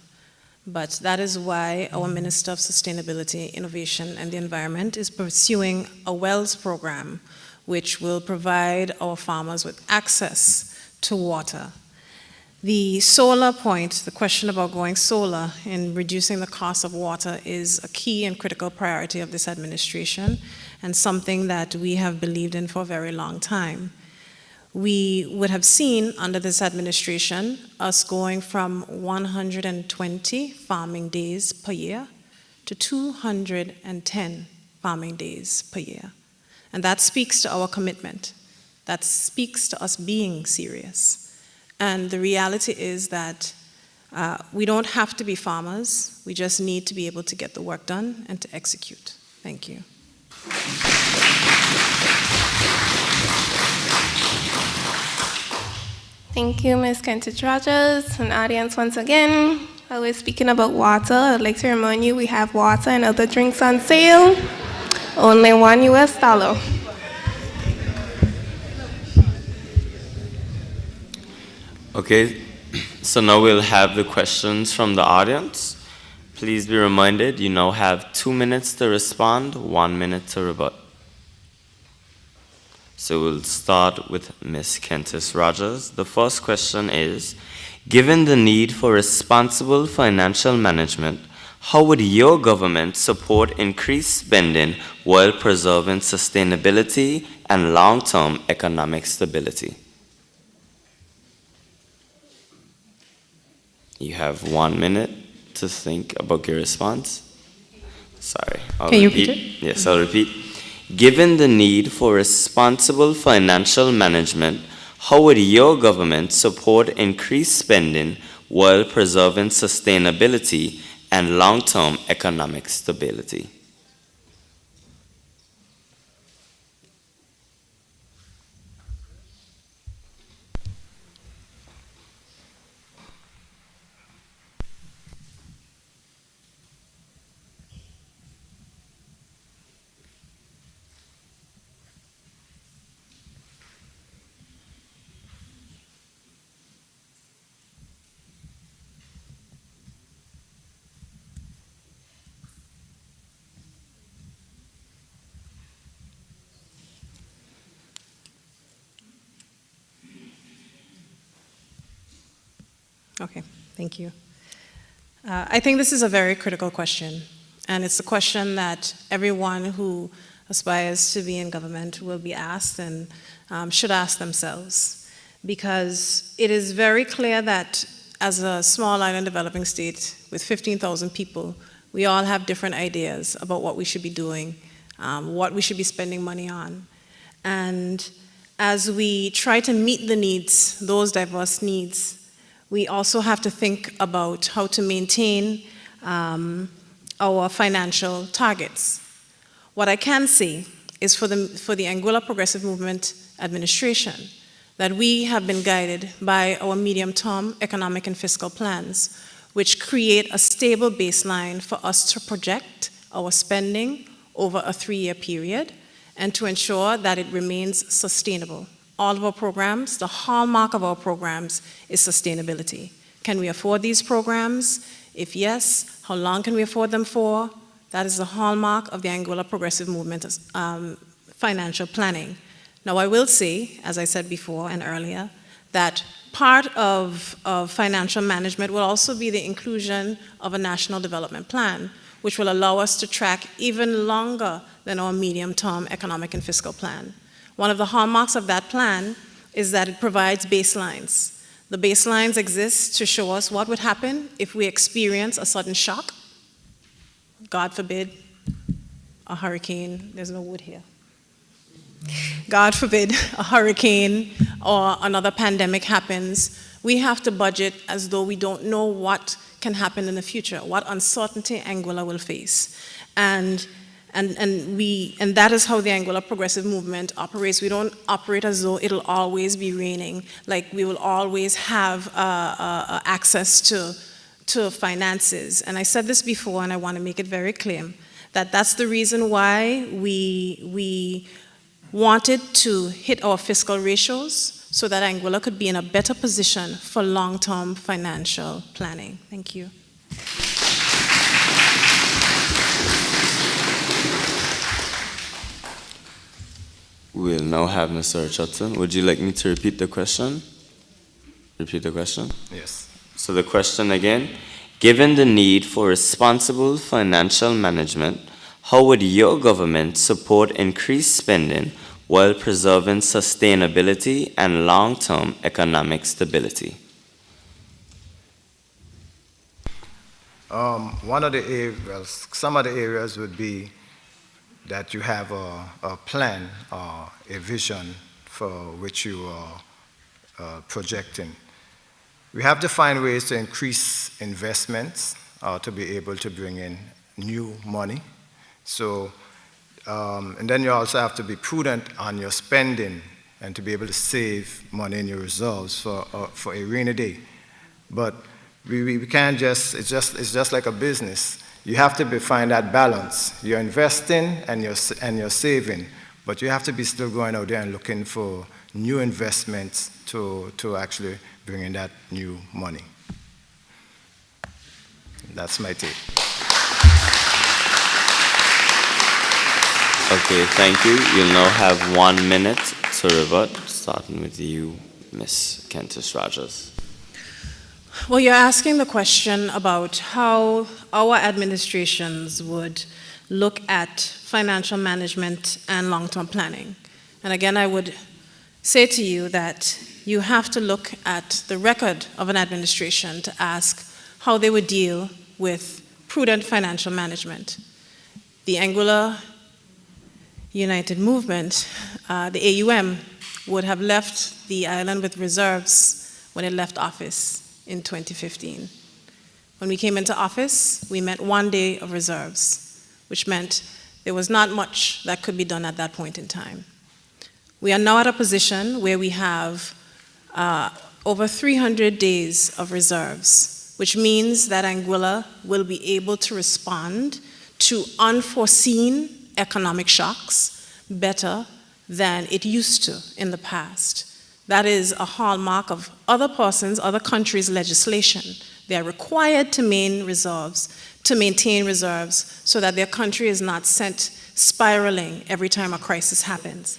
But that is why our Minister of Sustainability, Innovation and the Environment is pursuing a wells program which will provide our farmers with access to water. The solar point, the question about going solar and reducing the cost of water, is a key and critical priority of this administration, and something that we have believed in for a very long time. We would have seen under this administration us going from 120 farming days per year to 210 farming days per year. And that speaks to our commitment. That speaks to us being serious. And the reality is that we don't have to be farmers. We just need to be able to get the work done and to execute. Thank you. Thank you, Ms. Kentish Rogers. And audience, once again, while we're speaking about water, I'd like to remind you we have water and other drinks on sale. Only $1 US. Okay, so now we'll have the questions from the audience. Please be reminded you now have 2 minutes to respond, 1 minute to rebut. So we'll start with Ms. Kentis Rogers. The first question is, given the need for responsible financial management, how would your government support increased spending while preserving sustainability and long-term economic stability? You have 1 minute to think about your response. Sorry, Can you repeat it? Yes, I'll repeat. Given the need for responsible financial management, how would your government support increased spending while preserving sustainability and long-term economic stability? Okay, thank you. I think this is a very critical question, and it's a question that everyone who aspires to be in government will be asked and should ask themselves, because it is very clear that as a small island developing state with 15,000 people, we all have different ideas about what we should be doing, what we should be spending money on. And as we try to meet the needs, those diverse needs, we also have to think about how to maintain our financial targets. What I can say is for the Anguilla Progressive Movement administration, that we have been guided by our medium-term economic and fiscal plans, which create a stable baseline for us to project our spending over a 3-year period and to ensure that it remains sustainable. All of our programs, the hallmark of our programs is sustainability. Can we afford these programs? If yes, how long can we afford them for? That is the hallmark of the Anguilla Progressive Movement's financial planning. Now, I will say, as I said before and earlier, that part of financial management will also be the inclusion of a national development plan, which will allow us to track even longer than our medium-term economic and fiscal plan. One of the hallmarks of that plan is that it provides baselines. The baselines exist to show us what would happen if we experience a sudden shock. God forbid, a hurricane. There's no wood here. God forbid, a hurricane or another pandemic happens. We have to budget as though we don't know what can happen in the future, what uncertainty Anguilla will face. And that is how the Anguilla Progressive Movement operates. We don't operate as though it'll always be raining, like we will always have access to finances. And I said this before, and I want to make it very clear, that that's the reason why we wanted to hit our fiscal ratios so that Anguilla could be in a better position for long-term financial planning. Thank you. We'll now have Mr. Richardson. Would you like me to repeat the question? Repeat the question? Yes. So the question again, given the need for responsible financial management, how would your government support increased spending while preserving sustainability and long-term economic stability? One of the areas, some of the areas would be that you have a plan or a vision for which you are projecting. We have to find ways to increase investments to be able to bring in new money. So, and then you also have to be prudent on your spending and to be able to save money in your reserves for a rainy day. But we can't just, it's just like a business. You have to find that balance. You're investing and you're saving, but you have to be still going out there and looking for new investments to actually bring in that new money. That's my take. Okay, thank you. You'll now have 1 minute to rebut, starting with you, Ms. Kentis Rogers. Well, you're asking the question about how our administrations would look at financial management and long-term planning. And again, I would say to you that you have to look at the record of an administration to ask how they would deal with prudent financial management. The Anguilla United Movement, the AUM, would have left the island with reserves when it left office in 2015. When we came into office, we met 1 day of reserves, which meant there was not much that could be done at that point in time. We are now at a position where we have over 300 days of reserves, which means that Anguilla will be able to respond to unforeseen economic shocks better than it used to in the past. That is a hallmark of other persons, other countries' legislation. They are required to maintain reserves so that their country is not sent spiraling every time a crisis happens.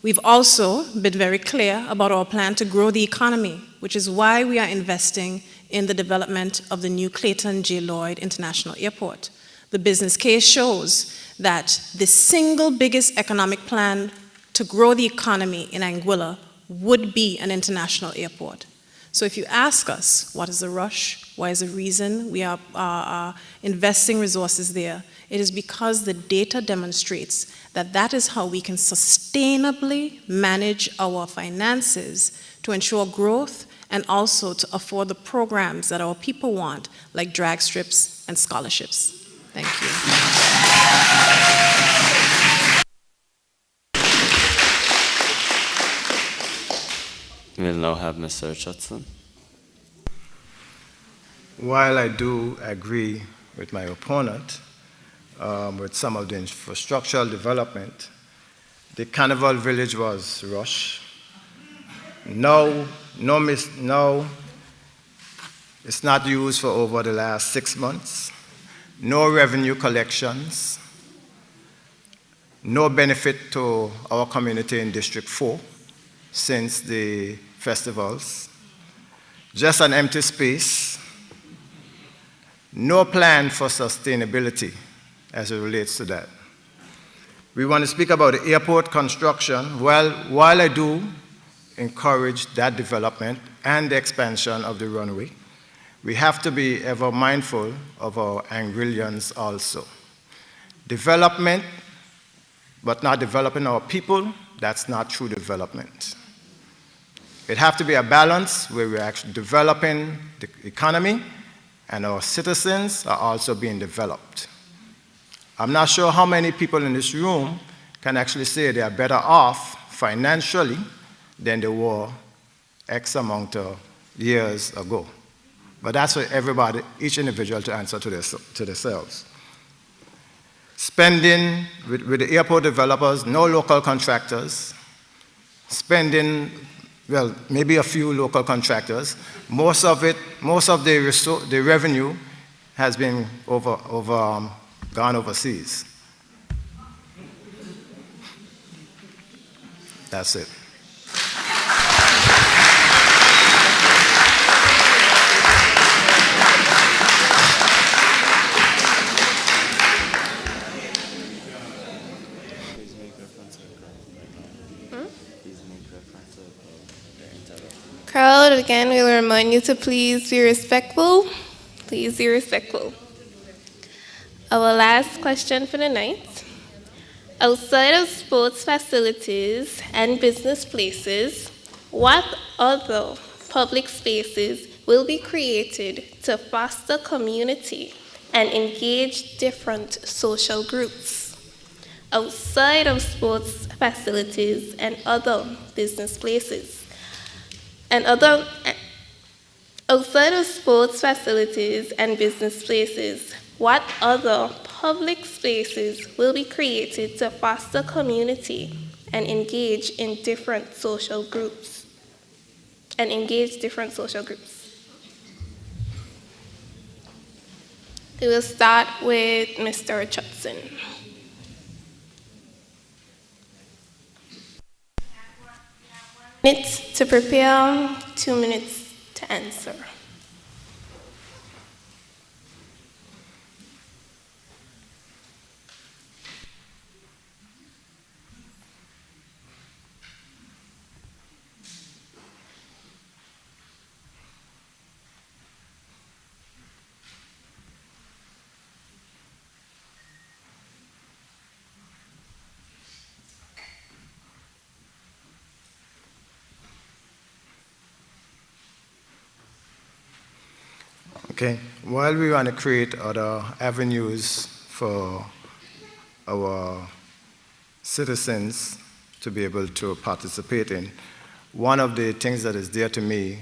We've also been very clear about our plan to grow the economy, which is why we are investing in the development of the new Clayton J. Lloyd International Airport. The business case shows that the single biggest economic plan to grow the economy in Anguilla would be an international airport. So if you ask us, what is the rush? Why is the reason we are investing resources there? It is because the data demonstrates that that is how we can sustainably manage our finances to ensure growth and also to afford the programs that our people want, like drag strips and scholarships. Thank you. We'll now have Mr. Richardson. While I do agree with my opponent with some of the infrastructural development, the Carnival Village was rushed. No, it's not used for over the last 6 months. No revenue collections. No benefit to our community in District 4 since the festivals. Just an empty space. No plan for sustainability as it relates to that. We want to speak about the airport construction. Well, while I do encourage that development and the expansion of the runway, we have to be ever mindful of our Anguillians also. Development, but not developing our people, that's not true development. It has to be a balance where we're actually developing the economy and our citizens are also being developed. I'm not sure how many people in this room can actually say they are better off financially than they were X amount of years ago. But that's for everybody, each individual to answer to themselves. Spending with the airport developers, no local contractors. Spending, well, maybe a few local contractors. Most of the revenue has been gone overseas. That's it. Crowd, again, we will remind you to please be respectful. Please be respectful. Our last question for the night. Outside of sports facilities and business places, what other public spaces will be created to foster community and engage different social groups? Outside of sports facilities and other business places. Outside of sports facilities and business places, what other public spaces will be created to foster community and engage different social groups? We will start with Mr. Richardson. Minutes to prepare, 2 minutes to answer. Okay, while we want to create other avenues for our citizens to be able to participate in, one of the things that is dear to me,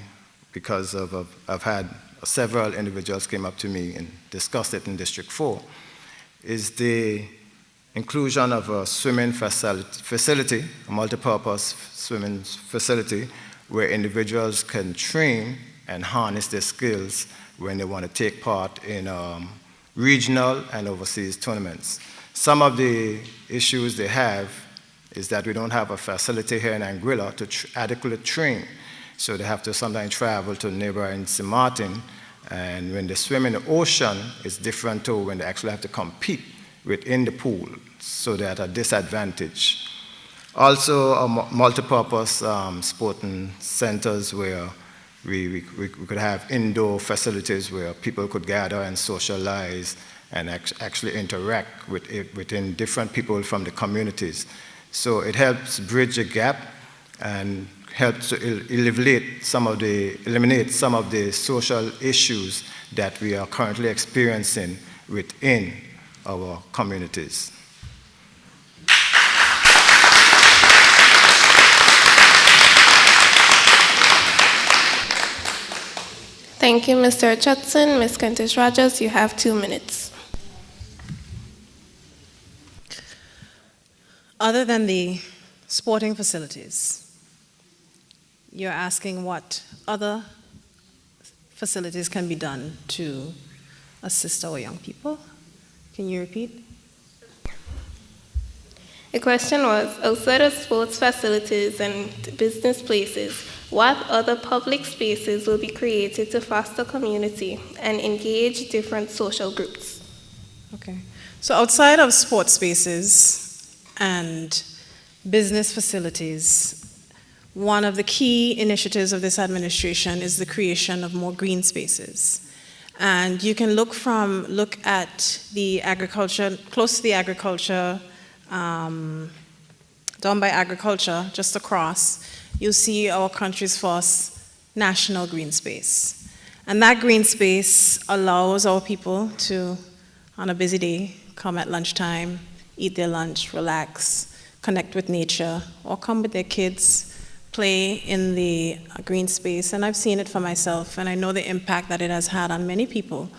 because I've had several individuals came up to me and discussed it in District 4, is the inclusion of a swimming facility, a multipurpose swimming facility, where individuals can train and harness their skills when they want to take part in regional and overseas tournaments. Some of the issues they have is that we don't have a facility here in Anguilla to adequately train. So they have to sometimes travel to neighboring St. Martin, and when they swim in the ocean, it's different to when they actually have to compete within the pool, so they're at a disadvantage. Also, multipurpose sporting centers where we could have indoor facilities where people could gather and socialize and actually interact within different people from the communities. So it helps bridge a gap and helps to eliminate some of the social issues that we are currently experiencing within our communities. Thank you, Mr. Richardson. Ms. Kentish Rogers, you have 2 minutes. Other than the sporting facilities, you're asking what other facilities can be done to assist our young people? Can you repeat? The question was, outside of sports facilities and business places, what other public spaces will be created to foster community and engage different social groups? Okay. So outside of sports spaces and business facilities, one of the key initiatives of this administration is the creation of more green spaces. And you can look at the agriculture, close to the agriculture, down by agriculture, just across, you'll see our country's first national green space. And that green space allows our people to, on a busy day, come at lunchtime, eat their lunch, relax, connect with nature, or come with their kids, play in the green space. And I've seen it for myself, and I know the impact that it has had on many people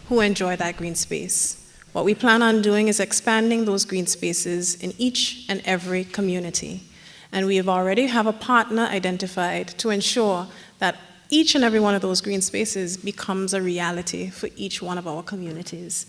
who enjoy that green space. What we plan on doing is expanding those green spaces in each and every community. And we already have a partner identified to ensure that each and every one of those green spaces becomes a reality for each one of our communities.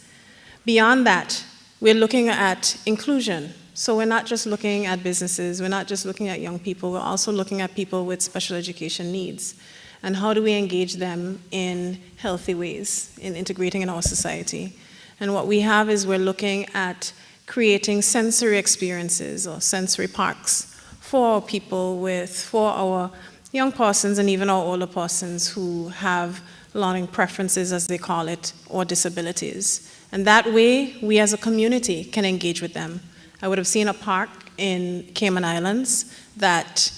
Beyond that, we're looking at inclusion. So we're not just looking at businesses, we're not just looking at young people, we're also looking at people with special education needs. And how do we engage them in healthy ways, in integrating in our society? And what we have is we're looking at creating sensory experiences or sensory parks for people for our young persons and even our older persons who have learning preferences, as they call it, or disabilities. And that way, we as a community can engage with them. I would have seen a park in Cayman Islands that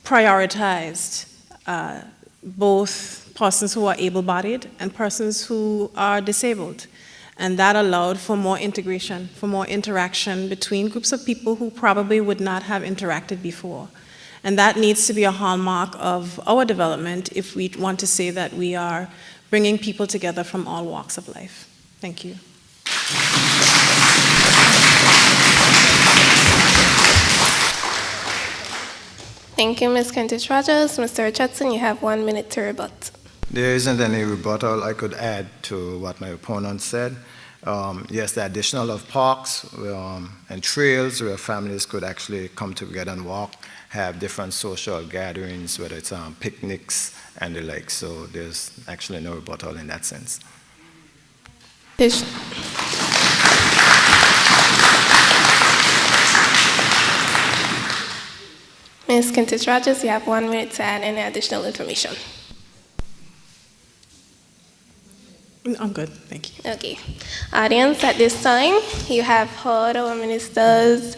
prioritized both persons who are able-bodied and persons who are disabled. And that allowed for more integration, for more interaction between groups of people who probably would not have interacted before. And that needs to be a hallmark of our development if we want to say that we are bringing people together from all walks of life. Thank you. Thank you, Ms. Kentish Rogers. Mr. Richardson, you have 1 minute to rebut. There isn't any rebuttal I could add to what my opponent said. Yes, the additional of parks and trails where families could actually come together and walk, have different social gatherings, whether it's picnics and the like. So there's actually no rebuttal in that sense. Ms. Kentish-Rogers, you have 1 minute to add any additional information. I'm good, thank you. Okay. Audience, at this time, you have heard our ministers,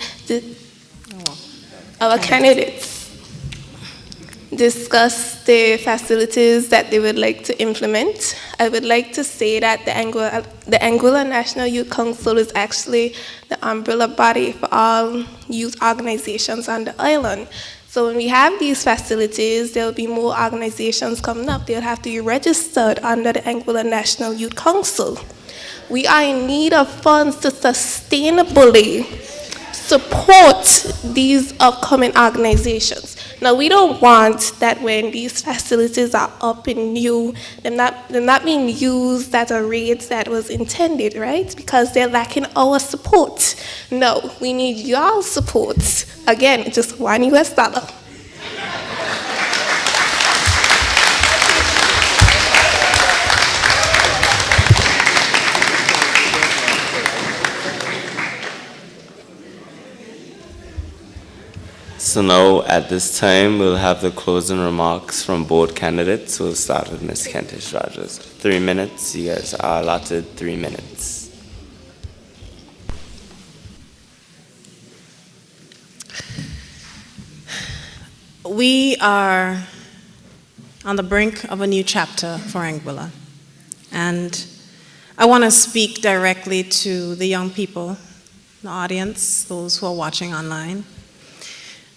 our candidates discuss the facilities that they would like to implement. I would like to say that the Anguilla National Youth Council is actually the umbrella body for all youth organizations on the island. So when we have these facilities, there will be more organizations coming up. They'll have to be registered under the Anguilla National Youth Council. We are in need of funds to sustainably support these upcoming organizations. Now, we don't want that when these facilities are up and new, they're not being used at a rate that was intended, right? Because they're lacking our support. No, we need y'all support. Again, just $1 US. So now, at this time, we'll have the closing remarks from both candidates. We'll start with Ms. Kentish-Rogers. 3 minutes. You guys are allotted 3 minutes. We are on the brink of a new chapter for Anguilla. And I want to speak directly to the young people, the audience, those who are watching online.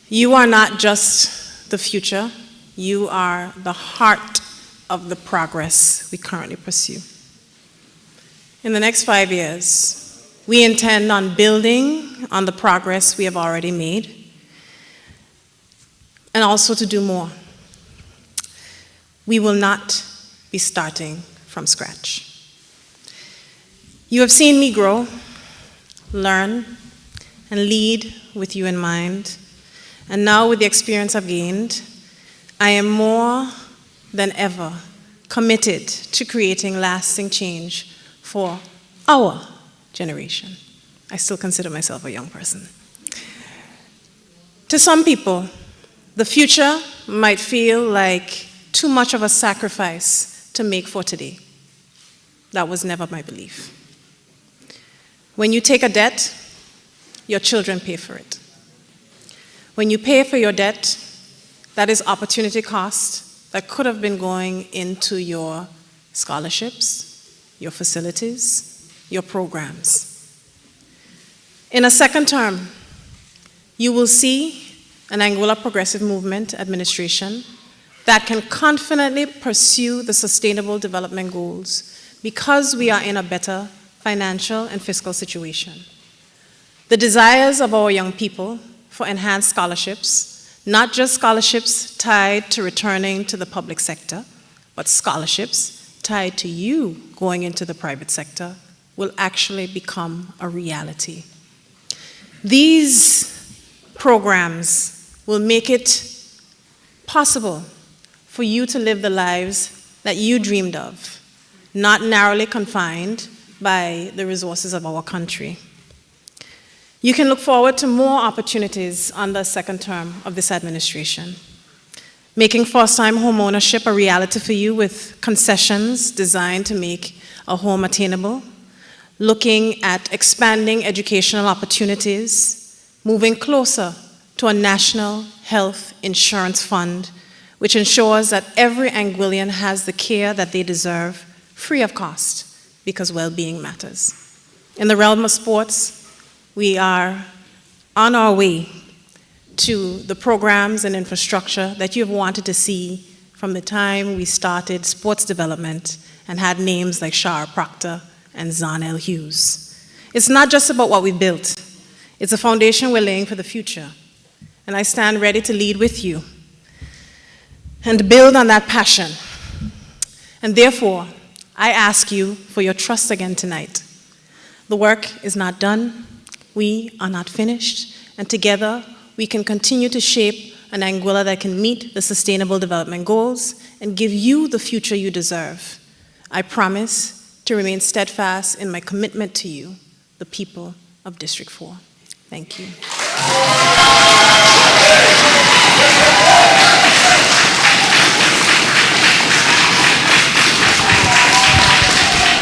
You are not just the future, you are the heart of the progress we currently pursue. In the next 5 years, we intend on building on the progress we have already made and also to do more. We will not be starting from scratch. You have seen me grow, learn, and lead with you in mind. And now, with the experience I've gained, I am more than ever committed to creating lasting change for our generation. I still consider myself a young person. To some people, the future might feel like too much of a sacrifice to make for today. That was never my belief. When you take a debt, your children pay for it. When you pay for your debt, that is opportunity cost that could have been going into your scholarships, your facilities, your programs. In a second term, you will see an Anguilla Progressive Movement administration that can confidently pursue the sustainable development goals because we are in a better financial and fiscal situation. The desires of our young people for enhanced scholarships, not just scholarships tied to returning to the public sector, but scholarships tied to you going into the private sector, will actually become a reality. These programs will make it possible for you to live the lives that you dreamed of, not narrowly confined by the resources of our country. You can look forward to more opportunities on the second term of this administration, making first-time home ownership a reality for you with concessions designed to make a home attainable, looking at expanding educational opportunities, moving closer to a national health insurance fund, which ensures that every Anguillian has the care that they deserve, free of cost, because well-being matters. In the realm of sports, we are on our way to the programs and infrastructure that you've wanted to see from the time we started sports development and had names like Shara Proctor and Zahn L. Hughes. It's not just about what we built. It's a foundation we're laying for the future. And I stand ready to lead with you and build on that passion. And therefore, I ask you for your trust again tonight. The work is not done, we are not finished, and together we can continue to shape an Anguilla that can meet the Sustainable Development Goals and give you the future you deserve. I promise to remain steadfast in my commitment to you, the people of District 4. Thank you.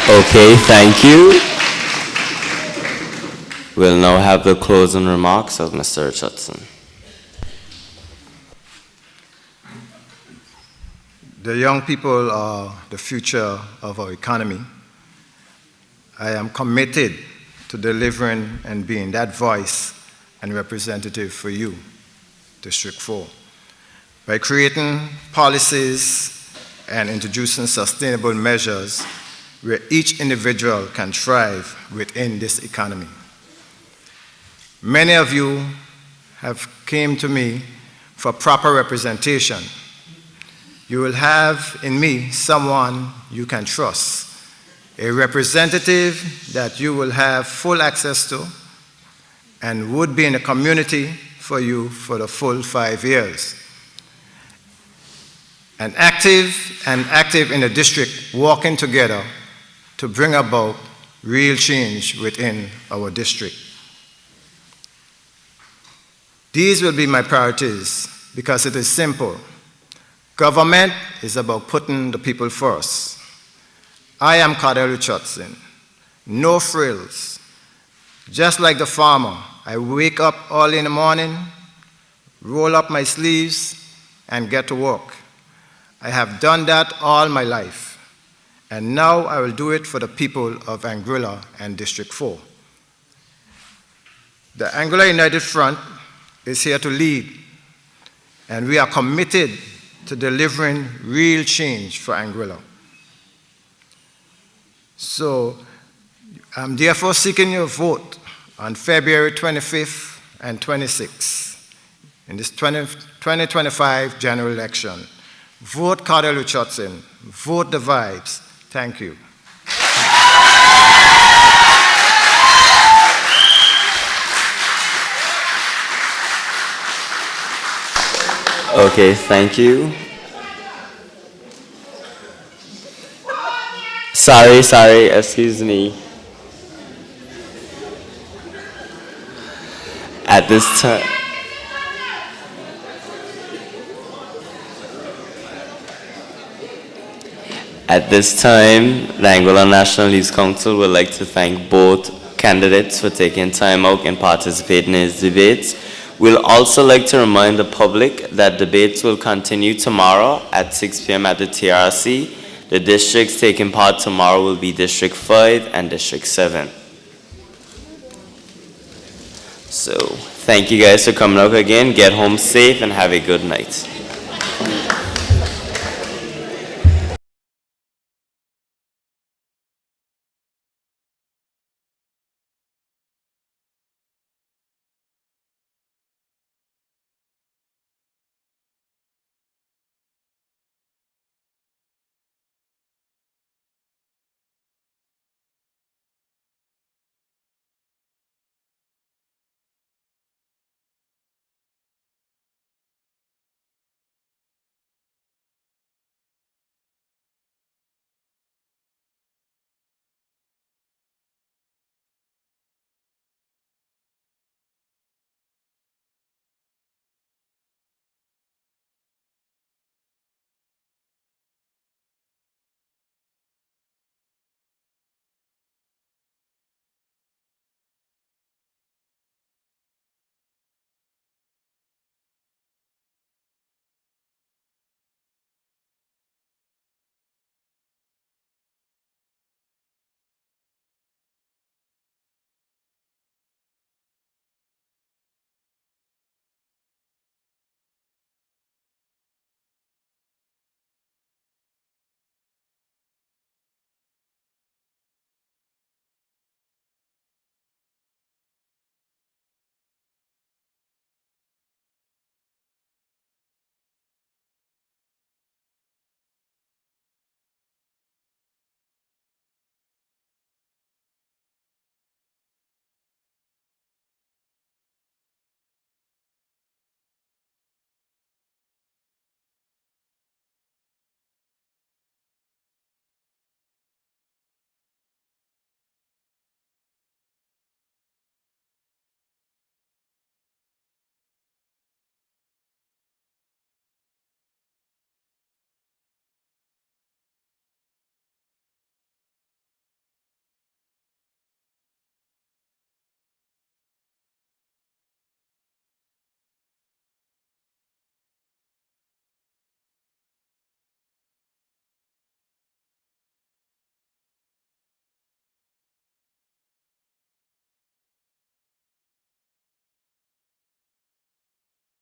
Okay, thank you. We'll now have the closing remarks of Mr. Richardson. The young people are the future of our economy. I am committed to delivering and being that voice and representative for you, District 4, by creating policies and introducing sustainable measures where each individual can thrive within this economy. Many of you have came to me for proper representation. You will have in me someone you can trust, a representative that you will have full access to and would be in the community for you for the full 5 years. And active in the district, working together to bring about real change within our district. These will be my priorities because it is simple. Government is about putting the people first. I am Cardell Richardson. No frills. Just like the farmer, I wake up early in the morning, roll up my sleeves, and get to work. I have done that all my life, and now I will do it for the people of Anguilla and District 4. The Anguilla United Front is here to lead, and we are committed to delivering real change for Anguilla. So I'm therefore seeking your vote on February 25th and 26th in this 2025 general election. Vote Cardell Richardson. Vote the vibes. Thank you. Okay, thank you. Sorry, excuse me. At this time, the Anguilla National Youth Council would like to thank both candidates for taking time out and participating in these debates. We'll also like to remind the public that debates will continue tomorrow at 6 p.m. at the TRC. The districts taking part tomorrow will be District 5 and District 7. So, thank you guys for coming out again. Get home safe and have a good night.